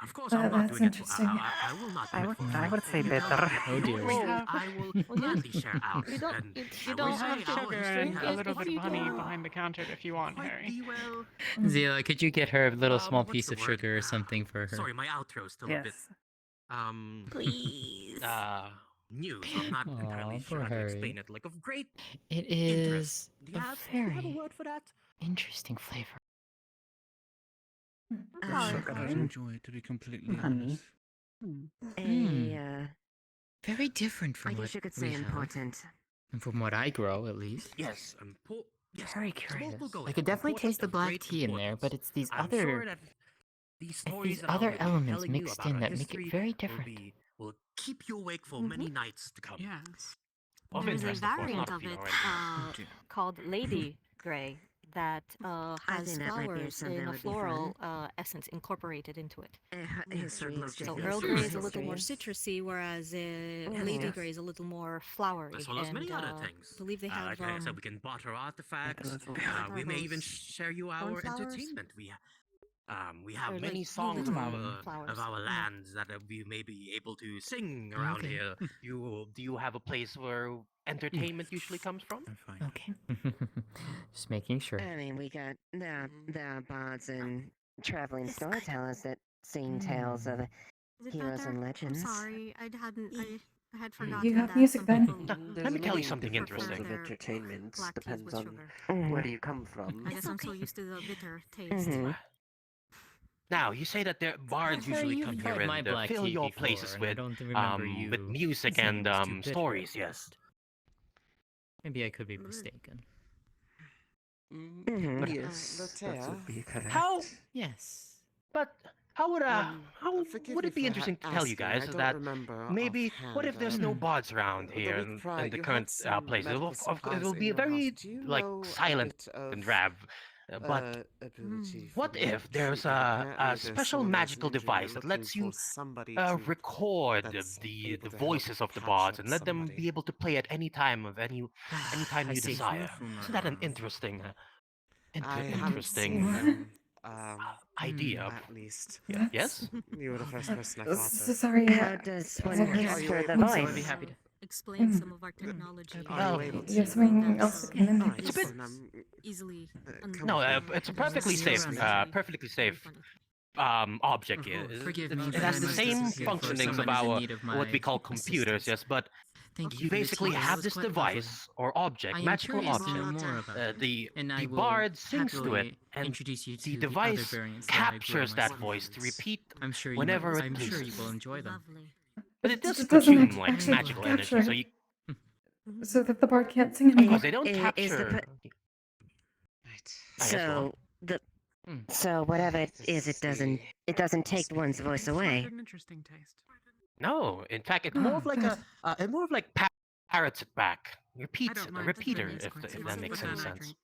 Of course, I'm not That's doing it. interesting. I will not do it for I free. would say You tell bitter. me Oh in dear. order to- I will gladly share out. You don't. And You I don't will have say to our Sugar history and a has little bit of honey quite behind the counter if you want, Harry. the well. Zila, could you get her a little small what's piece the of word? sugar or something for her? Sorry, my outro's still a bit Please. new, so I'm not entirely Aw, sure poor how to Harry. explain it. Like of great It interest. is Do you a have a very word for that? interesting flavor. Sugar doesn't enjoy it, to be completely Honey. honest. Very different I from guess what you could we say have, important. and from what I grow, at least. Yes, Very smoke curious. will go I there. could definitely Important taste the of black great tea in there, but it's these I'm other sure that these stories these that I'll other be elements telling you mixed about in our that make history it very different. will keep you awake for many nights to come. Yes. Of There's a interest, of course, variant not of feet it already. called Lady Grey that I has think that might be flowers something in a would be floral essence incorporated into it. History is So just Earl history. Grey is a little more History. citrusy, whereas Lady Yes. Grey is a little more flowery. As well as many and, other things. I believe they have like I said, we can barter artifacts. We may even share you our cornflowers? entertainment. We have Or, many like, songs little of flowers. our Yeah. lands that we may be able to sing around Okay. here. Do you have a place where entertainment usually comes from? Okay. Just making sure. I mean, we got the bards and traveling storytellers that sing tales of Is it heroes better? and I'm legends. sorry, I had forgotten You have that music some then? people There's Let me tell you many something different prefer forms interesting. of their entertainment. black teas Depends with on sugar. where you come from. I guess I'm so used to the bitter taste. Mm-hmm. Now, you say that the bards Sorry, usually you've come tried here my and black fill tea your before, places and I don't remember you with music saying and it was too bitter, stories, at yes. least. Maybe I could be mistaken. Mm-hmm. But Yes, that would be correct. how Yes. But how Forgive would me it be for interesting to tell you asking. I guys don't that remember maybe what offhand. if there's no bards around The here week prior, in the you current had some place? medical It will supplies in be a your house. very Do you like know silent a bit of and drab. But ability for what me if to there's treat it? Apparently, a there's special someone has an magical injury and device they're that looking lets you for somebody to record that's the able to help voices of the patch bards up and let them somebody. be able to play at any time of any time I you see. desire? Isn't that an interesting I haven't interesting seen them. idea? At least. Yes? You were the first person I thought of. Sorry. How does one hear the voice? Explain some of our technology. Are you able to? You have something else to come in? It's a bit. Easily. No, it's a perfectly safe. Perfectly safe. Object Forgive it me, it but has I the must same disappear for functionings of someone is in our need of what we my call computers, assistance. yes, but Thank you you for the basically tea. It have was this quite lovely. device or object, I am magical curious to know object. more about it, The and I will bard sings to it, happily and introduce you the to the other device variants that I grew captures that myself. voice to repeat I'm sure you whenever might, it I'm sure pleases. you will enjoy them. But it does It doesn't consume like actually magical capture energy, so it. you. So that the bard can't sing Of anymore. course, they don't capture. So so whatever it is, it doesn't take one's voice away. An interesting taste. No, in fact, it's Oh, more of like it more of like parrots it back, repeats it, a mind repeater, if that makes any sense.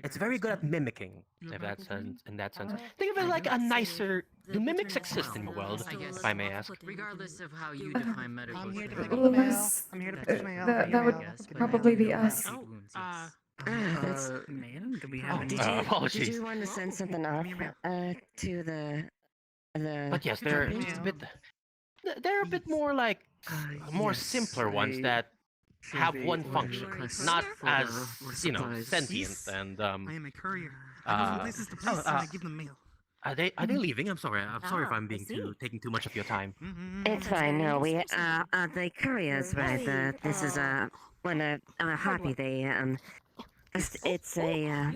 It's very good at mimicking, if that's in that sense. Think of it like a nicer. Do mimics exist in your world, if I may ask? Regardless of how you define medical I'm here to terms, pick up mail. Less, I'm here to pick up mail. that would probably be us. That's Man, do we Oh, have did apologies. you want to send something off to the But yes, they're company? it's a bit. They're a bit more like more simpler ones that have one function, not as sentient and I am a courier. I go from places to places and I give them mail. Are they leaving? I'm sorry if I'm being taking too much of your time. It's fine. No, we the couriers, right? This is one a hobby. They it's a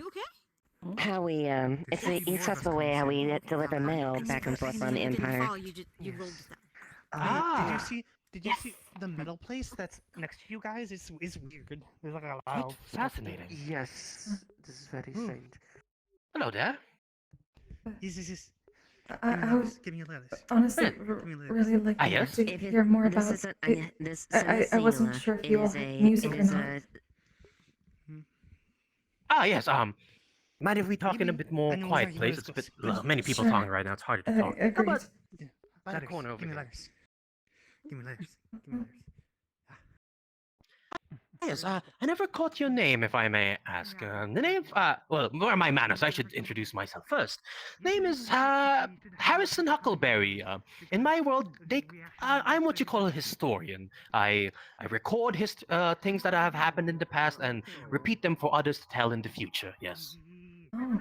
how we it's a accessible way how we deliver mail back and forth on the Empire. Did you see? Did you see the metal place that's next to you guys? Is weird. There's like a lot Quite of fascinating. Yes, this is very strange. Hello there. Yes. I would Give me a lettuce. honestly Give me a lettuce. really like yes? to hear more about it. This I wasn't sure if you all had music or not. Yes. Mind if we talk in a bit more quiet place? It's a bit many people talking right now. It's harder to talk. How Agreed. about by the corner over Give me here? lettuce. Give me lettuce. Give me lettuce. Yes, I never caught your name, if I may ask. The name, well, what are my manners? I should introduce myself first. Name is, Harrison Huckleberry. In my world, I'm what you call a historian. I record things that have happened in the past and repeat them for others to tell in the future, yes. Oh,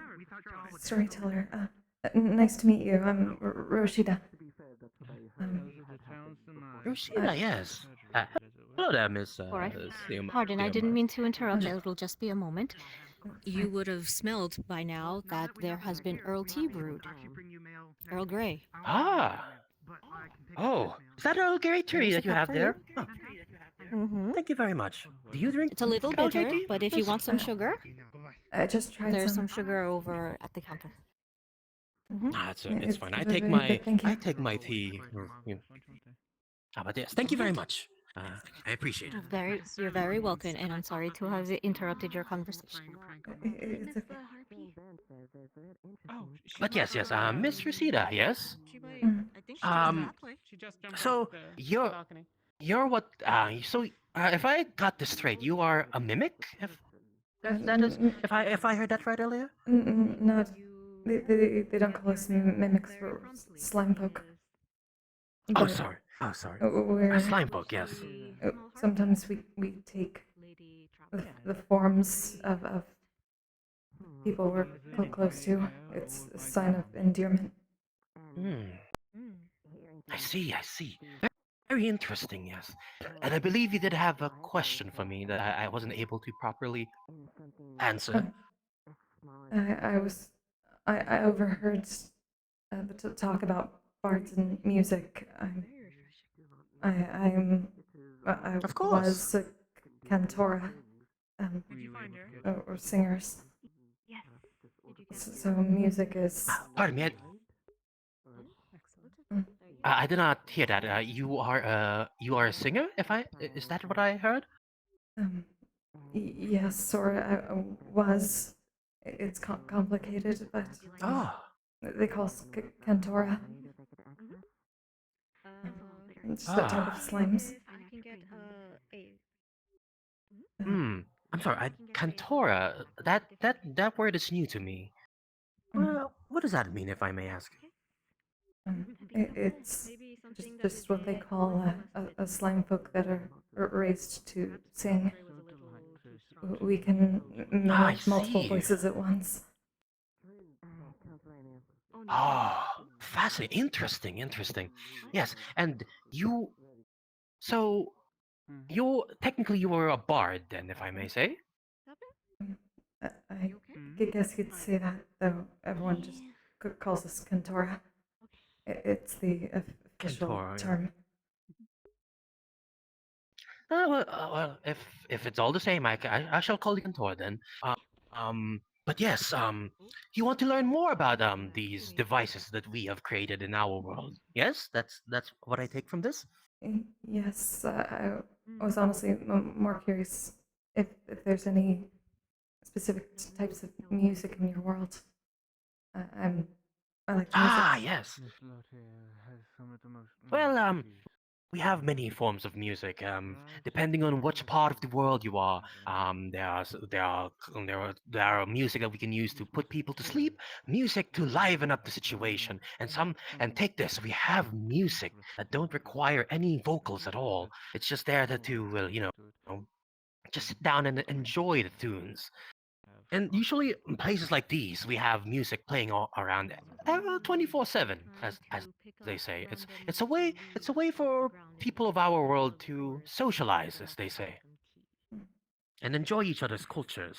storyteller. Nice to meet you. I'm Roscida. Roscida, yes. Hello there, Miss, Pardon, I didn't mean to interrupt. It'll just be a moment. You would have smelled by now that there has been Earl tea brewed. Earl Grey. Ah! Oh, is that Earl Grey tree There's a that you cup have for there? Oh, thank you very much. Do you drink? It's a little Earl Grey bitter, tea? but if you want some sugar, I just tried there's some. some sugar over at the counter. It's fine. I take very my good, thank you. tea. But yes, thank you very much. I appreciate it. You're very welcome, and I'm sorry to have interrupted your conversation. It's okay. But yes, Miss Roscida, yes. So you're what? So if I got this straight, you are a mimic. If I heard that right earlier. No, they don't call us mimics. We're slime folk. Oh, But, sorry. We're A slime folk, yes. sometimes we take the forms of people we're close to. It's a sign of endearment. Hmm. I see, I see. Very interesting, yes. And I believe you did have a question for me that I wasn't able to properly answer. I overheard the talk about bards and music. I Of course. was a cantora, or singers. So music is. Pardon me, I did not hear that. You are a singer. Is that what I heard? Yes, or I was. It's complicated, but Oh. they call us cantora. It's that type of slimes. I can get a. Hmm. I'm sorry. Cantora. That word is new to me. Well, what does that mean, if I may ask? It's just what they call a slime folk that are raised to sing. We can I mimic multiple see. voices at once. Oh, fascinating. Interesting, interesting. Yes, and you. So, technically you were a bard then, if I may say. I guess you'd say that, though everyone just calls us cantora. It's the official Cantora, yeah. term. Well, if it's all the same, I shall call you Cantor then. But yes, you want to learn more about these devices that we have created in our world. Yes, that's what I take from this. Yes, I was honestly more curious if there's any specific types of music in your world. I like music. Ah, yes. Well, we have many forms of music. Depending on which part of the world you are, there are music that we can use to put people to sleep, music to liven up the situation, and take this. We have music that don't require any vocals at all. It's just there to well, just sit down and enjoy the tunes. And usually in places like these, we have music playing all around 24/7, as they say. It's a way for people of our world to socialize, as they say, and enjoy each other's cultures.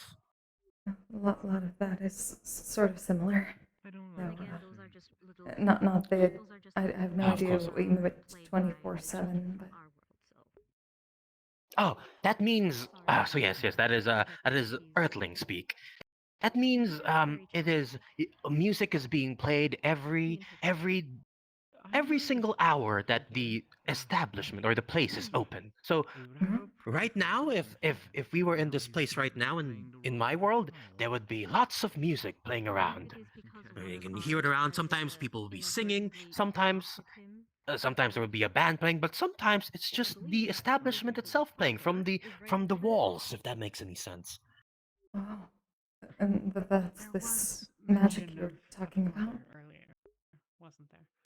A lot of that is sort of similar. So, not that I have no Of idea course. what you mean with 24/7, but Oh, that means so yes, that is Earthling speak. That means music is being played every single hour that the establishment or the place is open. So right now, if we were in this place right now in my world, there would be lots of music playing around. You can hear it around. Sometimes people will be singing. Sometimes there would be a band playing, but sometimes it's just the establishment itself playing from the walls. If that makes any sense. oh, and that's this magic you're talking about.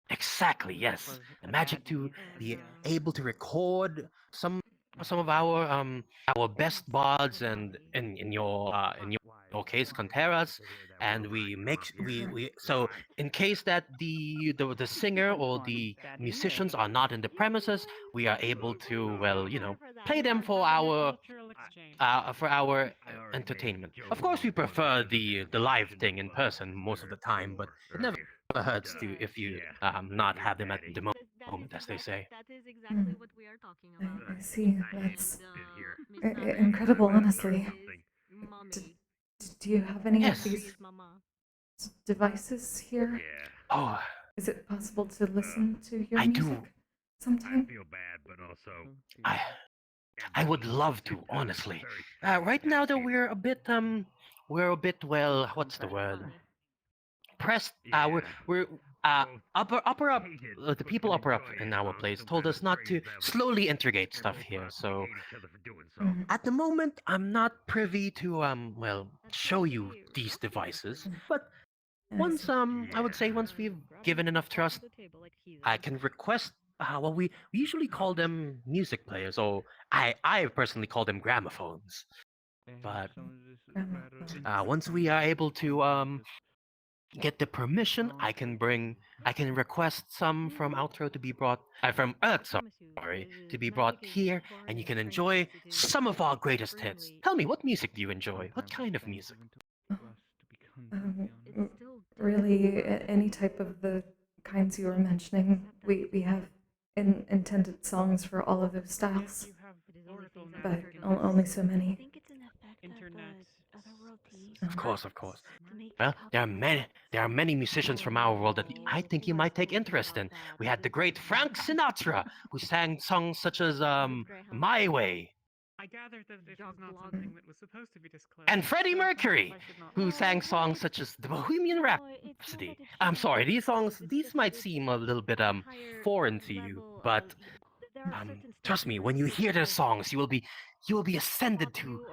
Exactly, yes. The magic to be able to record some of our best bards and in your case Conteras, and we so in case that the singer or the musicians are not in the premises, we are able to play them for our entertainment. Of course, we prefer the live thing in person most of the time, but it never hurts to if you not have them at the moment, as they say. I see. That's incredible, honestly. Do you have any of Yes. these devices here? Oh, Is it possible to listen to your I do. music sometime? I would love to, honestly. Right now, though, we're a bit well, what's the word? Pressed. We're upper up. The people upper up in our place told us not to slowly integrate stuff here. So at the moment, I'm not privy to show you these devices. But once I would say once we've given enough trust, I can request. Well, we usually call them music players, or I personally call them gramophones. But Grandma. once we are able to get the permission, I can request some from outro to be brought from sorry, to be brought here, and you can enjoy some of our greatest hits. Tell me, what music do you enjoy? What kind of music? Really, any type of the kinds you were mentioning. We have intended songs for all of those styles, but only so many. Of course, of course. Well, there are many musicians from our world that I think you might take interest in. We had the great Frank Sinatra, who sang songs such as My Way. I gathered that this was not something that was supposed to be disclosed. And Freddie so perhaps Mercury, I should not who laugh. sang songs such as the Bohemian Rhapsody. I'm sorry, these might seem a little bit foreign to you, but trust me, when you hear their songs, you will be ascended to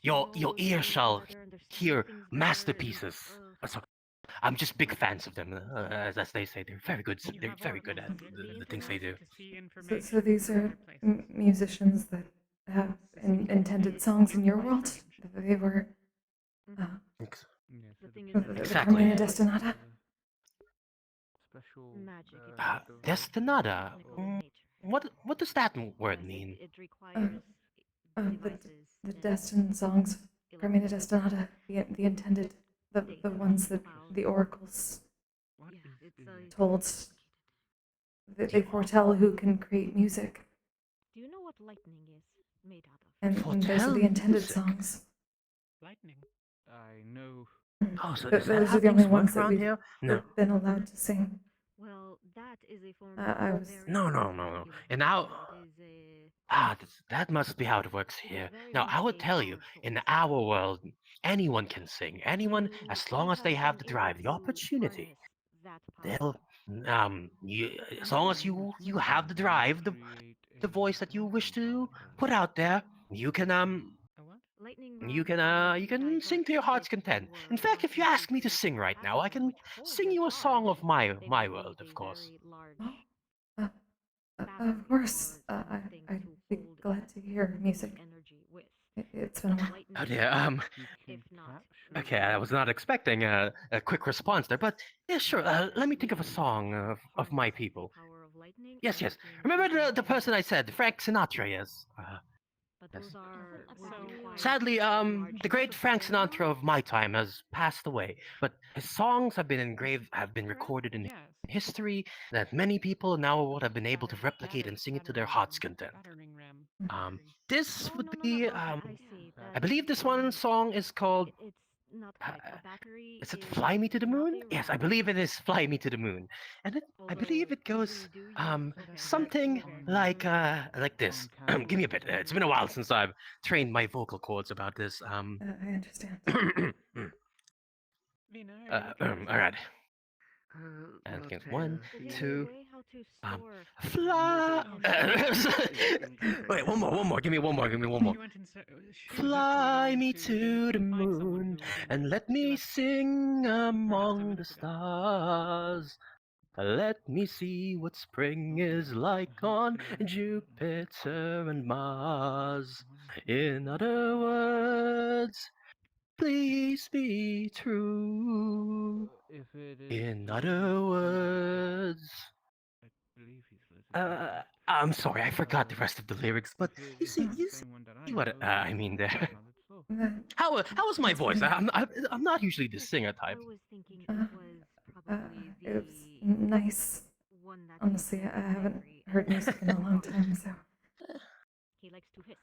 your ear shall hear masterpieces. So I'm just big fans of them, as they say. They're very good. They're very good at the things they do. So these are musicians that have intended songs in your world. They were the Exactly. Carmina Destinata. Destinata. What does that word mean? The destined songs, Carmina Destinata, the intended, the ones that the oracles told. They foretell who can create music. Do you know what lightning is made out of? And those are the intended music. songs. Lightning. I know. Oh, so is that Those how are the only things work ones that around we've here? No. been allowed to sing. Well, that is a form I of was No. And now, that must be how it works here. Now, I would tell you, in our world, anyone can sing. Anyone, as long as they have the drive, the opportunity. They'll, as long as you have the drive, the voice that you wish to put out there, you can you can sing to your heart's content. In fact, if you ask me to sing right now, I can sing you a song of my world, of course. Of course, I'd be glad to hear music. It's been a while. Oh dear, okay, I was not expecting a quick response there, but yeah, sure. Let me think of a song of my people. Yes. Remember the person I said, Frank Sinatra? Yes. Yes. Sadly, the great Frank Sinatra of my time has passed away, but his songs have been recorded in history, that many people in our world have been able to replicate and sing it to their heart's content. This would be, I believe this one song is called, is it Fly Me to the Moon? Yes, I believe it is Fly Me to the Moon. And I believe it goes, something like this. Give me a bit. It's been a while since I've trained my vocal cords about this. I understand. All right. And again, 1, 2, fly. Wait, one more. Give me one more. Fly me to the moon and let me sing among the stars. Let me see what spring is like on Jupiter and Mars. In other words, please be true. In other words, I'm sorry, I forgot the rest of the lyrics, but you see what I mean there. How was my voice? I'm not usually the singer type. It was nice. Honestly, I haven't heard music in a long time, so. He likes to hiss.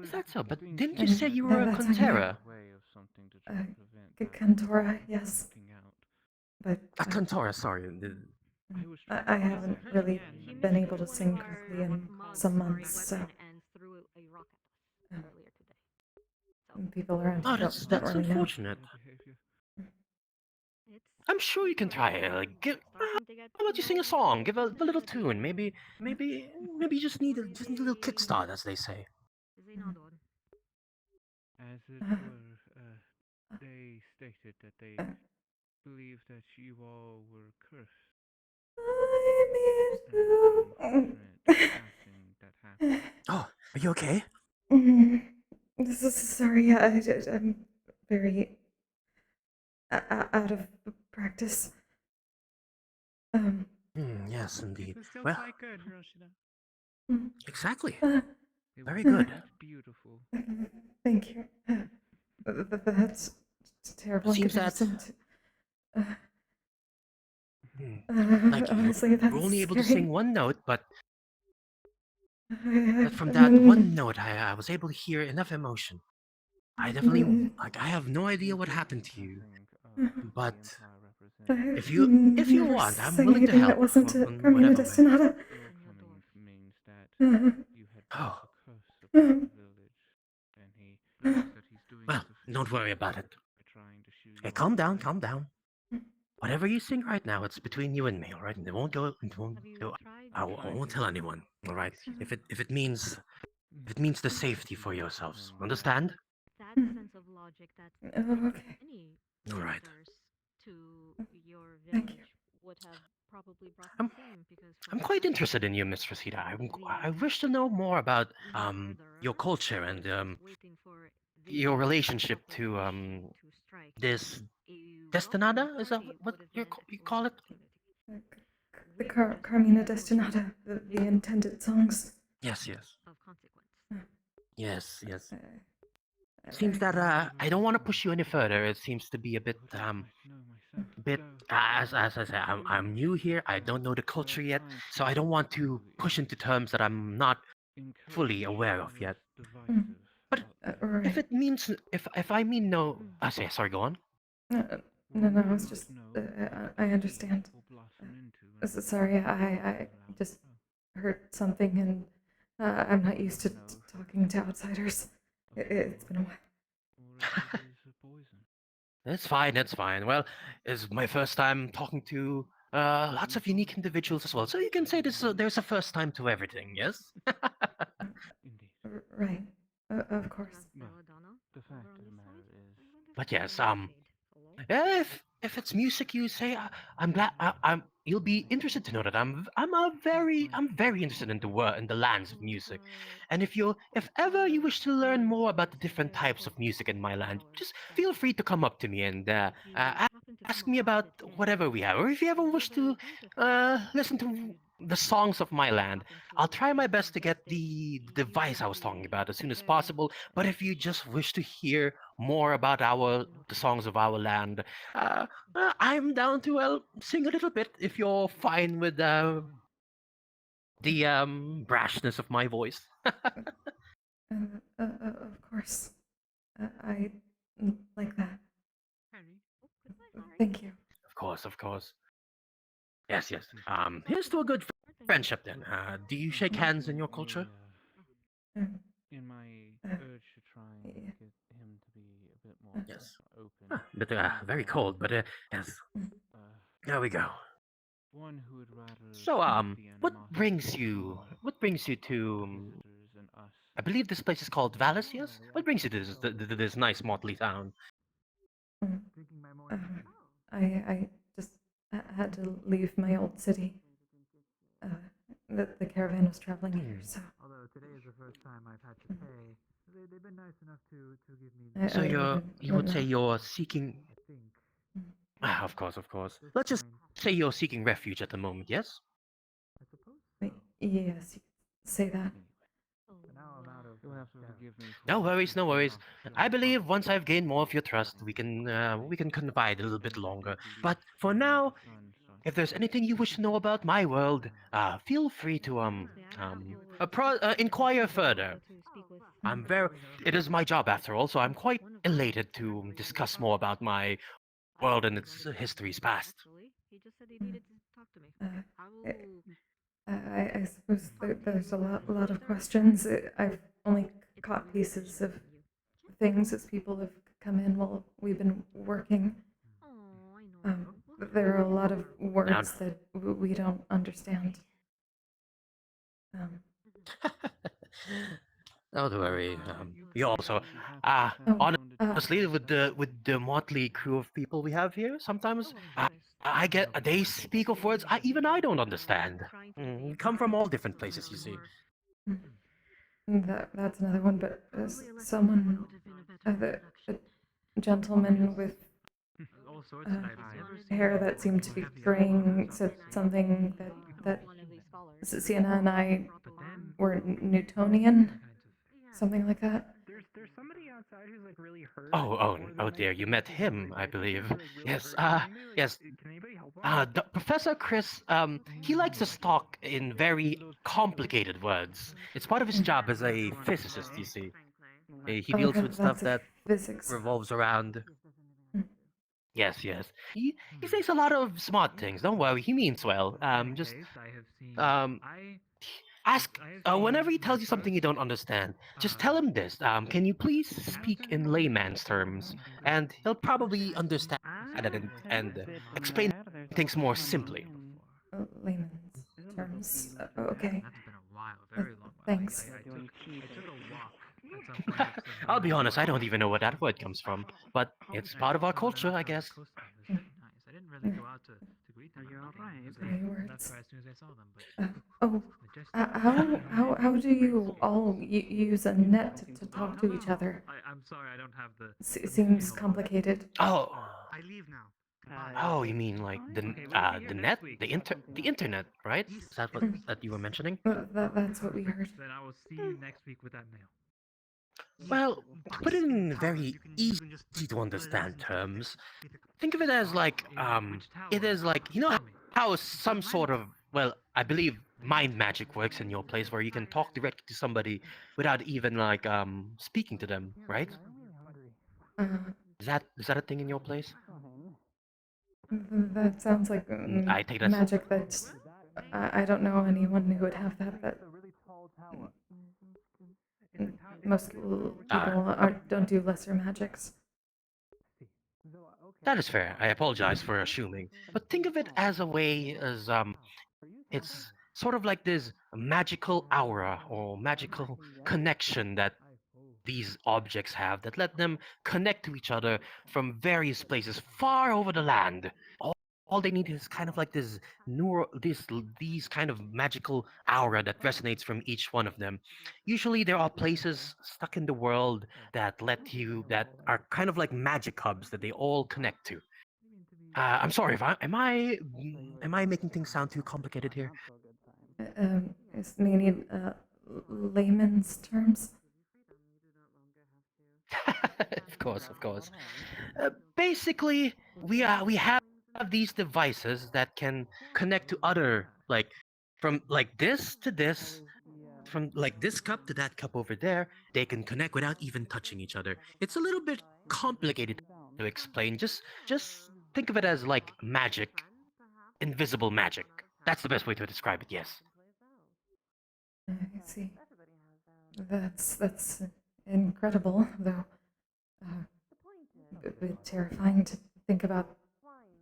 Is that so? But didn't you say you were a That's on you. Cantera? Cantora, yes. But A Cantora, sorry. I haven't really been able to sing correctly in some months, so. People around Oh, here don't really know. unfortunate. I'm sure you can try it. Like, how about you sing a song? Give a little tune. Maybe you just need a little kickstart, as they say. As it were, they stated that they believed that you all were cursed. Oh, are you okay? This Sorry, I'm very out of practice. Yes, indeed. It's still Well, quite good, Roscida. exactly. Uh, Very good. Beautiful. Thank you. That's terrible. Seems that Inconsiderate. like Honestly, you're that's only able to scary. sing one note, but from that one Mm, note, I was able to hear enough emotion. I definitely mm, I have no idea what happened to you, but I've if you never want, I'm sang willing to anything that help wasn't a in Carmina whatever way. Destinata. Your coming means that Uh, you had brought Oh, the curse upon the village, and he knows that he's doing well, it to don't finish worry it about it. by trying to shoot Hey, you out calm of down, sight. calm down. Whatever you sing right now, it's between you and me, all right? And it won't go. It won't go. I won't tell anyone, all right? If it means the safety for yourselves, understand? That's a sense of logic that Oh, okay. any All right. visitors to your Thank you. village would have probably brought I'm the same because for I'm the quite past interested in you, Miss Rosita. I wish to know more about your culture and your relationship to this destinada. Is that what you call it? The Carmina Destinata, the intended songs. Yes, yes, of consequence. yes, yes. Seems I- that I don't want to push you any further. It seems to be a bit as I say, I'm new here. I don't know the culture yet, so I don't want to push into terms that I'm not fully aware of yet. Mm, But if right. it means if I mean no, I say sorry. Go on. No, I was just. I understand. Sorry, I just heard something and I'm not used to talking to outsiders. It's been a while. It's fine. It's fine. Well, it's my first time talking to lots of unique individuals as well. So you can say this. There's a first time to everything. Yes. Right. Of course. The fact of the matter is, But yes. If it's music you say, I'm glad. I'm. You'll be interested to know that I'm very interested in the world in the lands of music, and if ever you wish to learn more about the different types of music in my land, just feel free to come up to me and ask me about whatever we have, or if you ever wish to listen to the songs of my land, I'll try my best to get the device I was talking about as soon as possible. But if you just wish to hear more about the songs of our land, I'm down to sing a little bit if you're fine with the brashness of my voice. Of course. I like that. Harry. Thank you. Of course, of course. Yes, yes. Here's to a good friendship then. Do you shake hands in your culture? Um, In my urge to try and yeah. get him to be a bit more Yes. open, But very cold. But yes. There we go. one who would rather So keep the animosity what brings you to visitors and us. I believe this place is called Vallis, yes? What brings you to this nice motley town? Mm, I just had to leave my old city. The caravan was traveling here, so. Although today is the first time I've had to pay, they've been nice enough to give me. So you would say no. you're seeking I think. of course, of course. Let's just say you're seeking refuge at the moment, yes? I suppose. Yes, you could say that. But now I'm out of. You'll have to forgive me for No worries, no worries. I believe responsibility. once I've gained more of your trust, we can confide a little bit longer. But for now, if there's anything you wish to know about my world, feel free to inquire further. I'm very. It is my job after all, so I'm quite elated to discuss more about my world and its histories past. He just said he needed to talk to me. I suppose there's a lot of questions. I've only caught pieces of things as people have come in while we've been working. There are a lot of words that we don't understand. Don't worry. You also, honestly, with the motley crew of people we have here, sometimes I get they speak of words even I don't understand. We come from all different places, you see. That's another one, but someone, the gentleman with All sorts of types. hair that seemed to be graying said something that Sienna and I were Newtonian, something like that. There's somebody outside who's like really hurt. Oh dear, you met him, I believe. Yes, yes. Can anybody help him? Professor Chris, he likes to talk in very complicated words. It's part of his job as a physicist, you see. He Oh, deals with stuff that's a that physics. revolves around. Yes. He says a lot of smart things. Don't worry, he means well. Just um, ask whenever he tells you something you don't understand. Just tell him this. Can you please speak in layman's terms? And he'll probably understand it and explain things more simply. Layman's terms. Okay. That's been a while, very long while. Thanks. I took a walk at some point. I'll be honest, I don't even know where that word comes from, but it's part of our culture, I guess. Nice. I didn't really go out to greet them. You're alright. I left right as soon as I saw them, but How do you all use a net to talk to each other? I'm sorry, I don't have the. Seems complicated. Oh. I leave now. Oh, you mean like the net, the internet, right? Is that what that you were mentioning? That's what we heard. Then I will see you next week with that mail. Well, to put it in very easy to understand terms, think of it as like it is like how some sort of, well, I believe mind magic works in your place where you can talk directly to somebody without even like speaking to them, right? Is that a thing in your place? That sounds like I take that. magic that I don't know anyone who would have that. Most people don't do lesser magics. That is fair. I apologize for assuming, but think of it as a way as it's sort of like this magical aura or magical connection that these objects have that let them connect to each other from various places far over the land. All they need is kind of like this these kind of magical aura that resonates from each one of them. Usually there are places stuck in the world that are kind of like magic hubs that they all connect to. I'm sorry if am I making things sound too complicated here? Is meaning layman's terms. Of course. Basically, we have these devices that can connect to other, like from like this to this, from like this cup to that cup over there. They can connect without even touching each other. It's a little bit complicated to explain. Just think of it as like magic, invisible magic. That's the best way to describe it. Yes. I see. That's incredible, though. A bit terrifying to think about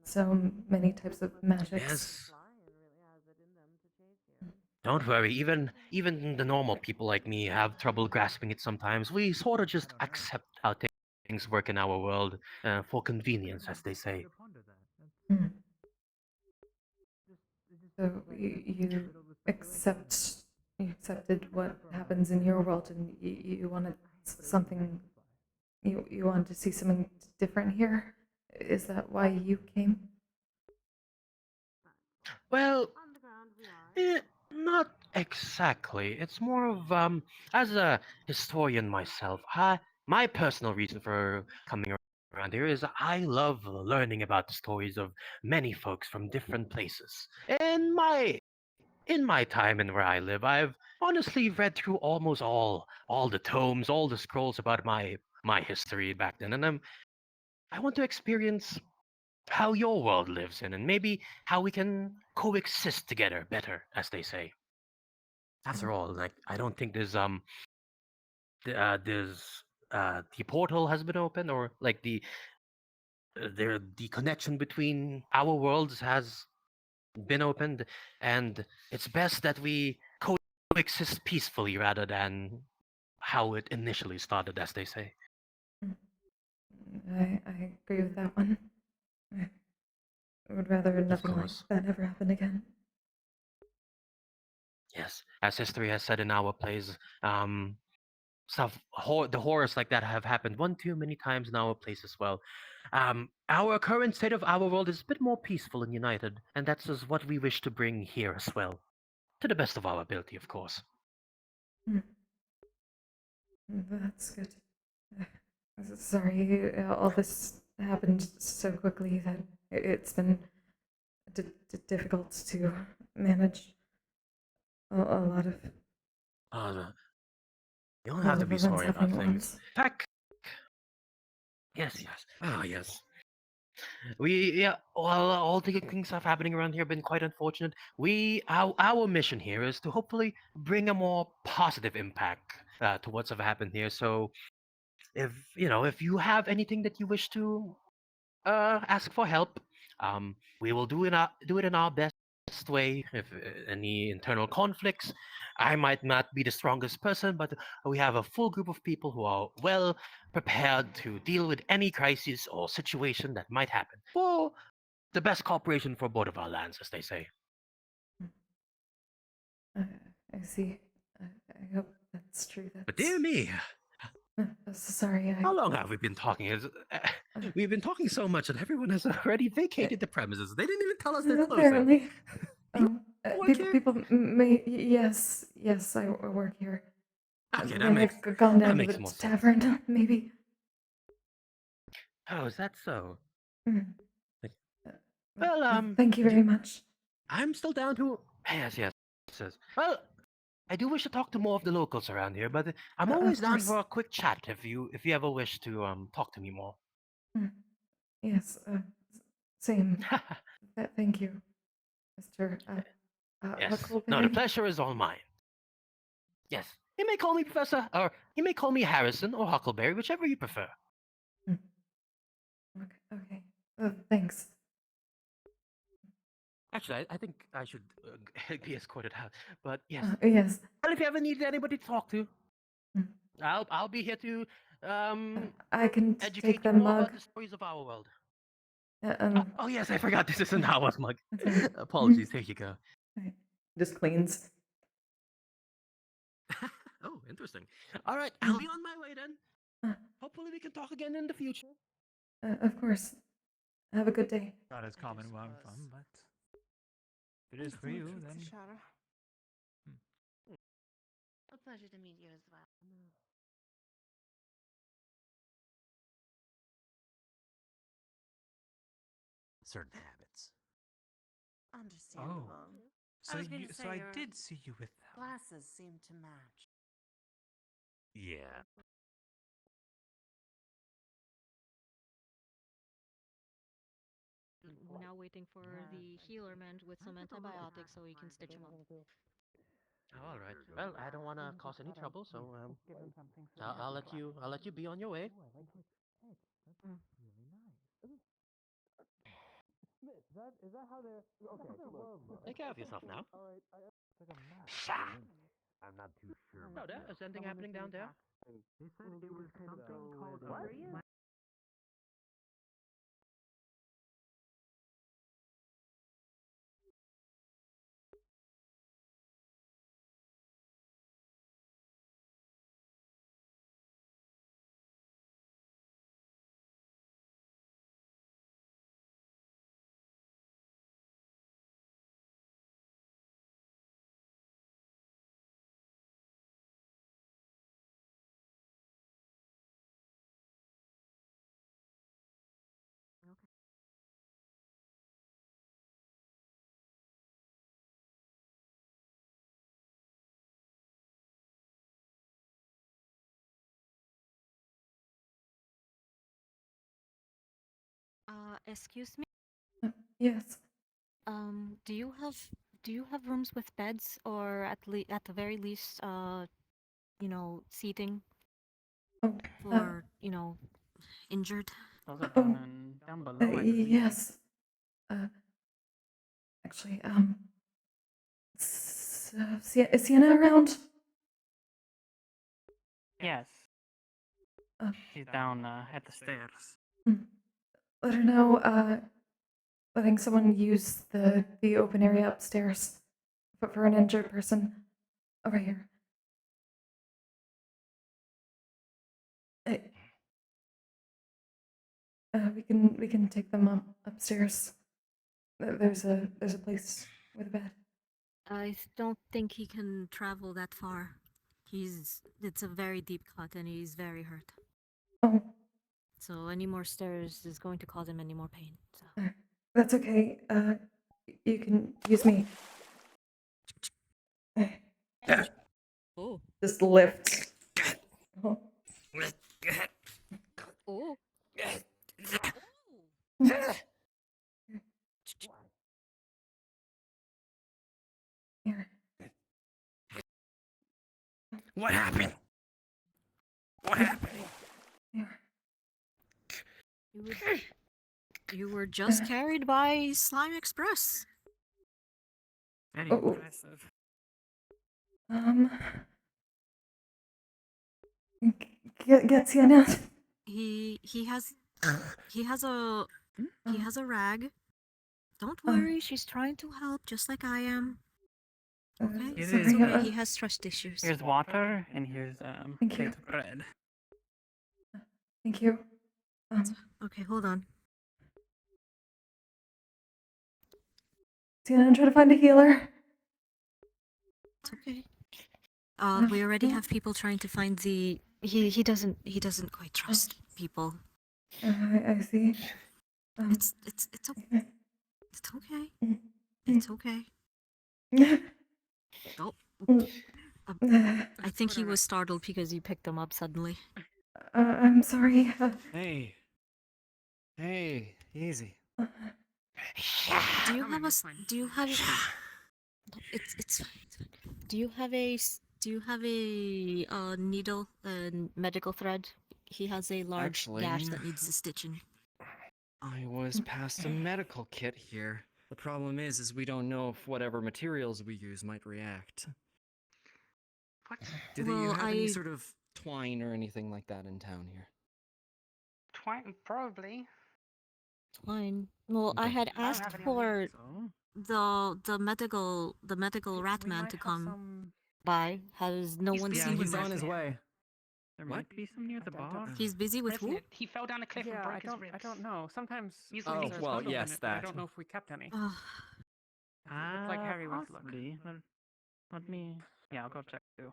so many types of magics. Yes. Don't worry, even the normal people like me have trouble grasping it sometimes. We sort of just accept how things work in our world for convenience, as they say. Hmm. So you accepted what happens in your world, and you wanted something. You wanted to see something different here. Is that why you came? Well, not exactly. It's more of as a historian myself, my personal reason for coming around here is I love learning about the stories of many folks from different places. In my time and where I live, I've honestly read through almost all the tomes, all the scrolls about my history back then, and I want to experience how your world lives in, and maybe how we can coexist together better, as they say. After all, like I don't think there's the portal has been opened, or like the connection between our worlds has been opened, and it's best that we coexist peacefully rather than how it initially started, as they say. I agree with that one. I would rather nothing like course. that ever happen again. Yes, as history has said in our plays, the horrors like that have happened one too many times in our place as well. Our current state of our world is a bit more peaceful and united, and that's just what we wish to bring here as well, to the best of our ability, of course. Hmm. That's good. Sorry, all this happened so quickly that it's been difficult to manage a lot of Uh, you don't a have lot to of be events sorry about happening at things. once. In fact, yes. Ah, yes. Yeah, well, all the things that are happening around here have been quite unfortunate. Our mission here is to hopefully bring a more positive impact to what's ever happened here. So, if you have anything that you wish to ask for help, we will do it in our best way. If any internal conflicts, I might not be the strongest person, but we have a full group of people who are well prepared to deal with any crisis or situation that might happen. For the best cooperation for both of our lands, as they say. Uh, I see. I hope that's true. But dear me, Sorry, how long have we been talking? We've been talking so much that everyone has already vacated the premises. They didn't even tell us they're closing. Apparently. work People, here? people may. Yes, I work here. Okay, They may have gone down to the more sense. tavern, maybe. Oh, is that so? Mm. Well, Thank you very much. I'm still down to. Yes. Well, I do wish to talk to more of the locals around here, but I'm Of always down course. for a quick chat if you ever wish to talk to me more. Mm. Yes, same. Thank you, Mr. Yes. Huckleberry. No, the pleasure is all mine. Yes. You may call me Professor, or you may call me Harrison or Huckleberry, whichever you prefer. Okay. Thanks. Actually, I think I should be escorted out. But yes. Yes. Well, if you ever need anybody to talk to, Mm. I'll be here to I can educate take the you more mug. about the stories of our world. Uh, Oh yes, I forgot this isn't our mug. That's all right. Apologies. Here you go. Just cleans. Oh, interesting. All right, I'll be on my way then. Hopefully, we can talk again in the future. Of course. Have a good day. Not as common where I'm from, but if it is for you, then. A pleasure to meet you as well. Certain habits. Understandable. So I was going you, to so say I your did see you with them. glasses seem to match. Yeah. We're now waiting for the healer man with some antibiotics so he can stitch him up. All right. Well, I don't want to cause any trouble, so I'll let you be on your way. Is that how they're okay? Take care of yourself now. All right, I'm not too sure. No, is anything happening down there? They said it was something called What? Excuse me? Yes. Do you have rooms with beds or at the very least, seating Oh, for, injured? Those are down below, I believe. yes. Actually, is Sienna around? Yes. Uh, She's down at the stairs. Let her know, letting someone use the open area upstairs for an injured person. Oh, right here. We can take them upstairs. There's a place with a bed. I don't think he can travel that far. It's a very deep cut and he's very hurt. Oh. So any more stairs is going to cause him any more pain. So. That's okay. You can use me. Oh. Just lift. Oh. Oh. Here. What happened? What happened? Here. You were just carried by Slime Express. Very Oh. impressive. Get Sienna. He has a rag. Don't worry, she's trying to help just like I am. Okay, It it's is, okay. He has trust issues. Here's water and here's Thank you. plate of bread. Thank you. Okay, hold on. Sienna, try to find a healer. It's okay. We already have people trying to find the. He doesn't quite trust people. I see. It's okay. It's okay. It's okay. Oh. I think he was startled because you picked him up suddenly. I'm sorry. Hey. Hey, easy. Do you have a? Do you have? It's fine. Do you have a needle and medical thread? He has a large Actually, gash that needs a stitching. I was past a medical kit here. The problem is we don't know if whatever materials we use might react. What? Do you have any sort of twine or anything like that in town here? Twine? Probably. Twine. Well, I had asked for the medical rat man to come by. Has no one seen him? He's on his way. There might be some near the bar. He's busy with who? He fell down a cliff and broke his ribs. I don't know. Sometimes Usually there's well, bundle in yes, it, but I that. don't know if we kept any. Ugh. It's like Harry went to look. Possibly. Let me. Yeah, I'll go check too.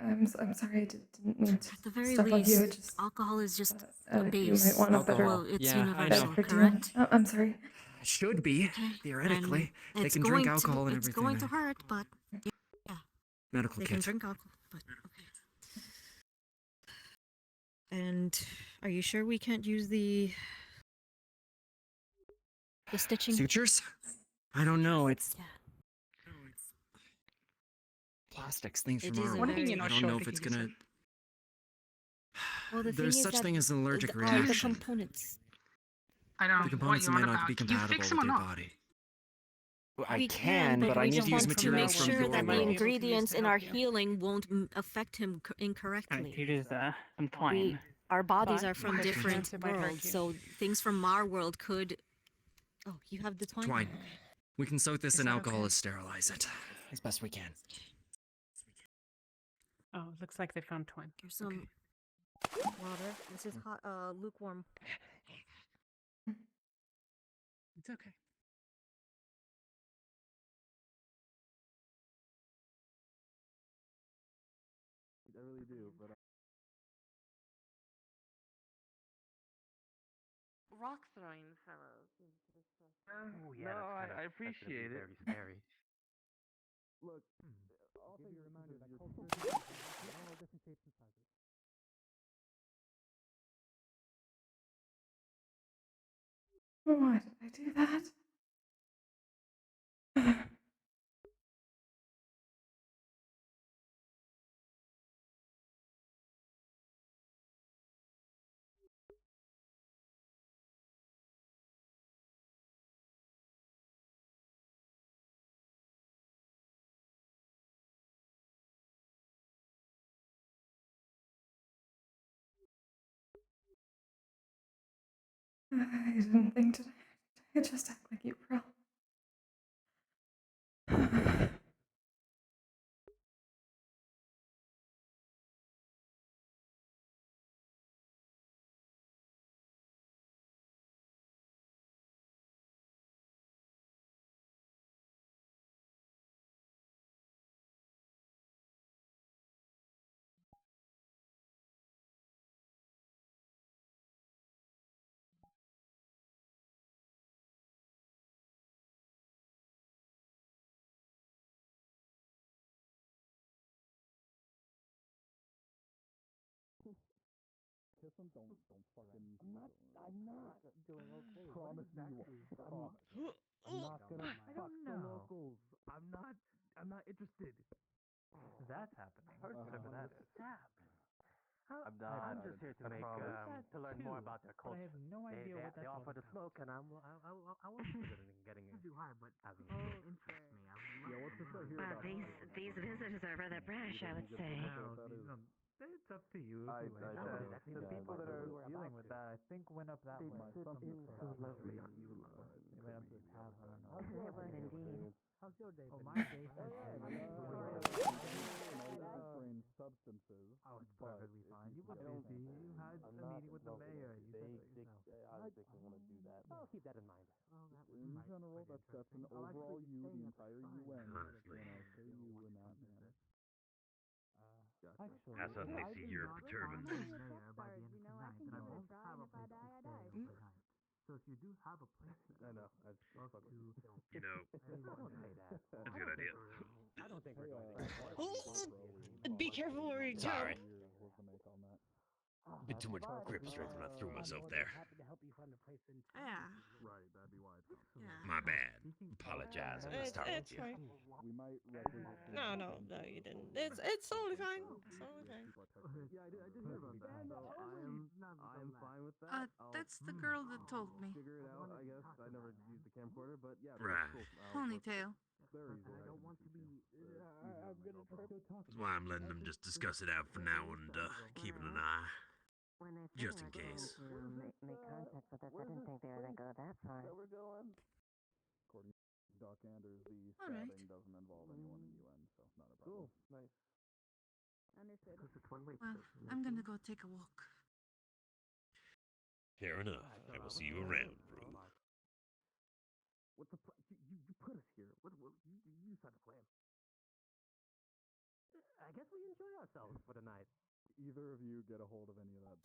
I'm sorry. I didn't mean to At the very step on least, you. Just, alcohol is just you a base. might want a better. Well, it's Yeah, I universal, know. correct? Oh, I'm sorry. It should be, theoretically. And They it's can going drink alcohol and it's everything. going to hurt, but yeah, Medical they kit. can drink alcohol, but okay. And are you sure we can't use the stitching? Sutures? I don't know. It's Yeah. plastics, things It from is our a world. very- I don't know if it's gonna. Well, the There's thing is such that thing as an allergic the reaction. components. I know. The components what might you not on be about? You compatible fix with them or your not? body. We can, but I we need just to use want to make materials from sure your that the world. ingredients in our healing won't affect him incorrectly. Here is some twine. Our bodies But are from there's a different chance it might hurt worlds, you. so things from our world could. Oh, you have the twine. Twine. We can soak this Is in that alcohol okay? and sterilize it as best we can. Oh, it looks like they found twine. Here's some water. This is hot, lukewarm. It's okay. I really do, but Rock throwing fellows. Oh yeah, no, that's kinda, I appreciate it. Very scary. Look, I'll give you a reminder that culture is all different shapes and sizes. Why did I do that? I didn't think to. I just act like you, Pearl. kiss him? Don't fucking. I'm not doing okay. Promise me you will. Promise. I'm not gonna I fuck don't the know. locals. I'm not interested. That's happening. Whatever that is. I'm just here to make to learn more about their But culture. I have no idea what They that's all offer to about. smoke, and I want to in getting it. Too high, but Having interest me. Yeah, what's this I hear Well, about? these visitors are rather brash, I would say. It's up to you. I The people that are dealing with that, I think, went up that way. so lovely on you, love. They went up to the tavern. They would indeed. How's your day? Oh, my day Strange substances. Oh, it's perfectly fine. You were busy. You had a meeting with the mayor. You said it yourself. I was thinking I'm gonna do that. I'll keep that in mind. Well, that was In general, that's an overall you, the entire UN. Honestly. When I say you in that manner. Actually, I suddenly see your perturbance. mayor by the end of tonight, and I won't have a place to stay overnight. So if you do have a place to I know. love to, You know, Don't say that. that's a good idea. I don't think we're going to Be careful where you Sorry. Was the make on that. A bit too much grip strength when I threw myself there. Happy to help you find a place in Yeah. Right, that'd be why. Yeah. My bad. Apologize if I startled It's you. fine. We might requisition. No, you didn't. It's totally fine. It's totally fine. Yeah, I did hear about that. So I am fine with that. That's the girl that told me. Figure it out, I guess. I never used the camcorder, but yeah, Right. cool. Ponytail. Very easy. I don't want to be. I'm gonna trip. That's why I'm letting them just discuss it out for now and keeping an eye. When they Just said in they were case. going to make contact with us, I didn't think they were going to go that far. We're going. According to Doc Anders, the All right. stabbing doesn't involve anyone in UN, so not a problem. Cool. Nice. Understood. It's one-way Well, station. I'm gonna go take a walk. Fair enough. I will see you around, Brew. What's the plan? You put us here. What you set a plan. I guess we enjoy ourselves for the night. Either of you get a hold of any of that.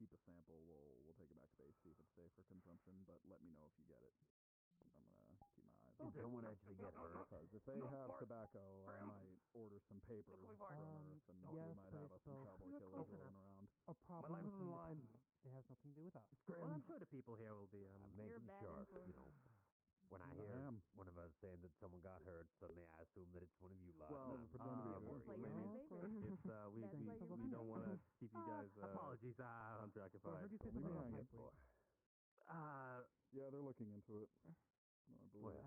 Keep a sample. We'll take it back to base, see if it's safe for consumption. But let me know if you get it. I'm gonna keep my eyes. I don't want to actually get hurt. Because if they have tobacco, I might order some papers from Earth, and we might have us some cowboy killers rolling around. A problem. My life is on the line. It has nothing to do with us. Well, I'm sure the people here will be making sure. When I hear one of us saying that someone got hurt, suddenly I assume that it's one of you lot. Well, pretend to be It's we don't want to keep you guys apologies What unpreoccupied. did you say the pipe for? Yeah, they're looking into it. I believe.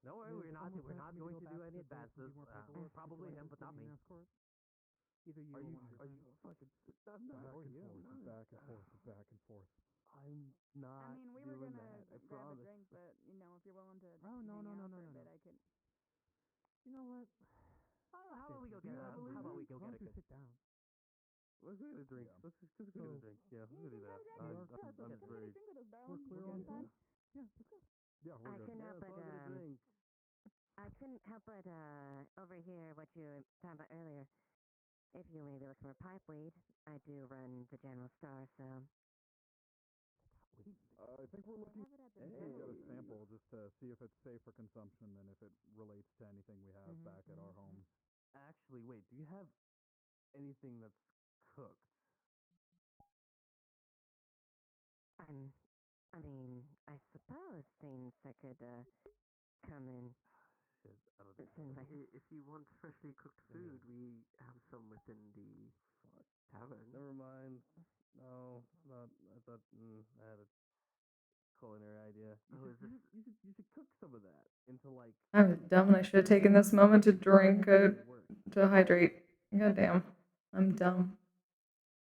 No worry, we're not going to do any advances. Probably him, but not me. Either you Are you fucking? I'm not. Back and forth. I'm not. I mean, we were doing gonna that. I grab a promise. drink, but if you're willing to Oh, no, hang no, out no, for no, a no. bit, I could. You know what? How about we go get a sit down? Let's go get a drink. Let's go get a drink. Yeah, let's do that. I'm very. We're clear on that. Yeah, let's go. Yeah, we're I good. couldn't help Let's but go get a drink. I couldn't help but overhear what you were talking about earlier. If you may be looking for pipe weed, I do run the general store, so. I think we're looking have it at the to get a sample just to see if it's safe for consumption and if it relates to anything we have back at our home. Actually, wait. Do you have anything that's cooked? I mean, I suppose things that could come in. Shit, I don't It think. seems like If you want freshly cooked food, we have some within the tavern. Never mind. No, not. I thought I had a culinary idea. You should cook some of that into like. I'm dumb and I should have taken this moment to drink to hydrate. Goddamn. I'm dumb.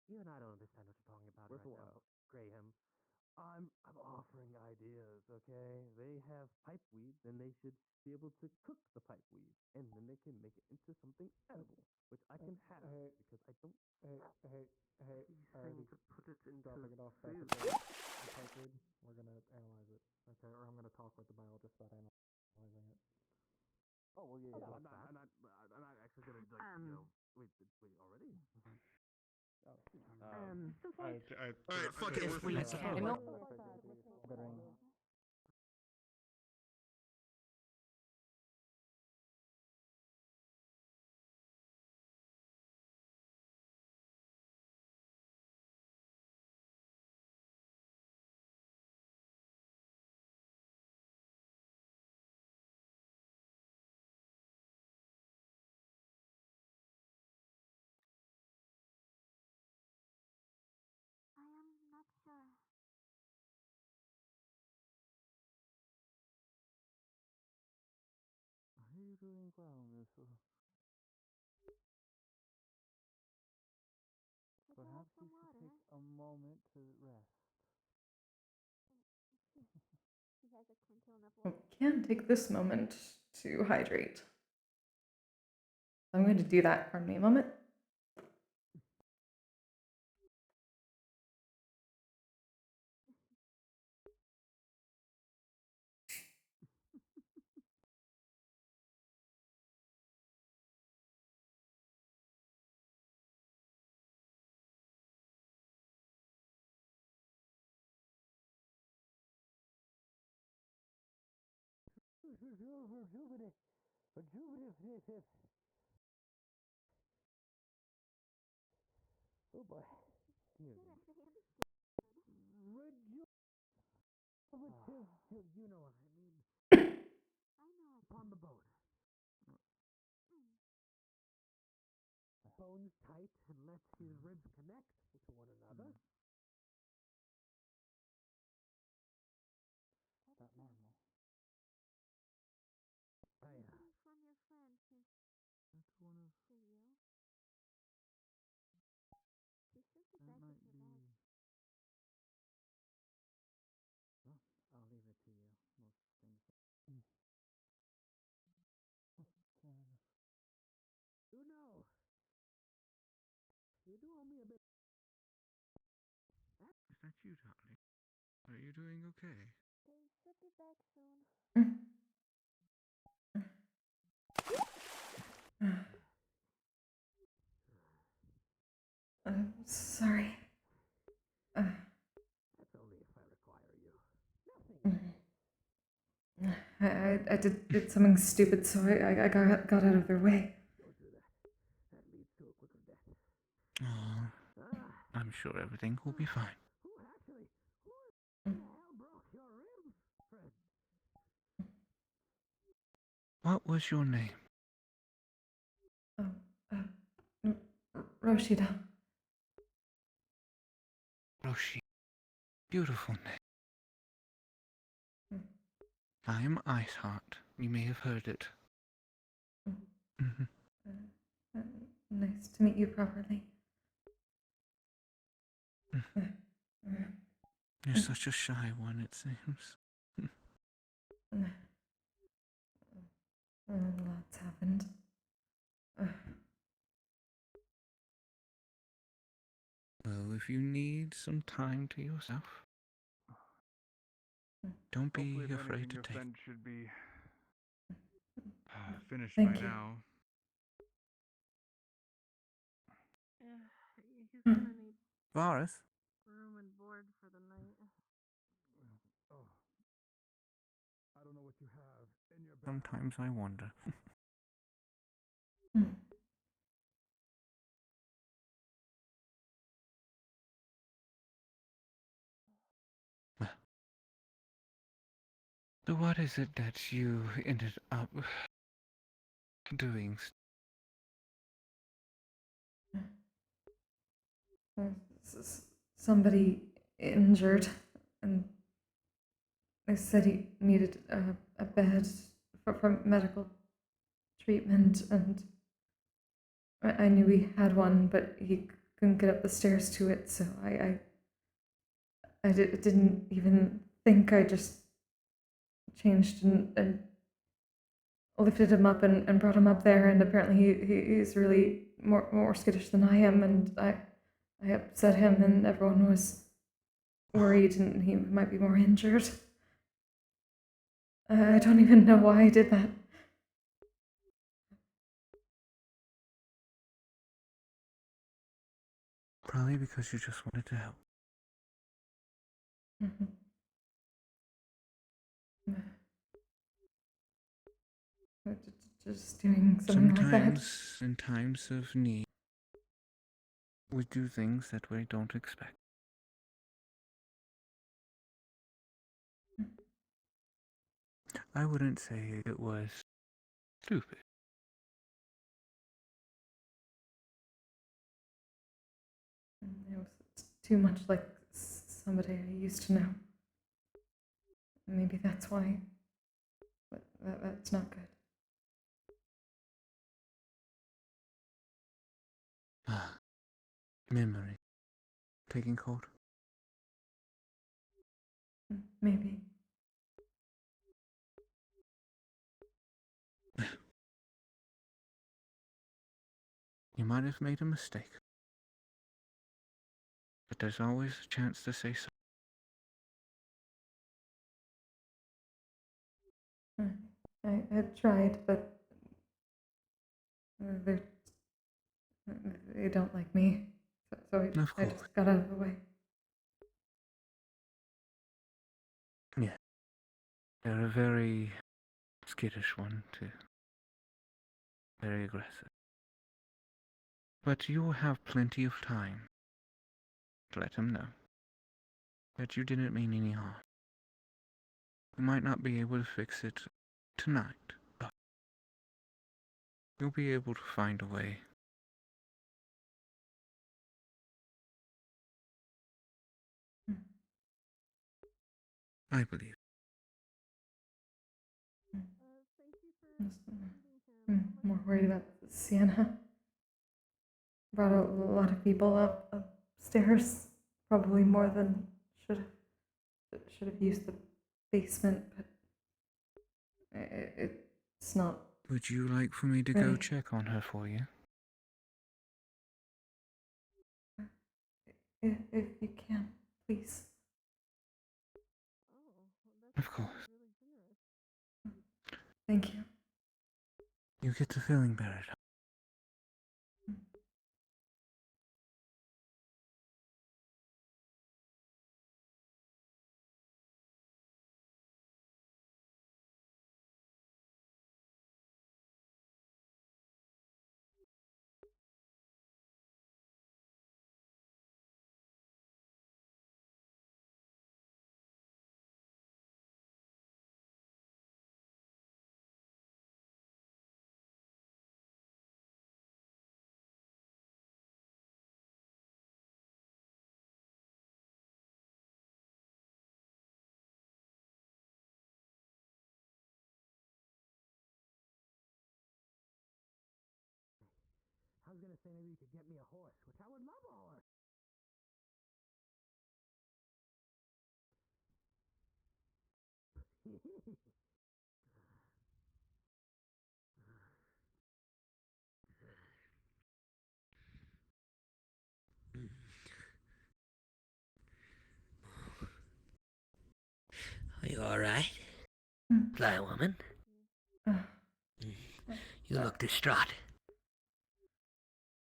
You and I don't understand what you're talking about right now, Graham. I'm offering ideas, okay? They have pipe weed, then they should be able to cook the pipe weed, and then they can make it into something edible, which I can have because I don't. Already to put it into dropping it off back food. at the pipe weed. We're gonna analyze it. Okay, or I'm gonna talk with the biologist about analyzing it. Oh well, yeah. I'm not actually gonna Wait already? Alright, fuck it. If we Bettering doing well, Missile. Perhaps you should take a moment to rest. We can take this moment to hydrate. I'm going to do that. Pardon me a moment. Oh boy. You know what I mean. Upon the boat. Bones tight and let his ribs connect to one another. Is that normal? From your friend since That's one of. to you. He should be That back might at your be. bed. Well, I'll leave it to you. Most things. You know. You do owe me a bit. Is that you, darling? Are you doing okay? They should be back soon. Sorry. That's only if I require you. Nothing. I did something stupid, so I got out of their way. Go through that. That leads to a quicker death. Oh, I'm sure everything will be fine. Who in the hell broke your ribs, friend? What was your name? Roscida. Roshi. Beautiful name. I am Iceheart. You may have heard it. Nice to meet you properly. You're such a shy one, it seems. Lots happened. Well, if you need some time to yourself, don't be Hopefully, if afraid anything, to your take. friend should be finished Thank by you. now. Yeah, he's gonna need Varus? room and board for the night. Oh. I don't know what you have in your bag. Sometimes I wonder. Well, so what is it that you ended up doing? Somebody injured, and they said he needed a bed for medical treatment, and I knew he had one, but he couldn't get up the stairs to it, so didn't even think. I just changed and lifted him up and brought him up there, and apparently he's really more skittish than I am, and I upset him, and everyone was worried, and he might be more injured. I don't even know why I did that. Probably because you just wanted to help. Just doing something like that. Sometimes, in times of need, we do things that we don't expect. I wouldn't say it was stupid. It was too much like somebody I used to know. Maybe that's why. But that's not good. memory taking hold? Maybe. You might have made a mistake. But there's always a chance to say so. I tried, but they they don't like me, so Of I course. just got out of the way. Yeah. They're a very skittish one, too. Very aggressive. But you will have plenty of time to let him know that you didn't mean any harm. You might not be able to fix it tonight, but you'll be able to find a way. I believe. I'm more worried about Sienna. Brought a lot of people upstairs, probably more than should have used the basement, but it's not. Would you like for me to go ready. check on her for you? If you can, please. Of course. Thank you. You get to feeling better. I was gonna say maybe you could get me a horse, which I would love a horse. Are you alright? Fly woman? You look distraught.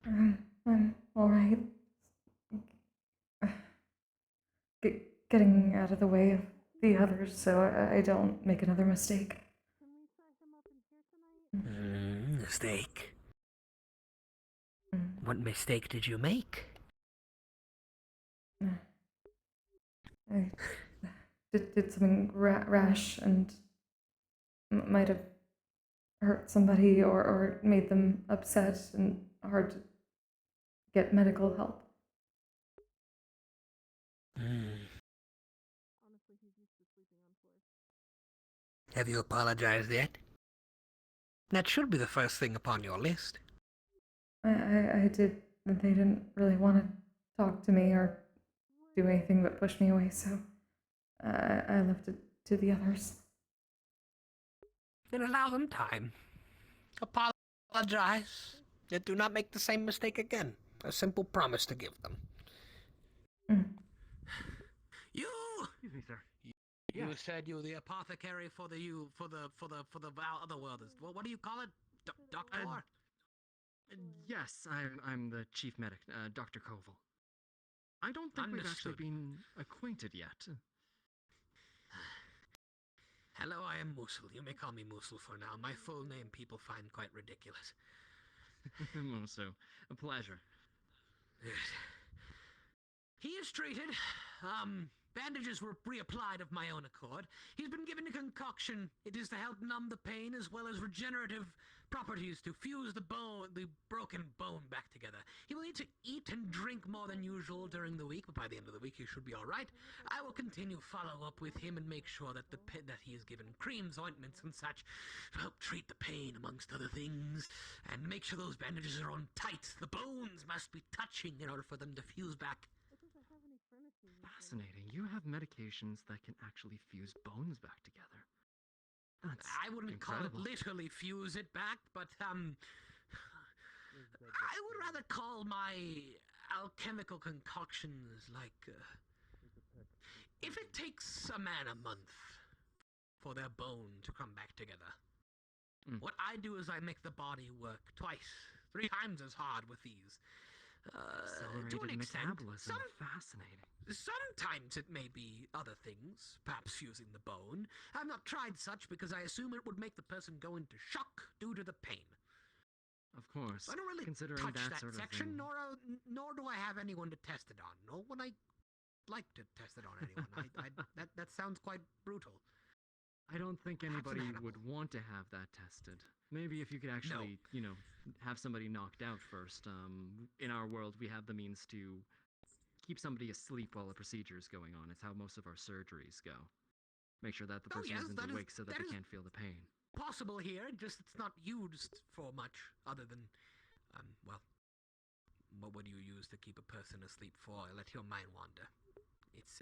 I'm all right. Getting out of the way of the others so I don't make another mistake. Mistake. What mistake did you make? I did something rash and might have hurt somebody or made them upset and hard to get medical help. Have you apologized yet? That should be the first thing upon your list. I did. They didn't really want to talk to me or do anything but push me away, so I left it to the others. Then allow them time. Apologize. Yet do not make the same mistake again. A simple promise to give them. You! Excuse me, sir. You said you were the apothecary for the other world. What do you call it? Doctor? Yes, I'm the chief medic, Dr. Koval. I don't think we've actually been acquainted yet. Hello, I am Musul. You may call me Musul for now. My full name people find quite ridiculous. Musu, a pleasure. He is treated. Bandages were reapplied of my own accord. He's been given a concoction. It is to help numb the pain as well as regenerative properties to fuse the broken bone back together. He will need to eat and drink more than usual during the week, but by the end of the week he should be all right. I will continue follow up with him and make sure that that he is given creams, ointments, and such to help treat the pain, amongst other things, and make sure those bandages are on tight. The bones must be touching in order for them to fuse back. Fascinating. You have medications that can actually fuse bones back together. That's I wouldn't incredible. call it literally fuse it back, but I would rather call my alchemical concoctions like if it takes a man a month for their bone to come back together, what I do is I make the body work twice, 3 times as hard with these. To an Accelerated extent, metabolism. Fascinating. sometimes it may be other things, perhaps fusing the bone. I've not tried such because I assume it would make the person go into shock due to the pain. Of course. I don't really Considering touch that that sort of section, thing. nor do I have anyone to test it on. Nor would I like to test it on anyone. That sounds quite brutal. I don't think Perhaps an anybody animal. would want to have that tested. Maybe if you could actually, have somebody knocked out first. In our world, we have the means to keep somebody asleep while a procedure is going on. It's how most of our surgeries go. Make sure that the person yes, isn't that is- awake so that that they is- can't feel the pain. Possible here, just it's not used for much other than, well, what would you use to keep a person asleep for? Let your mind wander. It's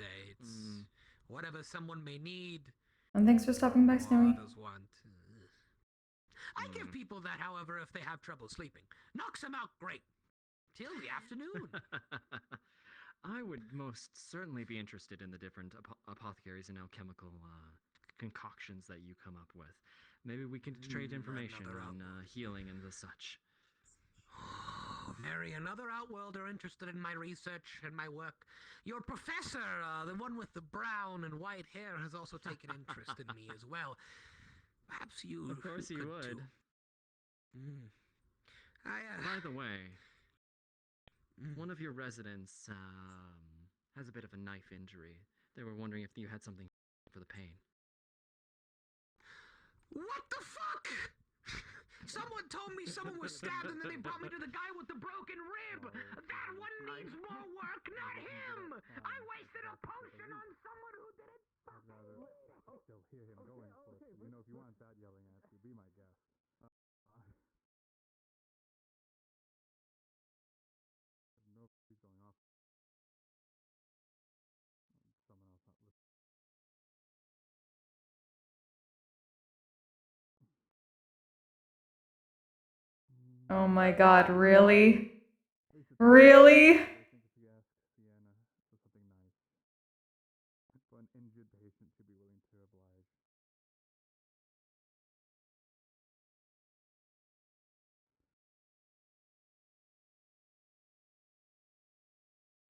whatever someone may need. And thanks for stopping by, or Snowy. others want. I give people that, however, if they have trouble sleeping. Knocks them out great. Till the afternoon. I would most certainly be interested in the different apothecaries and alchemical concoctions that you come up with. Maybe we can trade information another on healing and the such. Mary, another outworlder interested in my research and my work. Your professor, the one with the brown and white hair, has also taken interest in me as well. Perhaps you Of course he could would. too. By the way, one of your residents has a bit of a knife injury. They were wondering if you had something for the pain. What the fuck? Someone told me someone was stabbed and then they brought me to the guy with the broken rib. That one needs more work, not him. I wasted a potion on someone who did it. Still hear him going for it. If you want that yelling at you, be my guest. No, he's going off. Someone else not listening. Oh my god, really? Really? I think if you ask Sienna for something nice, for an injured patient to be willing to oblige.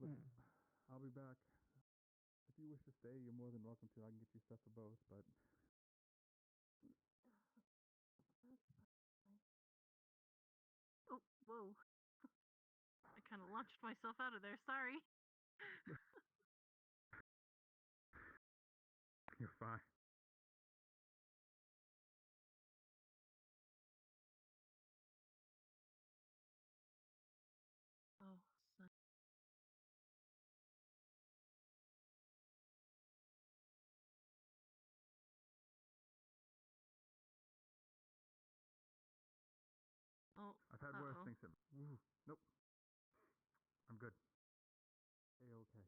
Look, I'll be back. If you wish to stay, you're more than welcome to. I can get you stuff for both, but Oh, whoa. I kind of launched myself out of there. Sorry. you're fine. Oh, I've had worse things happen. Nope. I'm good. A-okay.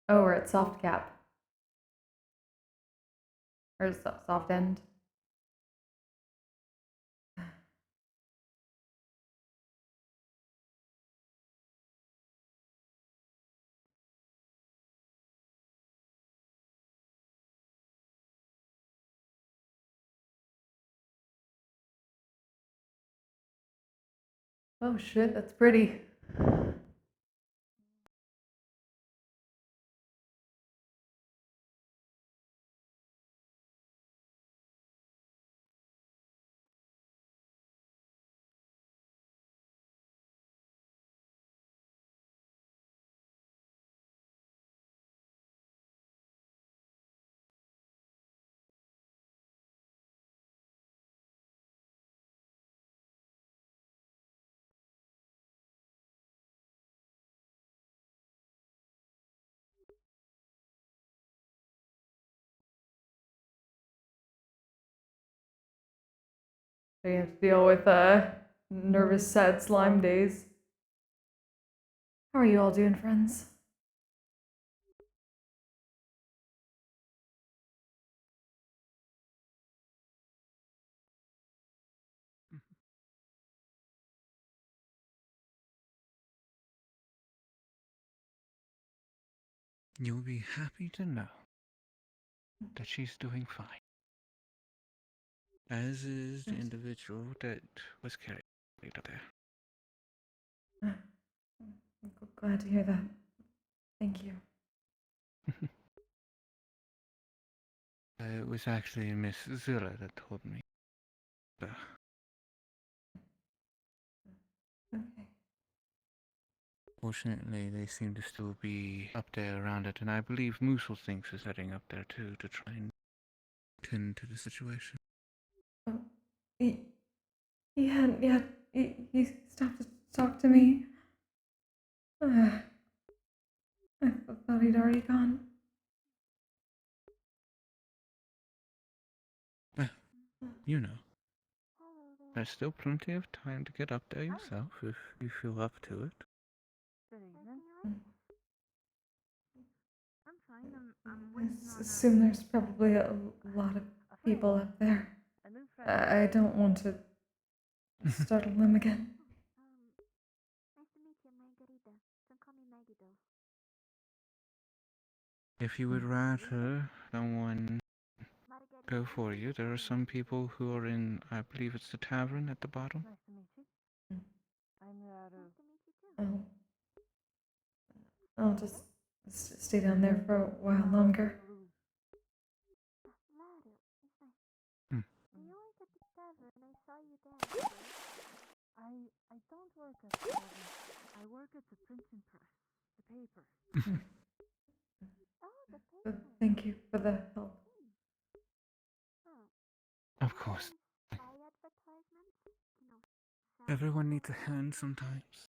Oh, we're at soft cap. Or soft end. Oh shit, that's pretty. So you have to deal with nervous, sad slime days. How are you all doing, friends? You'll be happy to know that she's doing fine. As is the individual that was carried up there. I'm glad to hear that. Thank you. It was actually Miss Zilla that told me. Okay. Fortunately, they seem to still be up there around it, and I believe Moosel thinks is heading up there too to try and tend to the situation. Oh, he hadn't yet. He stopped to talk to me. I thought he'd already gone. Well, you know. There's still plenty of time to get up there yourself if you feel up to it. I'm fine. I'm I waiting on assume there's probably a lot of people up there. I don't want to startle them again. Nice to meet you, Margarita. Don't call me Maggie though. If you would rather someone go for you, there are some people who are in, I believe it's the tavern at the bottom. Nice to meet you. I'm Rado. Nice to meet you too. I'll just stay down there for a while longer. Rado, it's nice. Hmm. You work at the tavern. I saw you there. I don't work at the tavern. I work at the printing press. The paper. Oh, the paper. Thank you for the help. Oh. Of course. Buy advertisements? You know, Everyone needs a hand sometimes.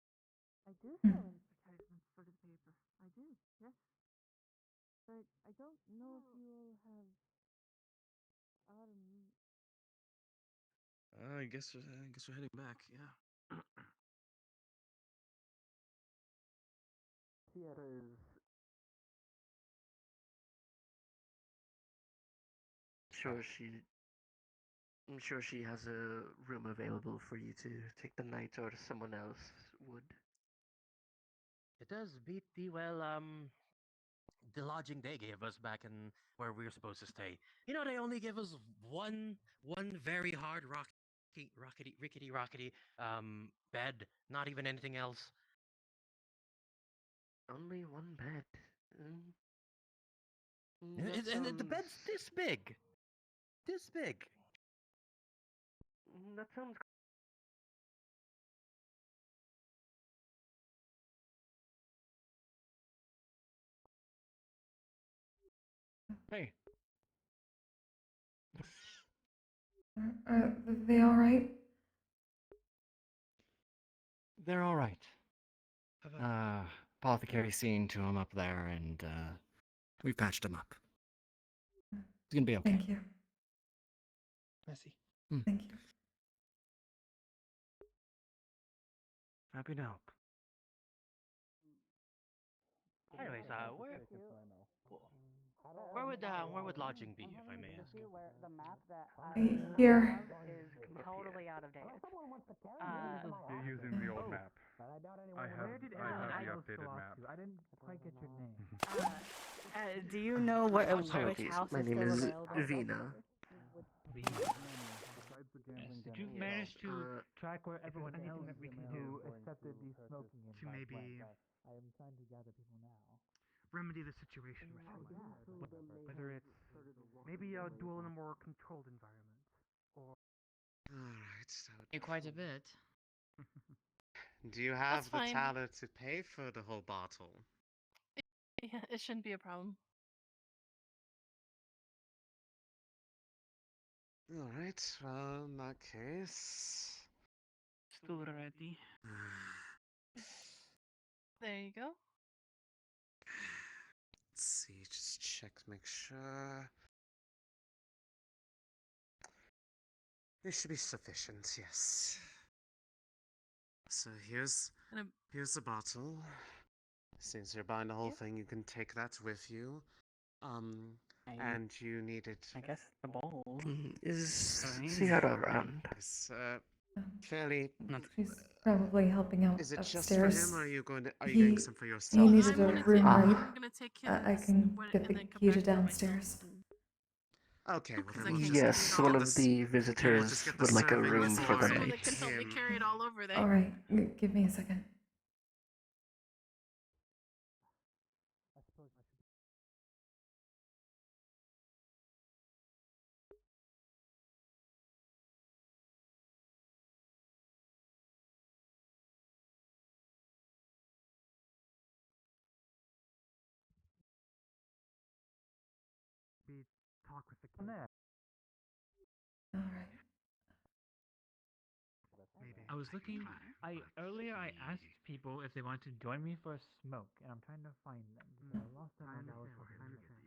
I do sell advertisements for the paper. I do, yes. But I don't know if you all have. I guess we're heading back. Yeah. Theater is Sure, I'm sure she has a room available for you to take the night, or someone else would. It does beat the lodging they gave us back in where we were supposed to stay. You know, they only give us one very hard rickety bed, not even anything else. Only one bed. And the bed's this big. This big. That sounds. Hey. Are they all right? They're all right. Apothecary's seen to him up there, and we patched him up. He's gonna be okay. Thank you. Messy. Thank you. Happy to help. Anyways, where would lodging be, if I may ask? The map that Here. is totally out of date. You're using the old map. I have the updated map. I didn't quite get your name. Do you know what which Apologies, house my is name still is available? Vina. Besides the Did you manage to track where everyone anything that we can do accepted the smoking to maybe remedy the situation with him. Whether it's maybe a duel in a more controlled environment, or Alright, that would Hey, quite a bit. Do you That's have the fine. talent to pay for the whole bottle? Yeah, it shouldn't be a problem. Alright, well, in that case. Still ready. There you go. Let's see, just check to make sure. This should be sufficient, yes. So here's the bottle. Since you're buying the whole thing, you can take that with you. And you need it. I guess the bowl. Is Sierra around? It's fairly. She's probably helping out Is it upstairs. just for him, or are you going to? Are you he, getting some for he yourself? needed a room right. I'm gonna take his I can what, get and the then come key back to for myself. downstairs. Okay, well then I we'll can't just carry it all. one of the visitors would like a room for the Someone that can help me carry it all over there. All right, give me a second. We talk with the connect. All right. Maybe. I was looking. Earlier I asked people if they wanted to join me for a smoke, and I'm trying to find them. Because I lost them as I was talking.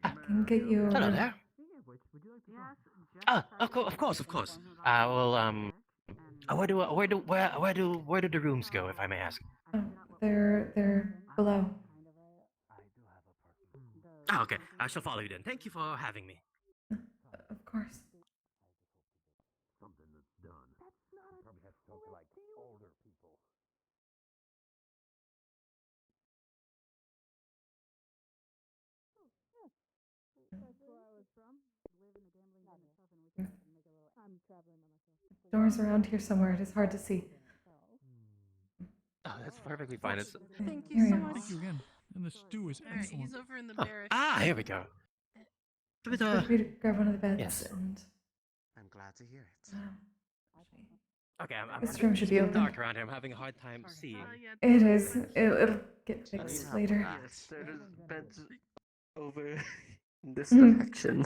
I can get you over. Hello there. Of course. Well, where do the rooms go, if I may ask? Oh, they're below. Oh, okay. I shall follow you then. Thank you for having me. Of course. Something that's done. Probably has to talk to like older people. Doors around here somewhere. It is hard to see. Oh, that's perfectly fine. It's Thank Here you we so are. much. Thank you again. And the stew is Alright, excellent. he's over in the Oh, barracks. here we go. It's good for you to grab one of the beds Yes. and. I'm glad to hear it. Okay, I'm This room should be it's open. dark around here. I'm having a hard time seeing. It is. It'll get fixed Oh, later. Yes, there's beds over in this Mhm. direction.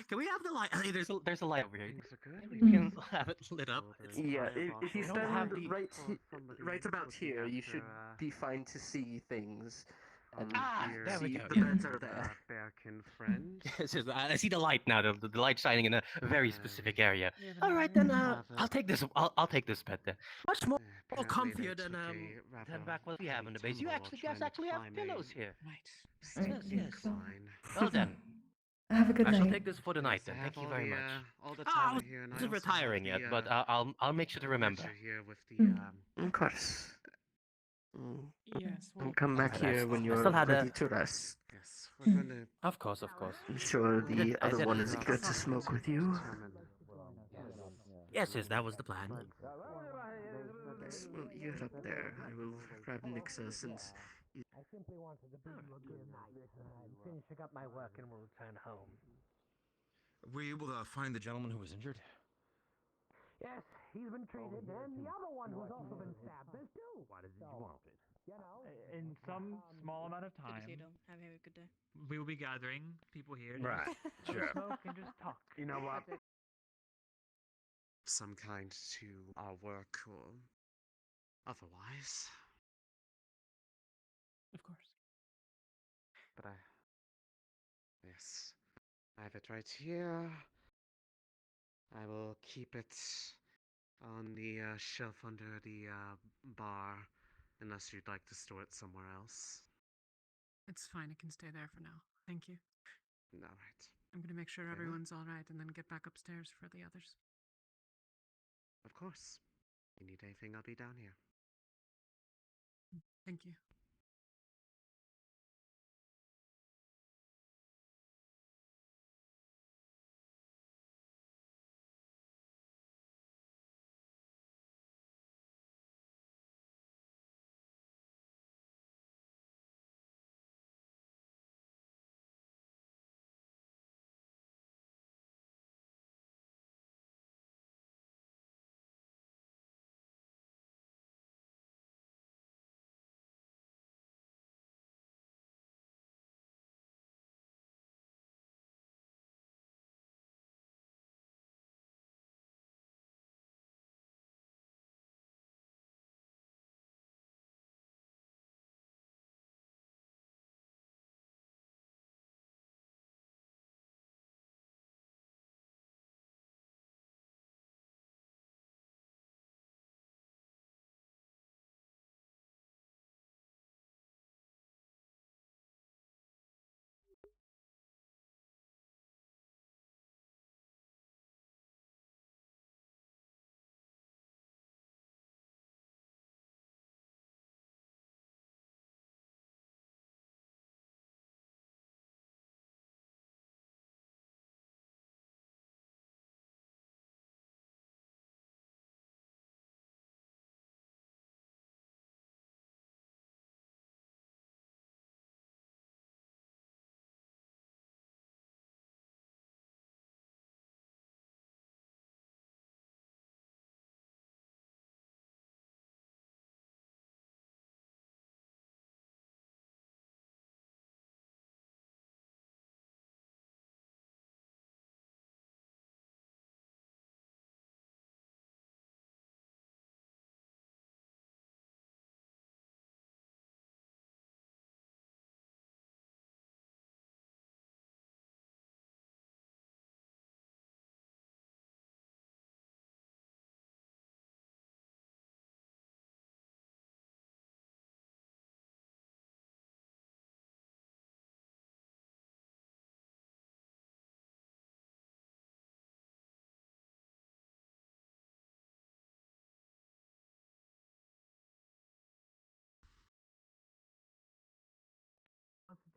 Can we have the light? Hey, there's a light over here. Things are good. We can have it lit up. Yeah, if you I don't have stand the- right about here, you should be fine to see things. And Here, there we see go. the beds are there. Bearkin friend. Yes, I see the light now. The light shining in a very specific area. All right, then. I'll take this. I'll take this bed then. Much more Apparently comfier they than took a rather back what we have in the base. You tumble actually while guys trying to actually have climb pillows a here. Right, Yes. Fine. Well then. Have a good I shall night. take this for the night then. I Thank have you all very the, much. all the I talent here, and I wasn't also have retiring yet, the, but I'll make sure to remember. pleasure here with the Of course. Yes, And come back Alright, here when I you're still had ready a- to rest. Yes, we're gonna. Of course. I'm sure the I other did- one is eager to smoke with you. Yes, that was the plan. Yes, well, you head up there. I will grab Nixa since you... I simply wanted to bid you a good night. I'm finishing up my work and will return home. Were you able to find the gentleman who was injured? Yes, he's been treated, and the other one who's also been stabbed. There's two. Why did you want it? You know, In some small amount of Good time, to see you. Have a good day. we will be gathering people here. to Right, just sure. Smoke and just talk. you know what? Some kind to our work or otherwise. Of course. But yes, I have it right here. I will keep it on the shelf under the bar, unless you'd like to store it somewhere else. It's fine. It can stay there for now. Thank you. All right. I'm gonna make sure Very well. everyone's all right, and then get back upstairs for the others. Of course. You need anything, I'll be down here. Thank you.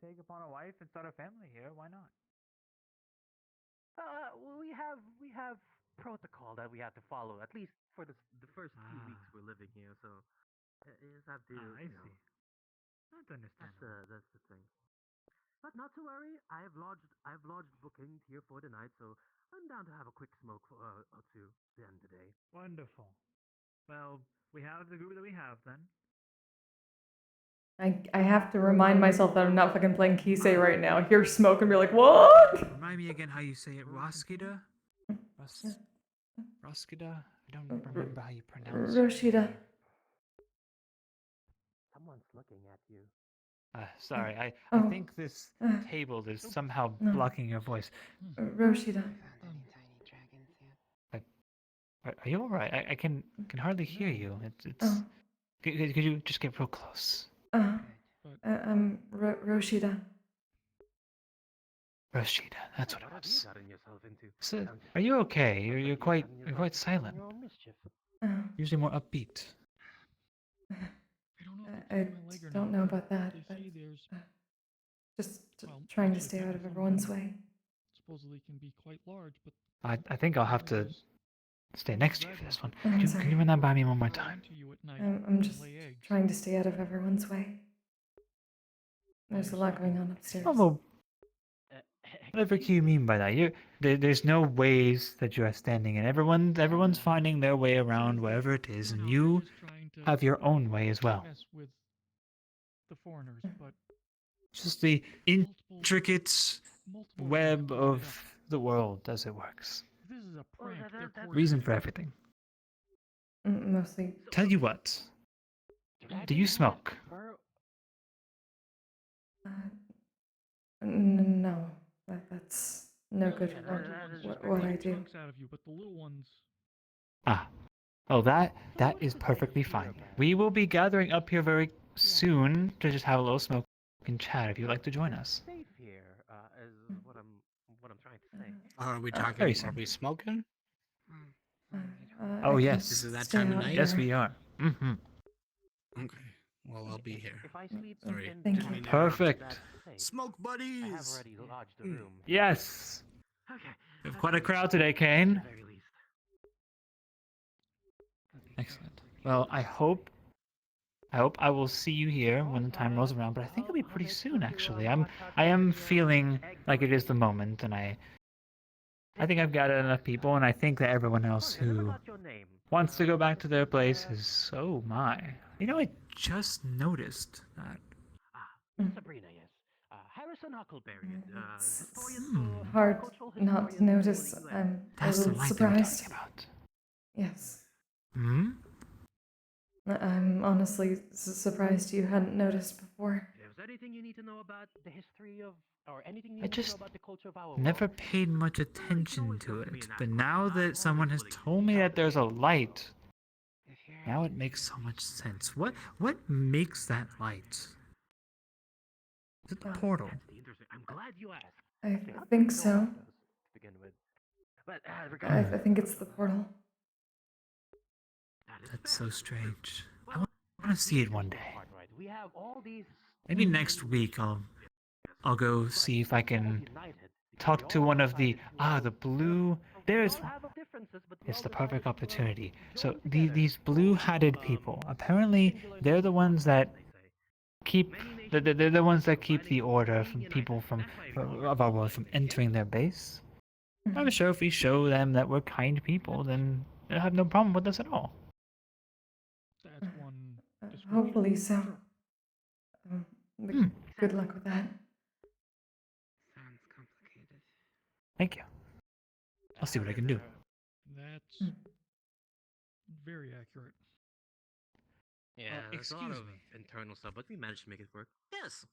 take upon a wife and start a family here. Why not? We have protocol that we have to follow at least for the first few weeks we're living here. So you just have to. I see. That's understandable. That's the thing. But not to worry. I've lodged bookings here for tonight, so I'm down to have a quick smoke or two at the end of the day. Wonderful. Well, we have the group that we have then. I have to remind myself that I'm not fucking playing Kisei right now. Hear smoke and be like, what? Remind me again how you say it. Roscida? Roscida? I don't remember how you pronounce it. Roscida. Someone's looking at you. Sorry, I Oh. think this table is somehow No. blocking your voice. Roscida. Are you alright? I can hardly hear you. It's. Oh. Could you just get real close? Roscida. Roscida, that's what it What have you was. gotten yourself into? So, are you okay? You're quite silent. Your own mischief. Usually more upbeat. I don't know about that, but just trying to stay out of everyone's way. Supposedly can be quite large, but I think I'll have to stay next to you for this one. I'm Can sorry. you run that by me one more time? I'm just trying to stay out of everyone's way. There's a lot going on upstairs. Oh, well, whatever you mean by that? There's no ways that you are standing in. Everyone's finding their way around wherever it is, and you have your own way as well. mess with the foreigners, but Just the intricate web of the world as it works. this is a prank. They're Reason for everything. Mostly. Tell you what. Do you smoke? No. That's no good for what I do. chunks out of you, but the little ones. Ah. Oh, that is perfectly fine. We will be gathering up here very soon to just have a little smoke and chat if you'd like to join us. Safe here is what I'm trying to say. Are we very talking? soon. Are we smoking? Oh, I yes. Is it that stay time of out night? Yes, here. we are. Mm-hmm. Okay. Well, I'll be here. If I sleep Sorry. in Thank didn't you. mean to Perfect. interrupt, that's safe. Smoke I have buddies. already lodged a room. Yes. Okay. We have quite a crowd today, Kane. At the very least. Excellent. Well, I hope I will see you here when the time rolls around, but I think it'll be pretty soon actually. I am feeling like it is the moment, and I think I've gathered enough people, and I think that everyone else who wants to go back to their place is oh my. You know, I just noticed that. Sabrina, yes. Harrison Huckleberry. It's historian for hard cultural not to historian for notice. the US. I'm a That's the little light they were surprised. talking about. Yes. Hmm? I'm honestly surprised you hadn't noticed before. If there's anything you need to know about the history of, or anything you I need to know just about the culture of our never world, paid much attention to it, but now that someone has told me that there's a light, now it makes so much sense. What makes that light? Is it the portal? that's the interesting. I'm glad you asked. I See, how think did you know so. about those to begin with? But I regardless, think it's the portal. That's so strange. I want to see it one day. right. We have all these. Maybe next week I'll go see if I can talk to one of the blue. There's one. It's the perfect opportunity. So these blue-hatted people. Apparently, they're the ones that keep. They're the ones that keep the order from people of our world from entering their base. I'm sure if we show them that we're kind people, then they'll have no problem with us at all. That's one. Hopefully so. Good luck with that. Sounds complicated. Thank you. I'll see what I can do. That's very accurate. Yeah, there's a lot excuse of me. internal stuff, but we managed to make it work. Yes.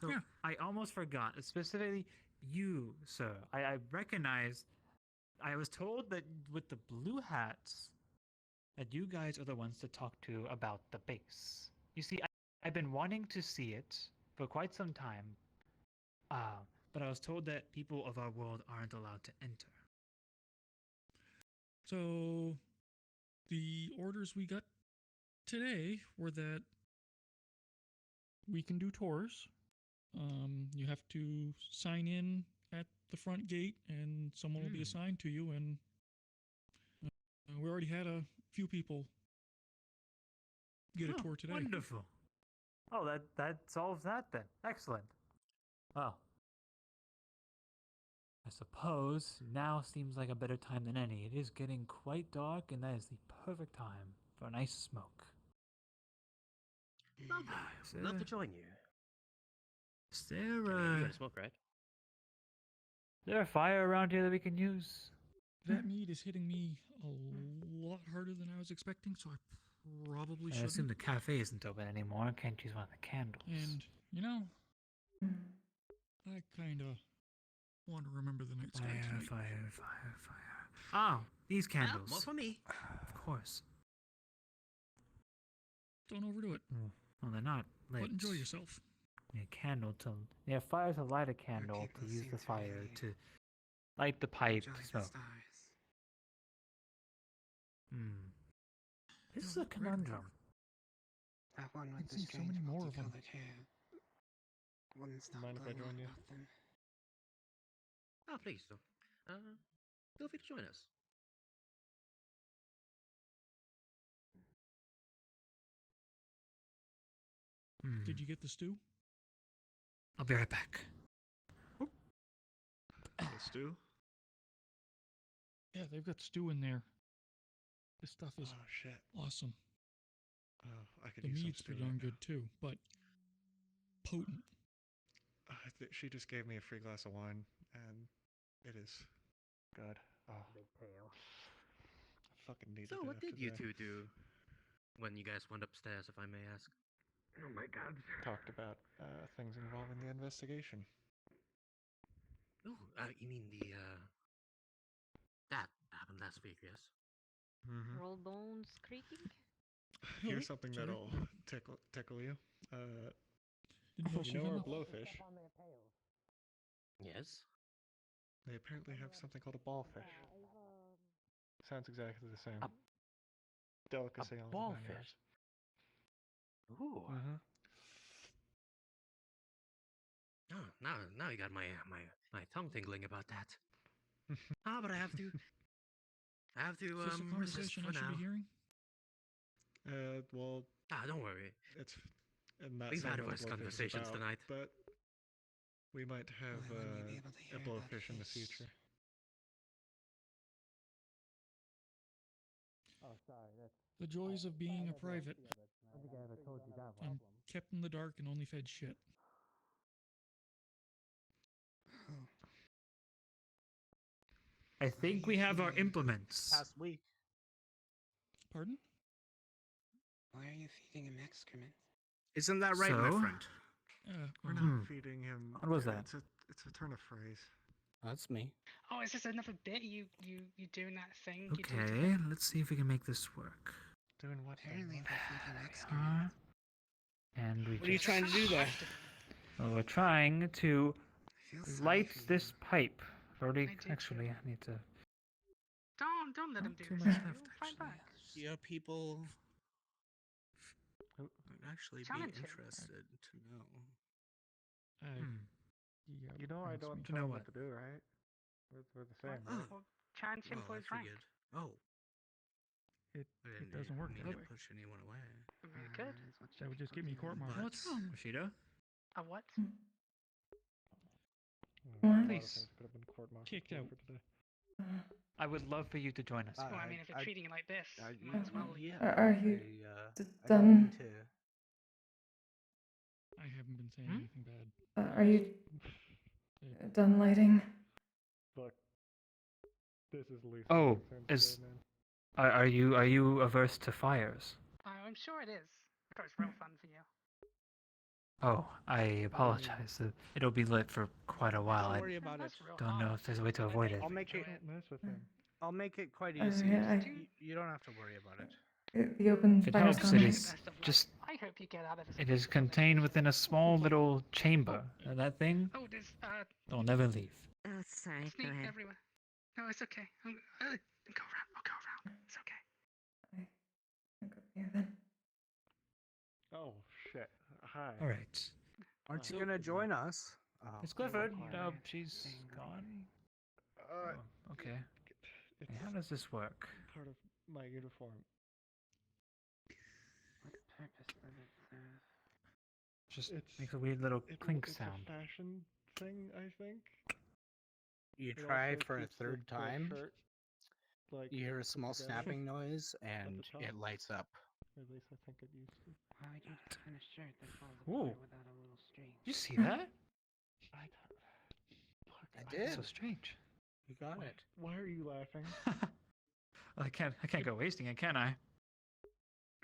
So, I almost forgot, specifically you, sir. I recognize. I was told that with the blue hats, that you guys are the ones to talk to about the base. You see, I've been wanting to see it for quite some time, but I was told that people of our world aren't allowed to enter. So, the orders we got today were that we can do tours, You have to sign in at the front gate, and someone will be assigned to you. And we already had a few people get a tour today. Wonderful. Oh, that solves that then. Excellent. Well, I suppose now seems like a better time than any. It is getting quite dark, and that is the perfect time for a nice smoke. Lovely. Would love to join you. Is there I mean, you gotta smoke, right? is there a fire around here that we can use? That meat is hitting me a lot harder than I was expecting, so I probably I shouldn't. assume the cafe isn't open anymore. Can't use one of the candles. And, I kind of want to remember the night sky tonight. Fire. Oh, these candles. More for me. Of course. Don't overdo it. Well, they're not lit. But enjoy yourself. A candle to... Yeah, fire to light a candle, to use the fire to light the pipe to smoke. This is a conundrum. That one with the seen so many more of them. multicolored hair. One's not Mind if I join you? nothing. Oh, please. Feel free to join us. Did you get the stew? I'll be right back. The stew? Yeah, they've got stew in there. This stuff is shit. awesome. Oh, I could The use some meat's stew pretty right darn now. good too, but potent. She just gave me a free glass of wine, and it is good. Oh. Big tail. I fucking needed So, it what after did you today. two do when you guys went upstairs, if I may ask? Oh my god. Talked about things involving the investigation. Oh, you mean that happened last week, yes? Mm-hmm. Roll bones creaking? Here's something Sorry. that'll tickle you. Didn't know You she know hung our up. blowfish? Yes. They apparently have something called a ballfish. Sounds exactly the same. Delicacy on the ballfish. Ooh. Mm-hmm. Oh, now you got my tongue tingling about that. But I have to Is this a resist conversation for I should now. be hearing? Well, don't worry. I'm not We've saying had what worse the blowfish is conversations about, tonight. but we might have Why wouldn't we be able to a hear about blowfish in the fish? future. Oh, sorry. That's. The joys of being a private. I don't think I ever told you that I'm problem. kept in the dark and only fed shit. I think we have our implements. Past week. Pardon? Why are you feeding him excrement? Isn't that right, my So? friend? We're not feeding him. What was that? It's a turn of phrase. That's me. Oh, is this another bit? You doing that thing? You do to Okay, them? let's see if we can make this work. Doing what? Apparently they feed him excrement. And we What are you just... trying to do there? Well, we're trying to I feel sorry light for you. this pipe. Already, I do actually, I need to... Don't let him do too this. much to you. left, Fight back. Yeah, people would actually Challenge be him. interested to know. You know I don't You tell know him what? what to do, right? We're the same, Well, right? well, challenge him for I his rank. figured. Oh, It I didn't doesn't work mean that to way. push anyone away. I mean, it could. That would just get me court-martialed. What's wrong, Roscida? A what? A lot of Please. things could have been court-martialed Kicked out. for today. I would love for you to join us. Well, I mean, if you're treating it like this, you might as well. Are you I done? I haven't been saying anything bad. Are you done lighting? Look, this is the least Oh, concerned is... today, man. Are you averse to fires? I'm sure it is. I thought it was real fun for you. Oh, I apologize. It'll be lit for quite a while. Don't I worry about it. don't know if there's a way to avoid it. I'll make it. Don't mess with him. I'll make it quite Oh, easy. yeah, You don't have to worry about it. The open If it fire's helps, gone it out. is just... I hope you get out of this. It is contained within a small little chamber. That thing Oh, there's will never leave. Oh, sorry. Go sneak ahead. everywhere. No, it's okay. Go around. I'll go around. It's okay. I'll go here then. Oh, shit. Hi. Alright. Aren't you gonna join us? It's Clifford. She's gone. Oh, okay. It's Hey, how does this work? part of my uniform. What purpose does it serve? Just makes a weird little clink sound. It's a fashion thing, I think. You It try also for a keeps the third time. shirt, like, You hear a put small together snapping noise, at the and top. it lights up. At least I think it used to. Why would you design a shirt that falls Ooh. apart without a little string? You see that? I did. So strange. You got it. Why are you laughing? Well, I can't go wasting it, can I?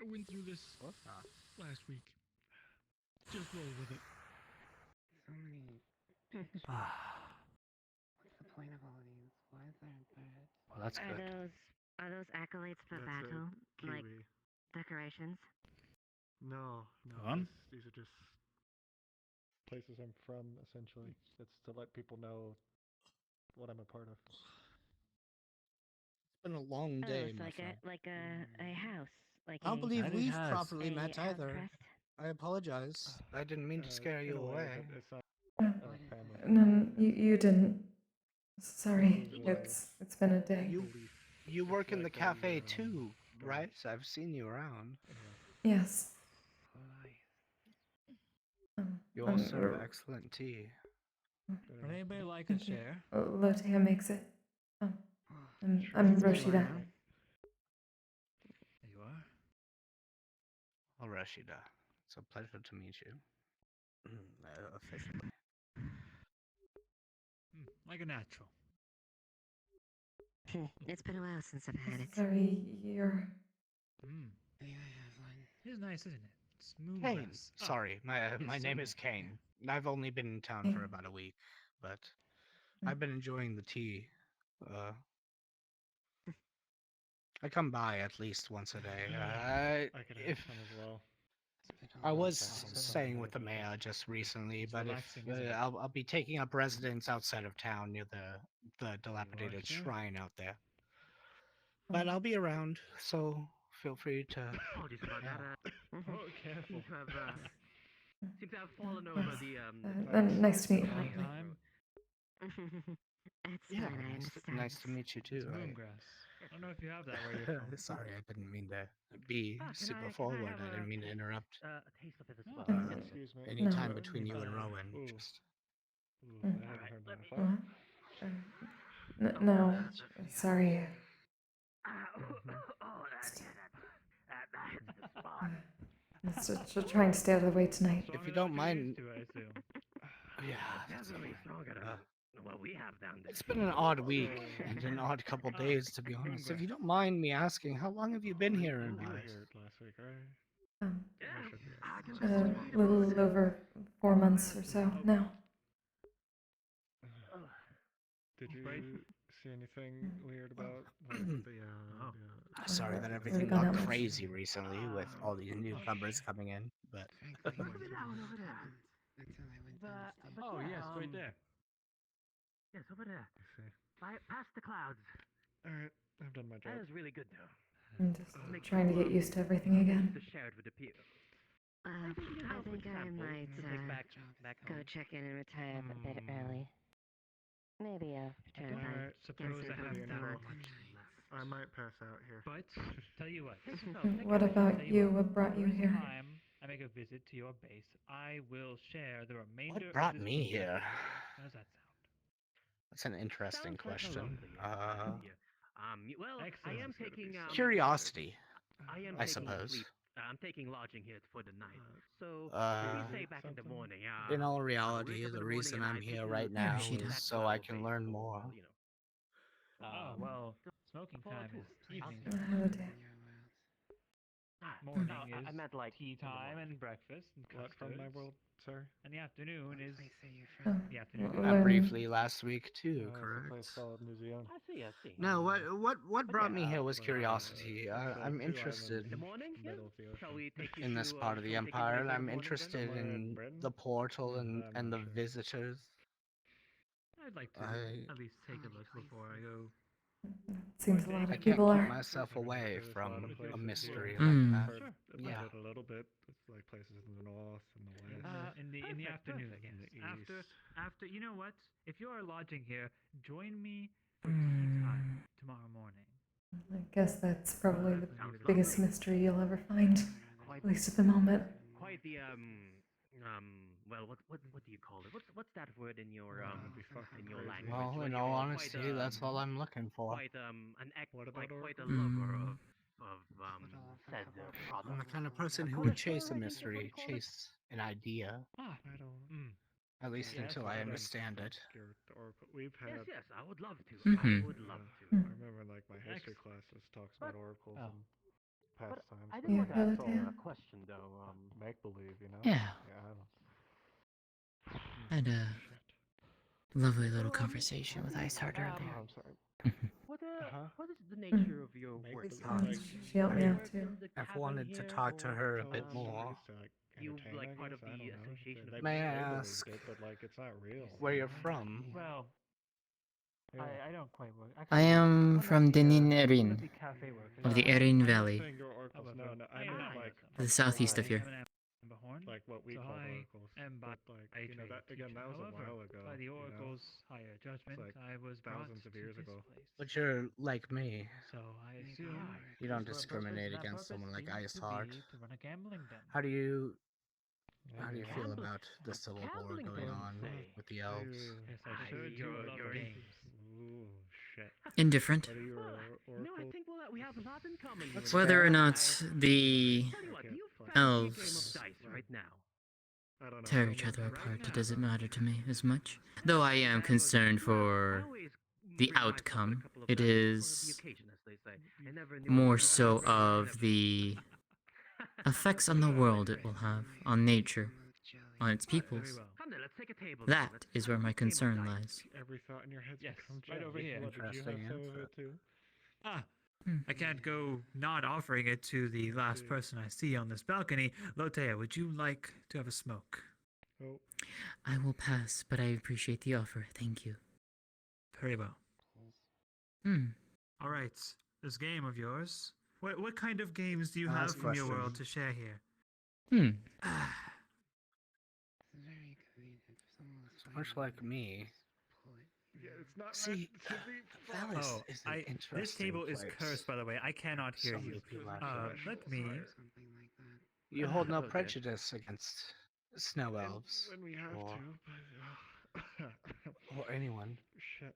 I went through this last week. Just roll with it. So many pictures. What's the point of all of these? Why is there a bird? Well, that's good. Are those accolades for That's a battle? Like kiwi. decorations? No, Go on. these are just places I'm from, essentially. It's to let people know what I'm a part of. It's been a long Oh, day, it's my like friend. a house. Like I don't believe That it we've has. properly a met house either. crest. I apologize. I didn't mean to scare you In a way, away. but it's not family. No, you didn't. Sorry, it's been a day. You work in the cafe too, right? I've seen you around. Yes. You all serve excellent tea. Would anybody like a Thank you. share? Lotea makes it. I'm Roscida. There you are. Oh, Roscida. It's a pleasure to meet you. Officially. Like a natural. It's been a while since I've had it. Sorry, you're. Maybe I have one. It's nice, isn't it? Smooth Kane. grass. Oh, Sorry, my yes, name is certainly. Kane. I've only been in town for about a week, but I've been enjoying the tea. I come by at least once a day. I could have some as well. I was staying with the mayor just recently, but relaxing, isn't it? I'll be taking up residence outside of town near the dilapidated here? shrine out there. But I'll be around, so feel free to. Apologies about that. Oh, careful. Seem to have fallen over the Nice to meet you. Long time. It's Yeah, fine, I understand. nice to meet you too. It's moon grass. I don't know if you have that where you're from. Sorry, I didn't mean to be can super I forward. have I didn't mean to interrupt. a taste of it as well? Excuse me. Any time between you and Rowan, just. I haven't heard that. What? No, sorry. That's the spot. Just trying to stay out of the way tonight. If you don't mind. I assume. Yeah, Definitely stronger than what we have down there. it's been an odd week and an odd couple days, to be honest. If you don't mind me asking, how long have you been here in You were Mars? here last week, right? A little over 4 months or so now. Did you see anything weird about like, Sorry that everything gone got out much. crazy recently with all these newcomers coming in, but. Until I went down the stairs. Oh, yes, right there. Yes, over there. see. Past the clouds. Alright, I've done my job. That is really good, though. I'm just trying to get used to everything again. To share it with the people. I think I might back go home. check in and retire a bit early. Maybe return by Alright, Suppose I have pretty that info. much. I might pass out here. But, tell you what. What about Tell you? what, What brought you every here? time I make a visit to your base, I will share the remainder What brought of this me kingdom. here? How does that sound? That's an interesting question. Well, I am taking Curiosity, I am I taking suppose. sleep. I'm taking lodging here for the night. So we say back in the morning. In all wake reality, up in the the reason morning and I'm I here take right a now Roscida. is so I can learn more. Oh, well, smoking time is evening Oh, time. dear. Morning No, I is meant like tea in the time morning. and breakfast and What from my custards. world, sir? And the afternoon is Oh, the afternoon. learn- Briefly last week too, It's a correct? place called Museum. I see. No, what brought me here was But, curiosity. it's a I'm 2 interested In the morning, yeah? middle of the Shall ocean. we take you in this to, part of the shall we take you empire, and later in I'm the morning then? interested Somewhere in in Britain? the portal I'm and not the sure. visitors. I'd like to I at least take a look before I go. Seems a lot I of can't people keep are. myself away There's a lot from of a places mystery here. like Mm. that. Heard Sure. Yeah. it a little bit. It's like places in the north and the west. In the afternoon, In yes. the After east. after you know what? If you are lodging here, join me for tea time tomorrow morning. I guess that's probably the Sounds biggest lovely. mystery you'll ever find, Quite at least at the moment. Quite the well, what do you call it? What's that word in your That'd be fucking in your crazy. language? Well, When in you're all quite honesty, that's all I'm looking for. quite What about like quite a oracles? lover Mm. of said product. I'm the kind of person A who would connoisseur, chase a I think is what you mystery, call it. chase an idea, Ah, I don't. at least Yes, until well, I then- understand it. Obscure the oracle. We've had. Yes, I would love to. Mhm. I would love to. I remember like my history classes talks about oracles Oh. and past times. I but did want to ask Yeah. a question though. make believe, you know. Yeah. Yeah. I don't. Had a lovely little conversation with Iceheart earlier. I'm sorry. What is the nature of your Make work? believe. She helped me out too. I've wanted to talk to her a bit more. You entertain, like I part of guess? I the don't know. association of May I believed ask it, but like it's not real. where you're from? Well, Yeah. I don't quite work. I am from Denin Erin, cafe work. of the No, Erin I'm not Valley, saying you're oracles. No, I am meant like to the southeast of here. like what we So call I oracles. am by But like a you know that trained again, teacher. that was a However, while ago. by the you know? oracle's higher judgment, like I was brought thousands of to years this ago. place. But you're like me. So I assume You don't that discriminate purpose against someone like seems to Iceheart. be to run a gambling den. How do you Yeah, feel Gambling- about the civil war gambling going den, on say? with the elves? Yes, I sure do you're- love you're games. Ooh, shit. Indifferent. What are you, No, I oracle? think we have a lot in common. you That's and Whether I. or not the Tell you what, Okay, you fine. fancy a game of elves dice right now. I don't know. tear tell each me. other Right apart, now. it doesn't matter to me as much. Though I am concerned for the outcome. It is more so of the effects on the world it will have, on nature, on its peoples. That is where my concern lies. Every thought in your head's Yes, become right over here. What, did you have Interesting some of answer. it too? Ah, I can't go not offering it to the last person I see on this balcony. Lotea, would you like to have a smoke? Oh, I will pass, but I appreciate the offer. Thank you. Very well. All right, this game of yours. What kind of games do you have Last from your question. world to share here? So much like me. yeah, it's not See, Valis Oh, is an interesting this table is place. cursed, by the way. I cannot hear So you. many people have Let me. You hold no Okay. prejudice against snow elves when we have or, to, but or anyone. shit.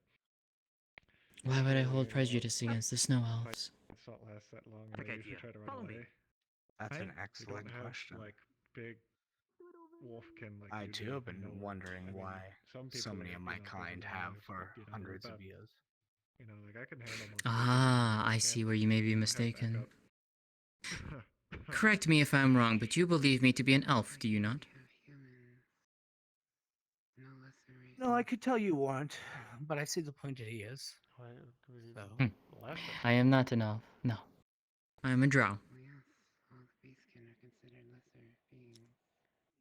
Why would I hold prejudice against the snow elves? It's not last that long. And Quick they usually idea. try to run Follow me. away. That's an We excellent don't have question. like big wolfkin like I you too do have been in Nowhere. wondering I mean, why some so people many are, of my you know, kind really have nice, for but, you know, hundreds they're of bad. years. You know, like I can handle most. Ah, I see where you may be mistaken. Correct me if I'm wrong, but you believe me to be an elf, do you not? No, I could tell you weren't, but I see the point that he is. So, I am not an elf, no. I am a drow.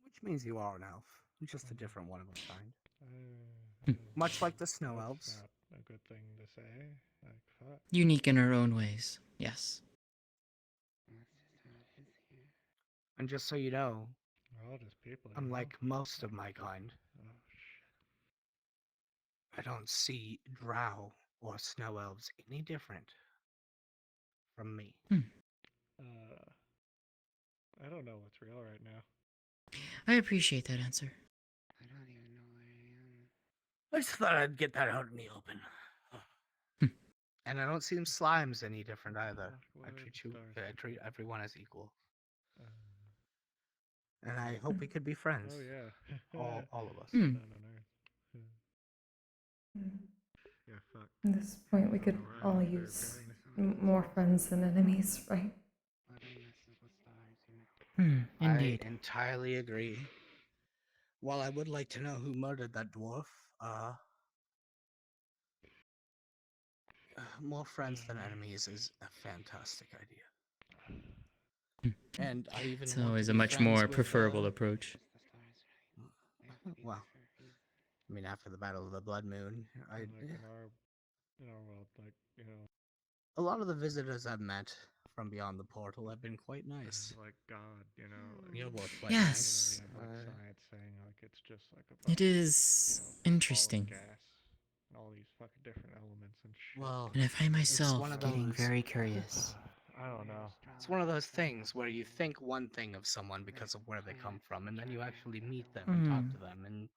which means you are an elf, just a different one of a kind. Much like the snow elves. Not a good thing to say. Like, fuck. Unique in our own ways, yes. And just so you know, We're all just people. you know? unlike most of my kind, Oh shit. I don't see drow or snow elves any different from me. I don't know what's real right now. I appreciate that answer. I just thought I'd get that out in the open. And I don't see them slimes any different either. I treat everyone as equal. And I hope we could be friends. Oh yeah. all of us. No. Yeah, fuck. At this point, we could all use more friends than enemies, right? Indeed. I entirely agree. While I would like to know who murdered that dwarf, more friends than enemies is a fantastic idea. And I even It's want to always a be much friends more with, preferable approach. Well, I mean, after the Battle of the Blood Moon, Like in our world, like, you know. a lot of the visitors I've met from beyond the portal have been quite nice. Like God, you know. You're both quite Yes. nice. You have like science saying like it's just like a It is ball of interesting. gas and all these fucking different elements and shit. Well, And I find it's myself one of getting those- very curious. I don't know. It's one of those things where you think one thing of someone because of where they come from, and then you actually meet them and talk to them, and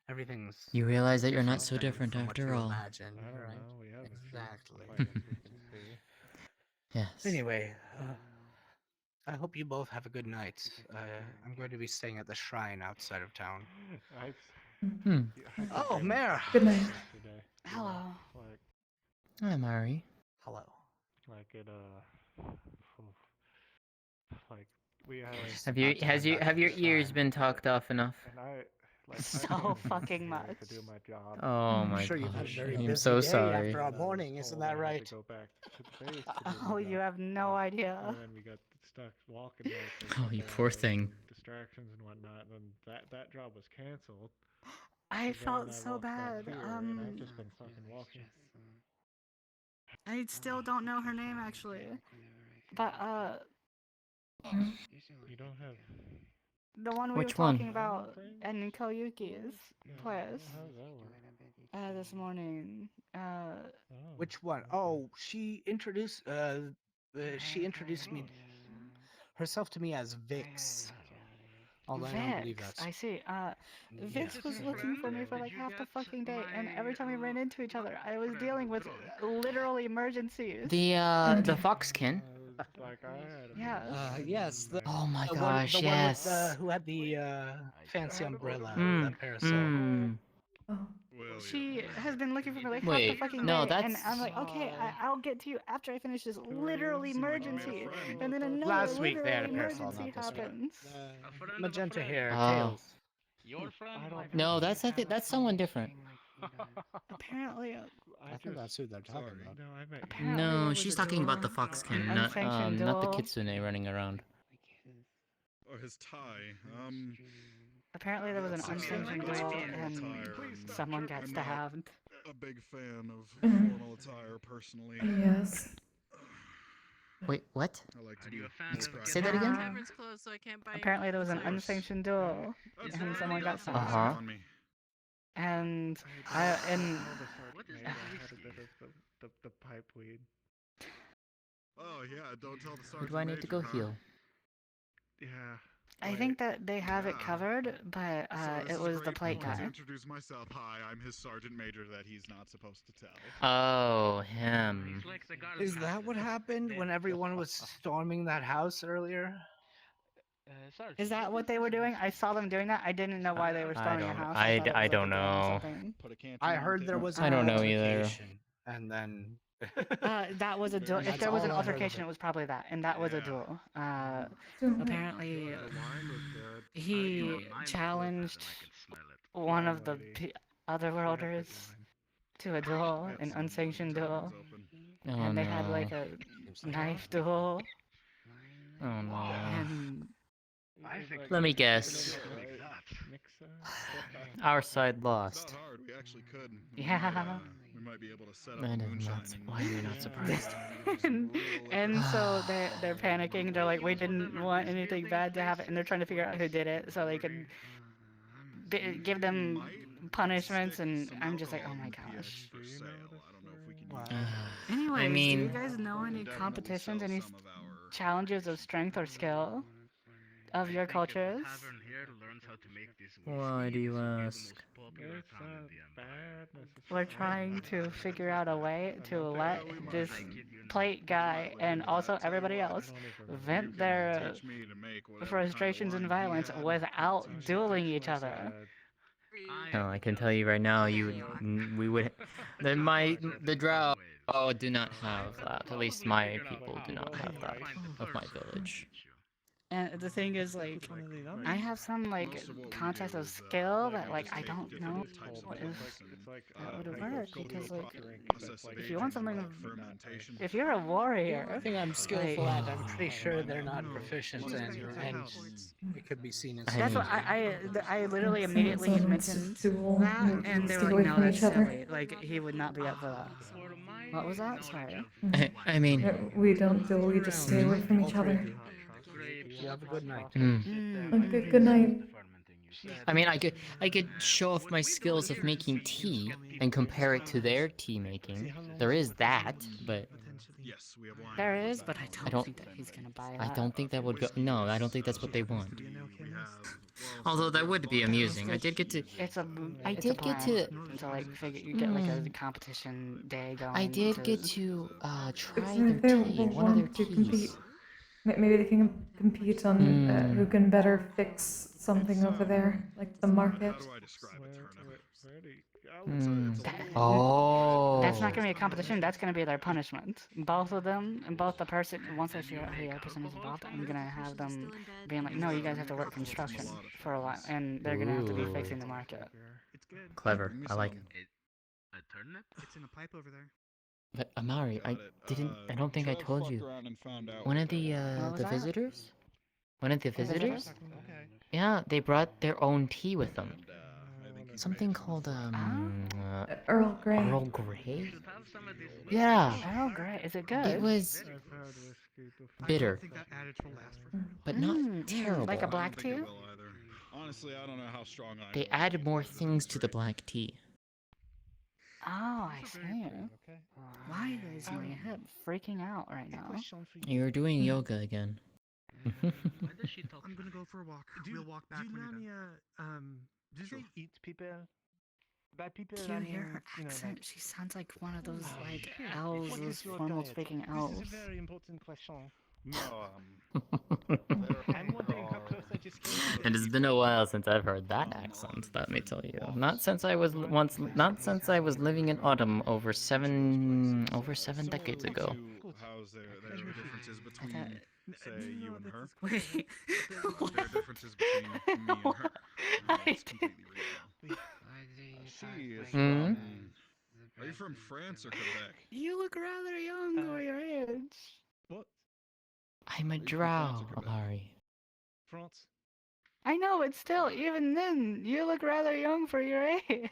everything's. You realize that you're not just so different from what after you all. Imagine, I don't right? know. We have Exactly. a few planets we can see. Yes. Anyway, I hope you both have a good night. I'm going to be staying at the shrine outside of town. Oh, Mare! Good night. Hello. Like, Hi, Mari. Hello. like it like we had. Have your ears been talked off enough? And I like So fucking much. to do my job. Oh my sure you've had a gosh. very I'm busy so day sorry. after our morning, isn't that right? To go back to the base to do Oh, my you job. have no idea. And then we got stuck walking there for a Oh, you couple poor hours thing. and distractions and whatnot, and that job was canceled. I So felt then I so walked back bad. here, and I've just been fucking walking. I still don't know her name actually. But You don't have. the one we Which were one? talking about in Koyuki's place How does that work? this morning. Which one? Oh, she introduced me herself to me as Vix. Although I don't believe Vix, that's. I see. Vix was looking for me for like half the fucking day, and every time we ran into each other, I was dealing with literal emergencies. The foxkin. Like I had. Yeah. Yes. Oh my the gosh, one yes. with who had the fancy umbrella, Mm, the parasol. mm. She has been looking for me like half Wait, the fucking no, day, and that's- I'm like, okay, I'll get to you after I finish this literal emergency, and then another Last week literal they had a parasol, emergency not this week. happens. Magenta hair, Oh. tails. Your friend? No, that's someone different. Apparently, I think that's who they're talking about. No, I met apparently there No, was she's a talking about the duel, foxkin, an unsanctioned not the duel. kitsune running around. Oh, his tie. Apparently there was an unsanctioned duel, and someone got stabbed. A big fan of Mhm. formal attire, personally. Yes. Wait, what? I like to Are be you a fan of Say that again? Uh, Closed, so I can't buy apparently there was an Of course. unsanctioned duel, That's and right, someone you got got someone stabbed. on me. And What is Yeah, this I had a bit of the pipe weed. Oh yeah, don't tell the Where sergeant do I need to go major, huh? heal? Yeah. I think that they have it Yeah. covered, but So this it is was the great. plate I wanted to guy. introduce myself. Hi, I'm his sergeant major that he's not supposed to tell. Oh, him. He's like the god of Is that what happened when everyone was storming that house earlier? Sergeant, Is that what they were doing? I saw them doing that. I didn't know why they were I storming a don't- house. I thought it d- I was like a don't duel or know. something. Put a canteen I on heard the there table. was I an don't know either. altercation, and then. That was a duel. If That's there was all an I heard of altercation, it. it was probably that, and that was a Yeah. duel. So- Apparently, The wine was good. he challenged one of the other worlders to a duel, Got an some unsanctioned duel, towns open. Oh and they no. had like a knife duel, Oh no. and Let me guess. Our side lost. Not hard. We actually could. Yeah. We might be able to set up I a am moonshine. not. Why are you not surprised? and so they're panicking. They're like, we didn't want anything bad to happen, and they're trying to figure out who did it so they could give them punishments. And I'm just like, oh my gosh. Anyways, do you guys know any competitions, any challenges of strength or skill of your cultures? Why do you ask? We're trying to figure out a way to let this plate guy and also everybody else vent their frustrations and violence without dueling each other. No, I can tell you right now, we would, the drow do not have that. At least my people do not have that of my village. And the thing is, like, I have some, like, contest of skill that, like, I don't know if that would work, because, like, if you want something, if you're a warrior... I think I'm skillful like, at, I'm pretty sure they're not proficient in, and it could be seen as... That's what I literally immediately had mentioned duel, that, and they were stay like, away no, from that's each other. silly. Like, he would not be up for that. What was that? Sorry. I mean, We don't duel, we just stay away from each other. You have a good night. Good night. I mean, I could show off my skills of making tea and compare it to their tea making. There is that, but Yes, we have wine. There is, but I I don't don't. think that he's gonna buy I that. don't think that would go. No, I don't think that's what they want. We have, Although that would be amusing. I did get to. It's a. I It's a did get plan. to. So like, figure you get like a competition day going. I did get to try If their they tea, one of their want to compete, teas. maybe they can compete on who can better fix something over there, like the market. How do I describe a Oh. That's not gonna be a competition. That's gonna be their punishment. Both of them, and both the person. Once I figure out who the other person is involved, I'm gonna have them being like, no, you guys have to work construction for a while, and they're gonna have to be Ooh. fixing the market. Clever. I like it. A turnip? It's in a pipe over there. But Amari, I don't think I told you. One of the What was the that? visitors. One of the visitors? visitors. Yeah, they brought their own tea with them. Something called Earl Grey. Earl Grey. Yeah. Earl Grey. Is it good? It was bitter, but not terrible. Like a black tea? Honestly, I don't know how strong I am. They added more things to the black tea. Oh, I see. Why is my hip freaking out right now? You're doing yoga again. I'm gonna go for a walk. We'll walk back when you're done. Do they eat people? Bad people? Do you hear her accent? She sounds like one of those like elves, those formal speaking elves. This is a very important question. No, I'm wondering how close I just came. It has been a while since I've heard that accent, let me tell you. Not since I was living in Autumn over seven decades ago. How's there are differences between, say, you and her? Wait. There are differences between me and her. It's completely reasonable. She is from... Are you from France or Quebec? You look rather young for your age. What? I'm a drow, Amari. France? I know, but still, even then, you look rather young for your age.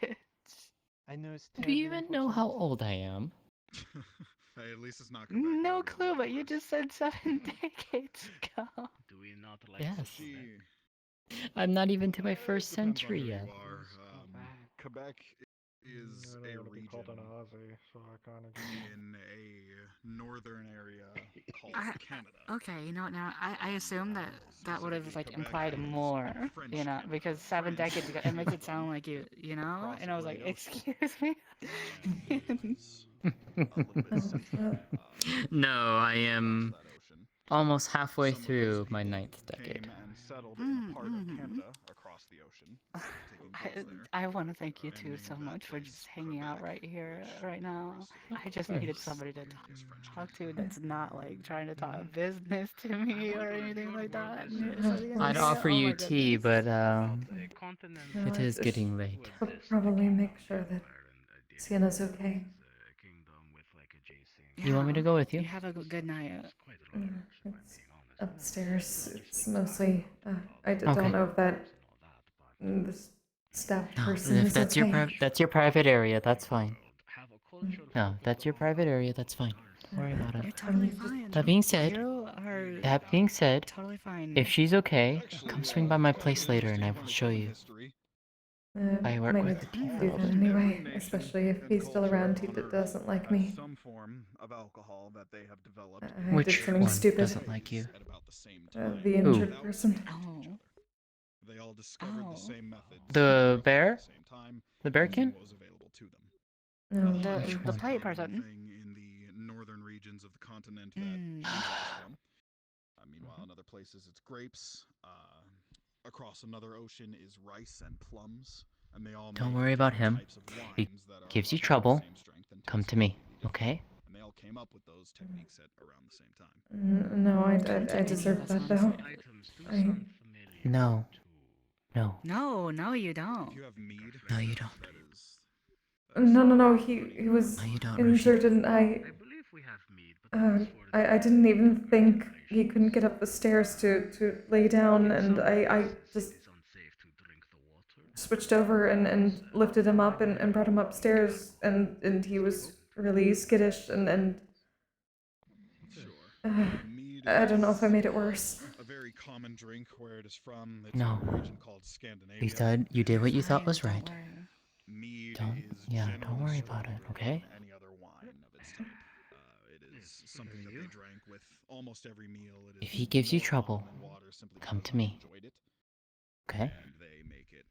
I know it's Do you even know how old I am? Hey, at least it's not Quebec. No clue, but you just said 7 decades ago. Do we not like Yes. I'm not even to my first century yet. Quebec is a region in a northern area called Canada. Okay, you know what, now, I assume that would have, like, implied more, you know, because 7 decades ago, it makes it sound like you know? And I was like, excuse me? No, I am almost halfway through my 9th decade. And settled in a part of Canada across the ocean. I want to thank you two so much for just hanging out right here, right now. I just needed somebody to talk to that's not like trying to talk business to me or anything like that. I'd offer Oh you my tea, goodness. but it is getting late. I'll probably make sure that Sienna's okay. You want me to go with you? You have a good night. It's upstairs. It's mostly. I Okay. don't know if that the staff No, person if is that's okay. that's your private area, that's fine. No, that's your private area, that's fine. Don't worry about You're it. totally fine. That being said, You are totally fine. if she's okay, come swing by my place later and I will show you. I work Might with need the to tea do for a that living. anyway, especially if he's still around. He doesn't like me. Some form of alcohol that they have developed. I did Which something one stupid. doesn't like you? At about the same time. The injured person. Oh. They all discovered the same methods. The bear? At the same time, The bearkin? was available to them. No. The plate person. In the northern regions of the continent that uses this one. Meanwhile, in other places, it's grapes. Across another ocean is rice and plums. And they all Don't make worry about different him. types of He wines that are gives you about the trouble. same strength and Come taste to me, completely okay? different. And they all came up with those techniques at around the same time. No, I deserve that though. No. No. No, you don't. You have mead. No, you don't. No. He was No, you don't, injured, and I didn't even think he couldn't get up the stairs to lay down, and I just switched over and lifted him up and brought him upstairs, and he was really skittish and Mead I don't know if I is made it worse. a very common drink where it is from. It's No. a region called Scandinavia. You did what you thought was Fine, right. don't worry. Mead is Don't generally worry about it, stronger okay? than any other wine of its type. It is something that they drank with almost every meal. It is If he gives you more trouble, common than water simply come because to I me. enjoyed it. Okay? And they make it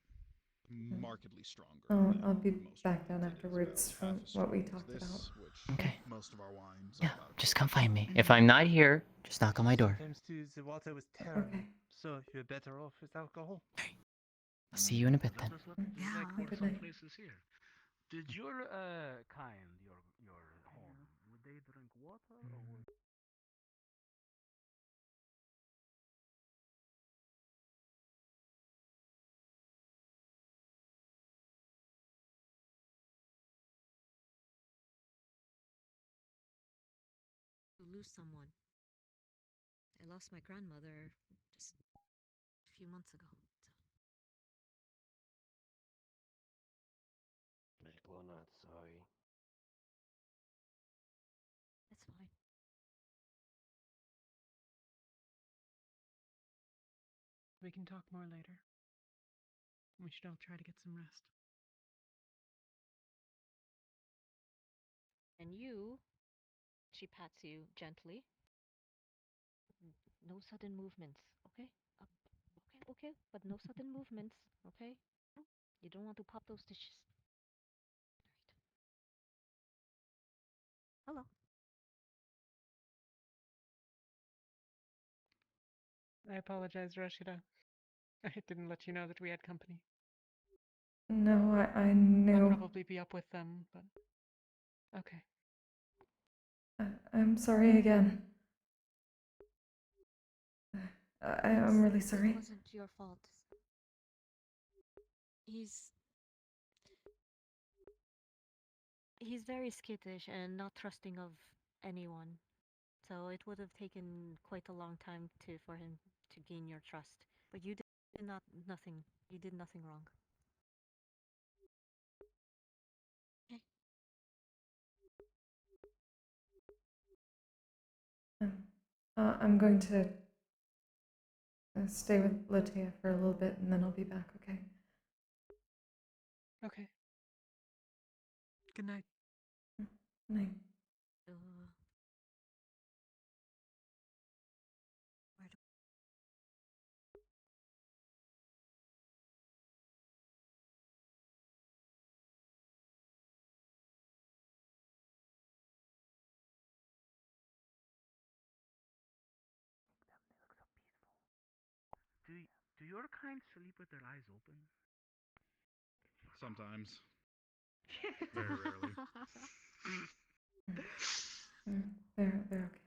markedly stronger. I'll than be most back wines. down It is afterwards about half from as what we strong as talked about. this, which Okay. most of our wines Yeah, are about. just come find me. If I'm not here, just knock on my door. Sometimes too, the water was terrible. Okay. So you're better off with alcohol. I'll see you in a bit then. Yeah, like for good some night. places here. Did your kind, your home, would they drink water or would to lose someone. I lost my grandmother just a few months ago. We're not sorry. It's fine. We can talk more later. We should all try to get some rest. And you, she pats you gently. No sudden movements, okay? Okay, but no sudden movements, okay? You don't want to pop those stitches. Hello. I apologize, Roscida. I didn't let you know that we had company. No, I I'll knew. probably be up with them, but okay. I'm sorry again. I'm really sorry. It wasn't your fault. He's very skittish and not trusting of anyone. So it would have taken quite a long time for him to gain your trust. But you did nothing. You did nothing wrong. Okay. I'm going to stay with Latia for a little bit and then I'll be back, okay? Okay. Good night. Night. Do your kind sleep with their eyes open? Sometimes. Very rarely. They're okay.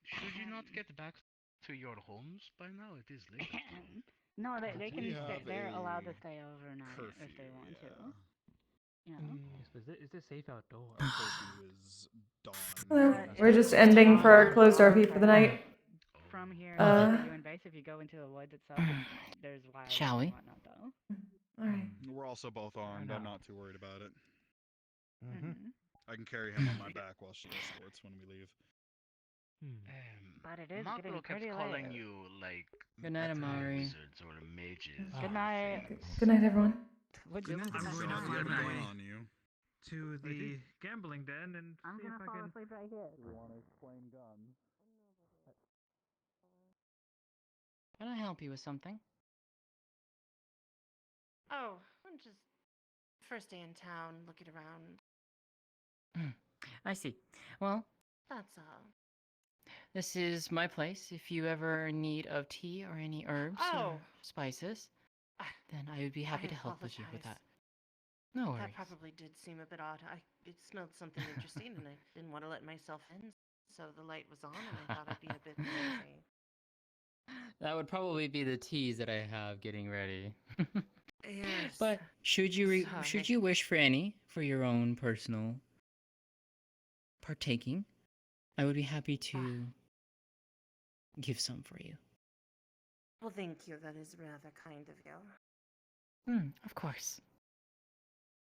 Should you not get back to your homes by now? It is late. No, they can We stay. have They're allowed to a stay overnight if they want to. You know. Yes, but is it safe outdoors? curfew is dawn. Hello. It's We're just it's ending on for our the closed on RP for the night. From here Uh, to you and base, if you go into the woods itself, there's wildlife Shall we? and whatnot, though. Alright. We're also both armed. I'm not too worried about it. Mm-hmm. I can carry him on my back while she escorts when we leave. But it is Mapro getting kept pretty calling late. you like Good night, Amari. wizards or mages. Good night. Good night, everyone. Would Good you night, like to I'm good going night? to Going on you. to the gambling den and I'm see gonna if I fall can. asleep right here. We want to explain guns. Can I help you with something? Oh, I'm just first day in town, looking around. I see. Well, That's all. this is my place. If you ever in need of tea or any herbs Oh. or spices, then I would be happy to help with you with that. No worries. That probably did seem a bit odd. It smelled something interesting, and I didn't want to let myself in, so the light was on, and I thought I'd be a bit nosy. That would probably be the teas that I have getting ready. Yes. But should you Sorry. wish for any for your own personal partaking, I would be happy to give some for you. Well, thank you. That is rather kind of you. Of course.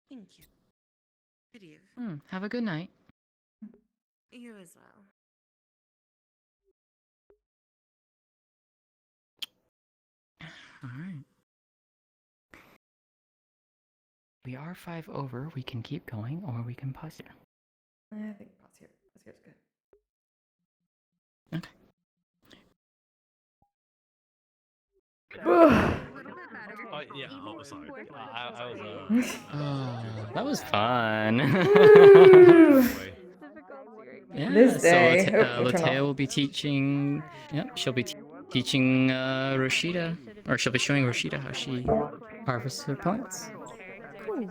Thank you. Good eve. Have a good night. You as well. All right. We are 5 over. We can keep going, or we can pause here. I think pause here. Pause here is good. Okay. Oh yeah. Oh, sorry. I was. Oh, that was fun. Yeah, This day. So Latea will be teaching. Yep, she'll be teaching Roscida, or she'll be showing Roscida how she harvests her plants. Cool.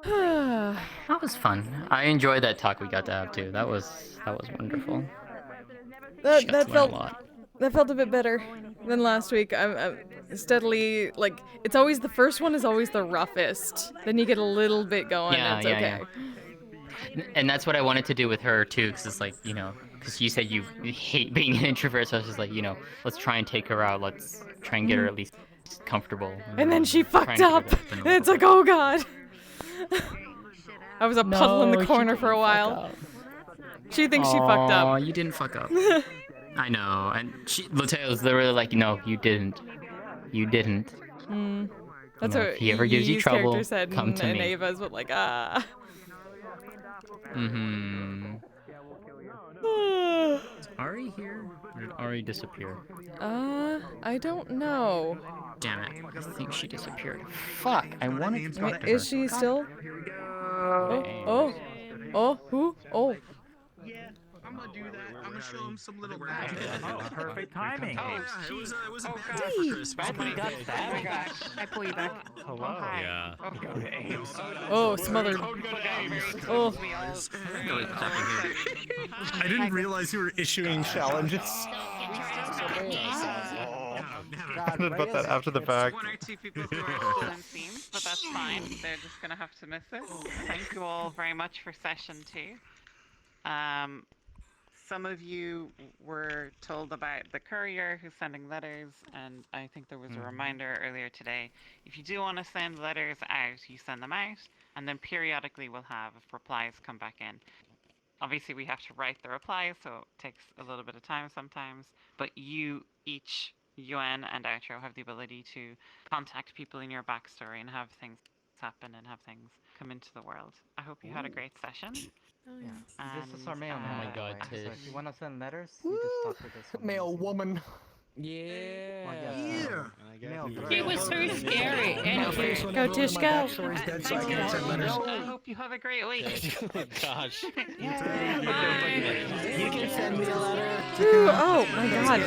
That was fun. I enjoyed that talk we got to have too. That was wonderful. She got That to learn felt a lot. that felt a bit better than last week. I'm steadily like it's always the first one is always the roughest. Then you get a little bit going. Yeah, It's yeah, okay. yeah. And that's what I wanted to do with her too, because it's like, you know, because you said you hate being an introvert, so I was just like, you know, let's try and take her out. Let's try and get her at least comfortable. And then she try fucked and get her up. to open a And it's little like, oh god. I was a puddle in No, the she corner for a didn't fuck while. up. She thinks she fucked Aw, up. you didn't fuck up. I know, and Latea was literally like, no, you didn't. You didn't. That's You know, what if he ever gives you Yi's trouble, character said, come to and me. Ava's but like, ah. Mm-hmm. Is Ari here? Or did Ari disappear? I don't know. Damn it, I think she disappeared. Fuck, I wanted to talk to her. Is she still? Oh, who? Oh. I'm gonna do that. I'm gonna show him some little magic. Perfect timing. Oh, yeah, it was a bad God. for Christmas. Oh my but- gosh. I pull you back. Hello. Yeah. Oh, smothered. Oh. I didn't realize you were issuing challenges. I did about that after the fact. One or two people who are still in themes, but that's fine. They're just gonna have to miss it. Thank you all very much for session 2. Some of you were told about the courier who's sending letters, and I think there was a reminder earlier today. If you do want to send letters out, you send them out, and then periodically we'll have replies come back in. Obviously, we have to write the replies, so it takes a little bit of time sometimes, but you each, Yuan and Outro, have the ability to contact people in your backstory and have things happen and have things come into the world. I hope you had a great session. This is our mailman. Oh my god, So Tish. if you want to send letters, you just talk to this one. Male woman. Yeah. He was so scary. Anyway. Go, Tish, go. I hope you have a great week. Gosh. You can send me a letter. Ooh, oh my god.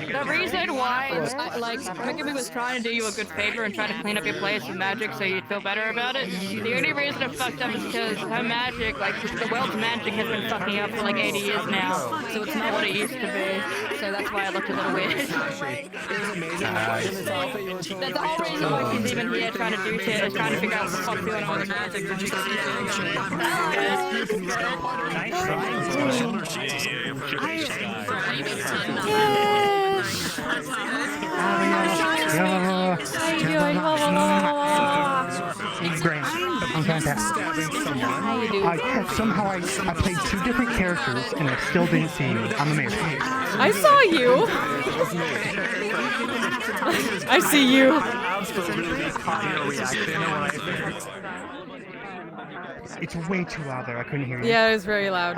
The reason why, like, Megami was trying to do you a good favor and try to clean up your place with magic so you'd feel better about it. The only reason it fucked up is because her magic, like, the world's magic has been fucking up for like 80 years now, so it's not what it used to be. So that's why I looked a little weird. That's the whole reason why she's even here trying to do shit, is trying to figure out what the fuck's going on with the magic. How you doing? Great. I'm fantastic. How you doing? Somehow I played 2 different characters and I still didn't see you. I'm amazing. I saw you. I see you. It's way too loud there. I couldn't hear you. Yeah, it was very loud.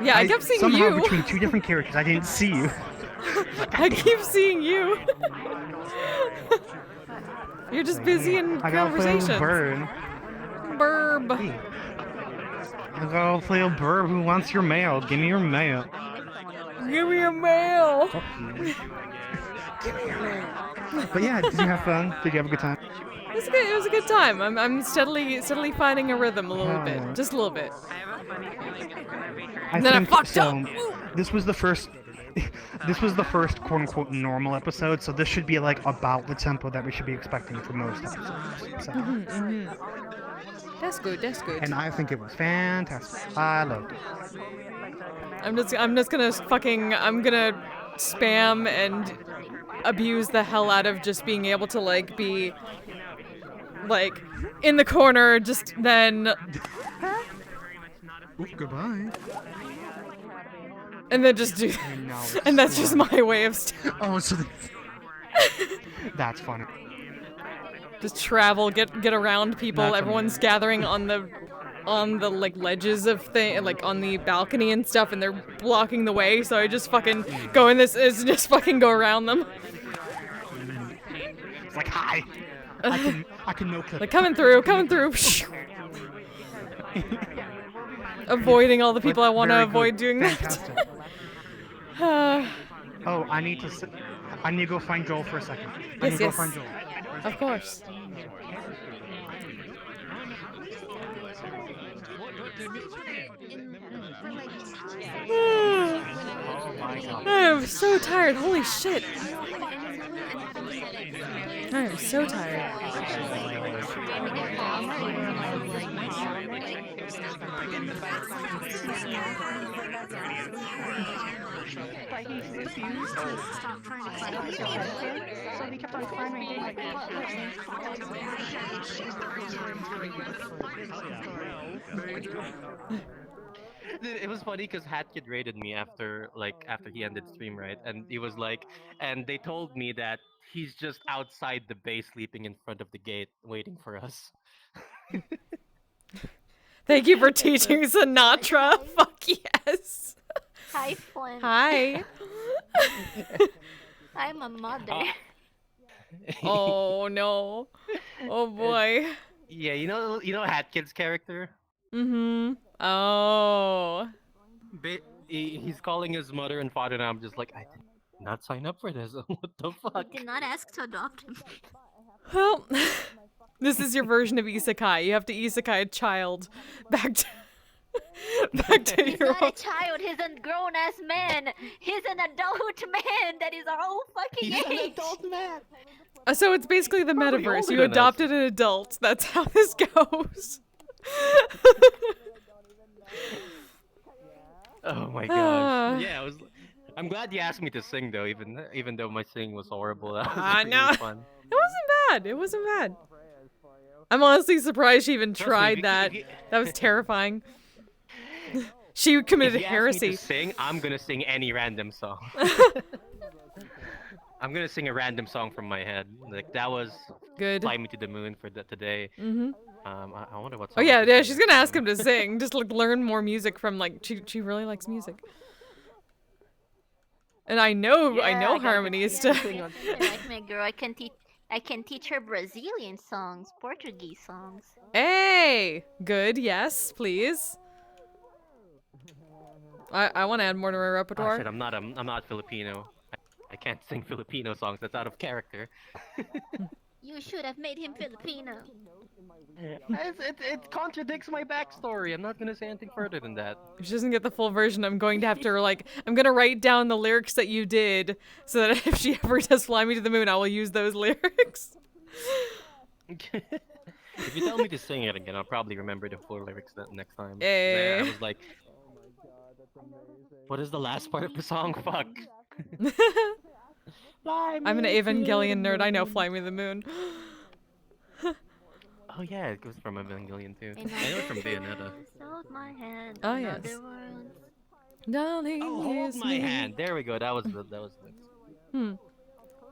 Yeah, I kept seeing somehow you. between 2 different characters, I didn't see you. I keep seeing you. You're just busy in I gotta play a conversations. bird. Burb. I gotta play a bird. Who wants your mail? Give me your mail. Give me your mail. But yeah, did you have fun? Did you have a good time? It was good. It was a good time. I'm steadily finding a rhythm a little bit, just a little bit. And then I fucked up. This was the first. This was the first quote-unquote normal episode, so this should be like about the tempo that we should be expecting for most episodes. So. That's good. That's good. And I think it was fantastic. I loved it. I'm just gonna fucking, I'm gonna spam and abuse the hell out of just being able to, like, be, like, in the corner, just then... Oop, goodbye. And then just do... And that's just my way of... Oh, so... That's funny. Just travel, get around people. That's Everyone's amazing. gathering on the like ledges of thing, like on the balcony and stuff, and they're blocking the way. So I just fucking go in this, just fucking go around them. It's like, hi. I can no clip. Like coming through. Avoiding all the people I want to Very avoid good. doing that. Fantastic. Oh, I need to go find Joel for a second. I need to go find Joel. Of course. I'm so tired. Holy shit. I am so tired. But he refused to stop trying to climb up the ladder, so he kept on climbing, being like, Dude, it was funny because Hatkid raided me after he ended stream, right? And he was like, and they told me that he's just outside the base sleeping in front of the gate waiting for us. Thank you for teaching Sinatra. Fuck yes. Hi, Flynn. Hi. I'm a mother. Oh no. Oh boy. Yeah, you know Hatkid's character? Mm-hmm. Oh. He's calling his mother and father, and I'm just like, I did not sign up for this. What the fuck? Did not ask to adopt him. Well, this is your version of isekai. You have to isekai a child back to He's your not a child. He's a grown-ass man. He's an adult man that is our own fucking age. He's an adult man. So it's basically the Probably metaverse. older You than us. adopted an adult. That's how this goes. Oh my Ah. gosh. Yeah, I'm glad you asked me to sing though, even though my singing was horrible. That was No. really fun. It wasn't bad. It wasn't bad. I'm honestly surprised she even Trust me, tried if that. you- That was terrifying. She committed If you ask me heresy. to sing, I'm gonna sing any random song. I'm gonna sing a random song from my head. Like that was Good. Fly Me to the Moon for today. Mm-hmm. I wonder what Oh song. yeah, I should yeah. sing She's next gonna ask time. him to sing. Just like learn more music from like she really likes music. And I know harmonies to. Like my girl, I can teach her Brazilian songs, Portuguese songs. Hey, good. Yes, please. I want to add more to my Oh, repertoire. shit, I'm not Filipino. I can't sing Filipino songs. That's out of character. You should have made him Filipino. It contradicts my backstory. I'm not gonna say anything further than that. If she doesn't get the full version, I'm going to have to I'm gonna write down the lyrics that you did, so that if she ever does "Fly Me to the Moon," I will use those lyrics. If you tell me to sing it again, I'll probably remember the full lyrics next time. Eh. I was like, what is the last part of the song? Fuck. I'm an Evangelion nerd. I know "Fly Me to the Moon." Oh yeah, it goes from Evangelion too. I know it from Bayonetta. Oh yes. Darling, Oh, hold here's my me. hand. There we go. That was the.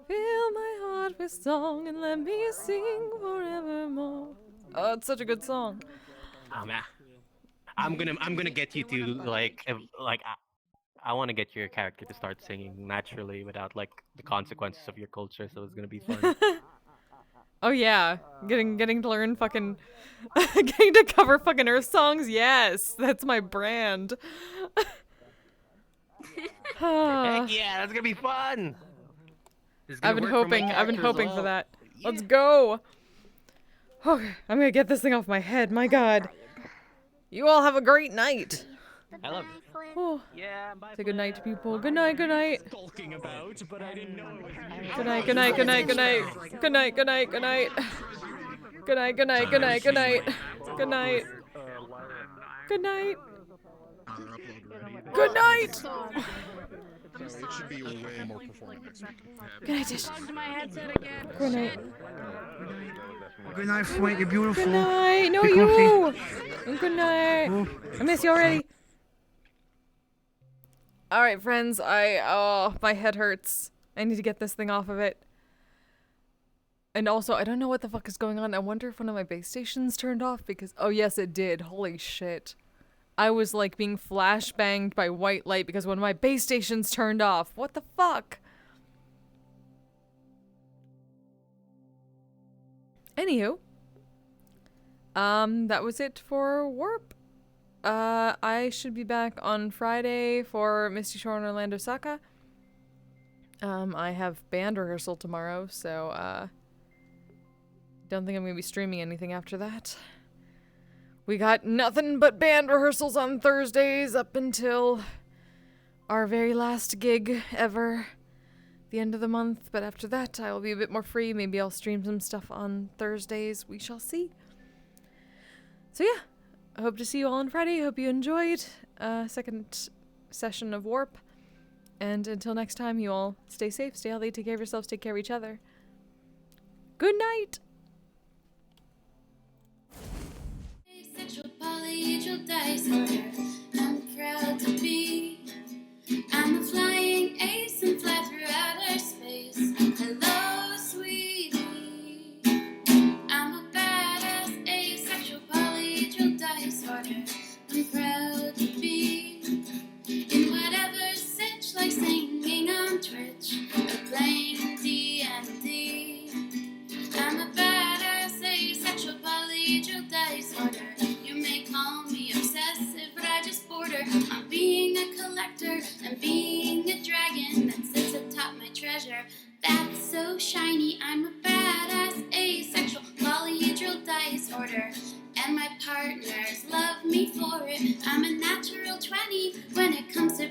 Fill my heart with song and let me sing forevermore. Oh, it's such a good song. Oh man, I'm gonna get you to I want to get your character to start singing naturally without like the consequences of your culture. So it's gonna be fun. Oh yeah, getting to learn fucking, getting to cover fucking Earth songs. Yes, that's my brand. Heck yeah, that's gonna be fun. It's gonna I've been work for my hoping. I've been character as hoping for well. that. Let's go. Okay, I'm gonna get this thing off my head. My God. You all have a great night. I love it. Oh. Yeah, bye. Say good night to people. Good night. Good night. Talking about, but I didn't know it was Good night. Good night. Good night. Good night. Good night. Good night. Good night. Good night. Good night. Good night. Good night. Good night. Good night. Good night! It should be way more performing next week. Good night, Tish. Plugged my headset again. Good night. Good night, Flint. You're beautiful. Good night. No, Be you. comfy. Good night. I miss you already. All right, friends. My head hurts. I need to get this thing off of it. And also, I don't know what the fuck is going on. I wonder if one of my base stations turned off because, oh yes, it did. Holy shit. I was like being flashbanged by white light because one of my base stations turned off. What the fuck? Anywho. That was it for Warp. I should be back on Friday for Misty Shore and Orlando Saka. I have band rehearsal tomorrow, so, don't think I'm gonna be streaming anything after that. We got nothing but band rehearsals on Thursdays up until our very last gig ever, the end of the month. But after that, I will be a bit more free. Maybe I'll stream some stuff on Thursdays. We shall see. So yeah, I hope to see you all on Friday. Hope you enjoyed second session of Warp. And until next time, you all stay safe, stay healthy, take care of yourselves, take care of each other. Good night! Asexual polyhedral disorder. I'm proud to be. I'm a flying ace and fly through outer space. Hello, sweetie. I'm a badass asexual polyhedral disorder. I'm proud to be in whatever sitch, like singing on Twitch or playing D&D. I'm a badass asexual polyhedral disorder. You may call me obsessive, but I just border on being a collector and being a dragon that sits atop my treasure. That's so shiny. I'm a badass asexual polyhedral disorder, and my partners love me for it. I'm a natural 20 when it comes to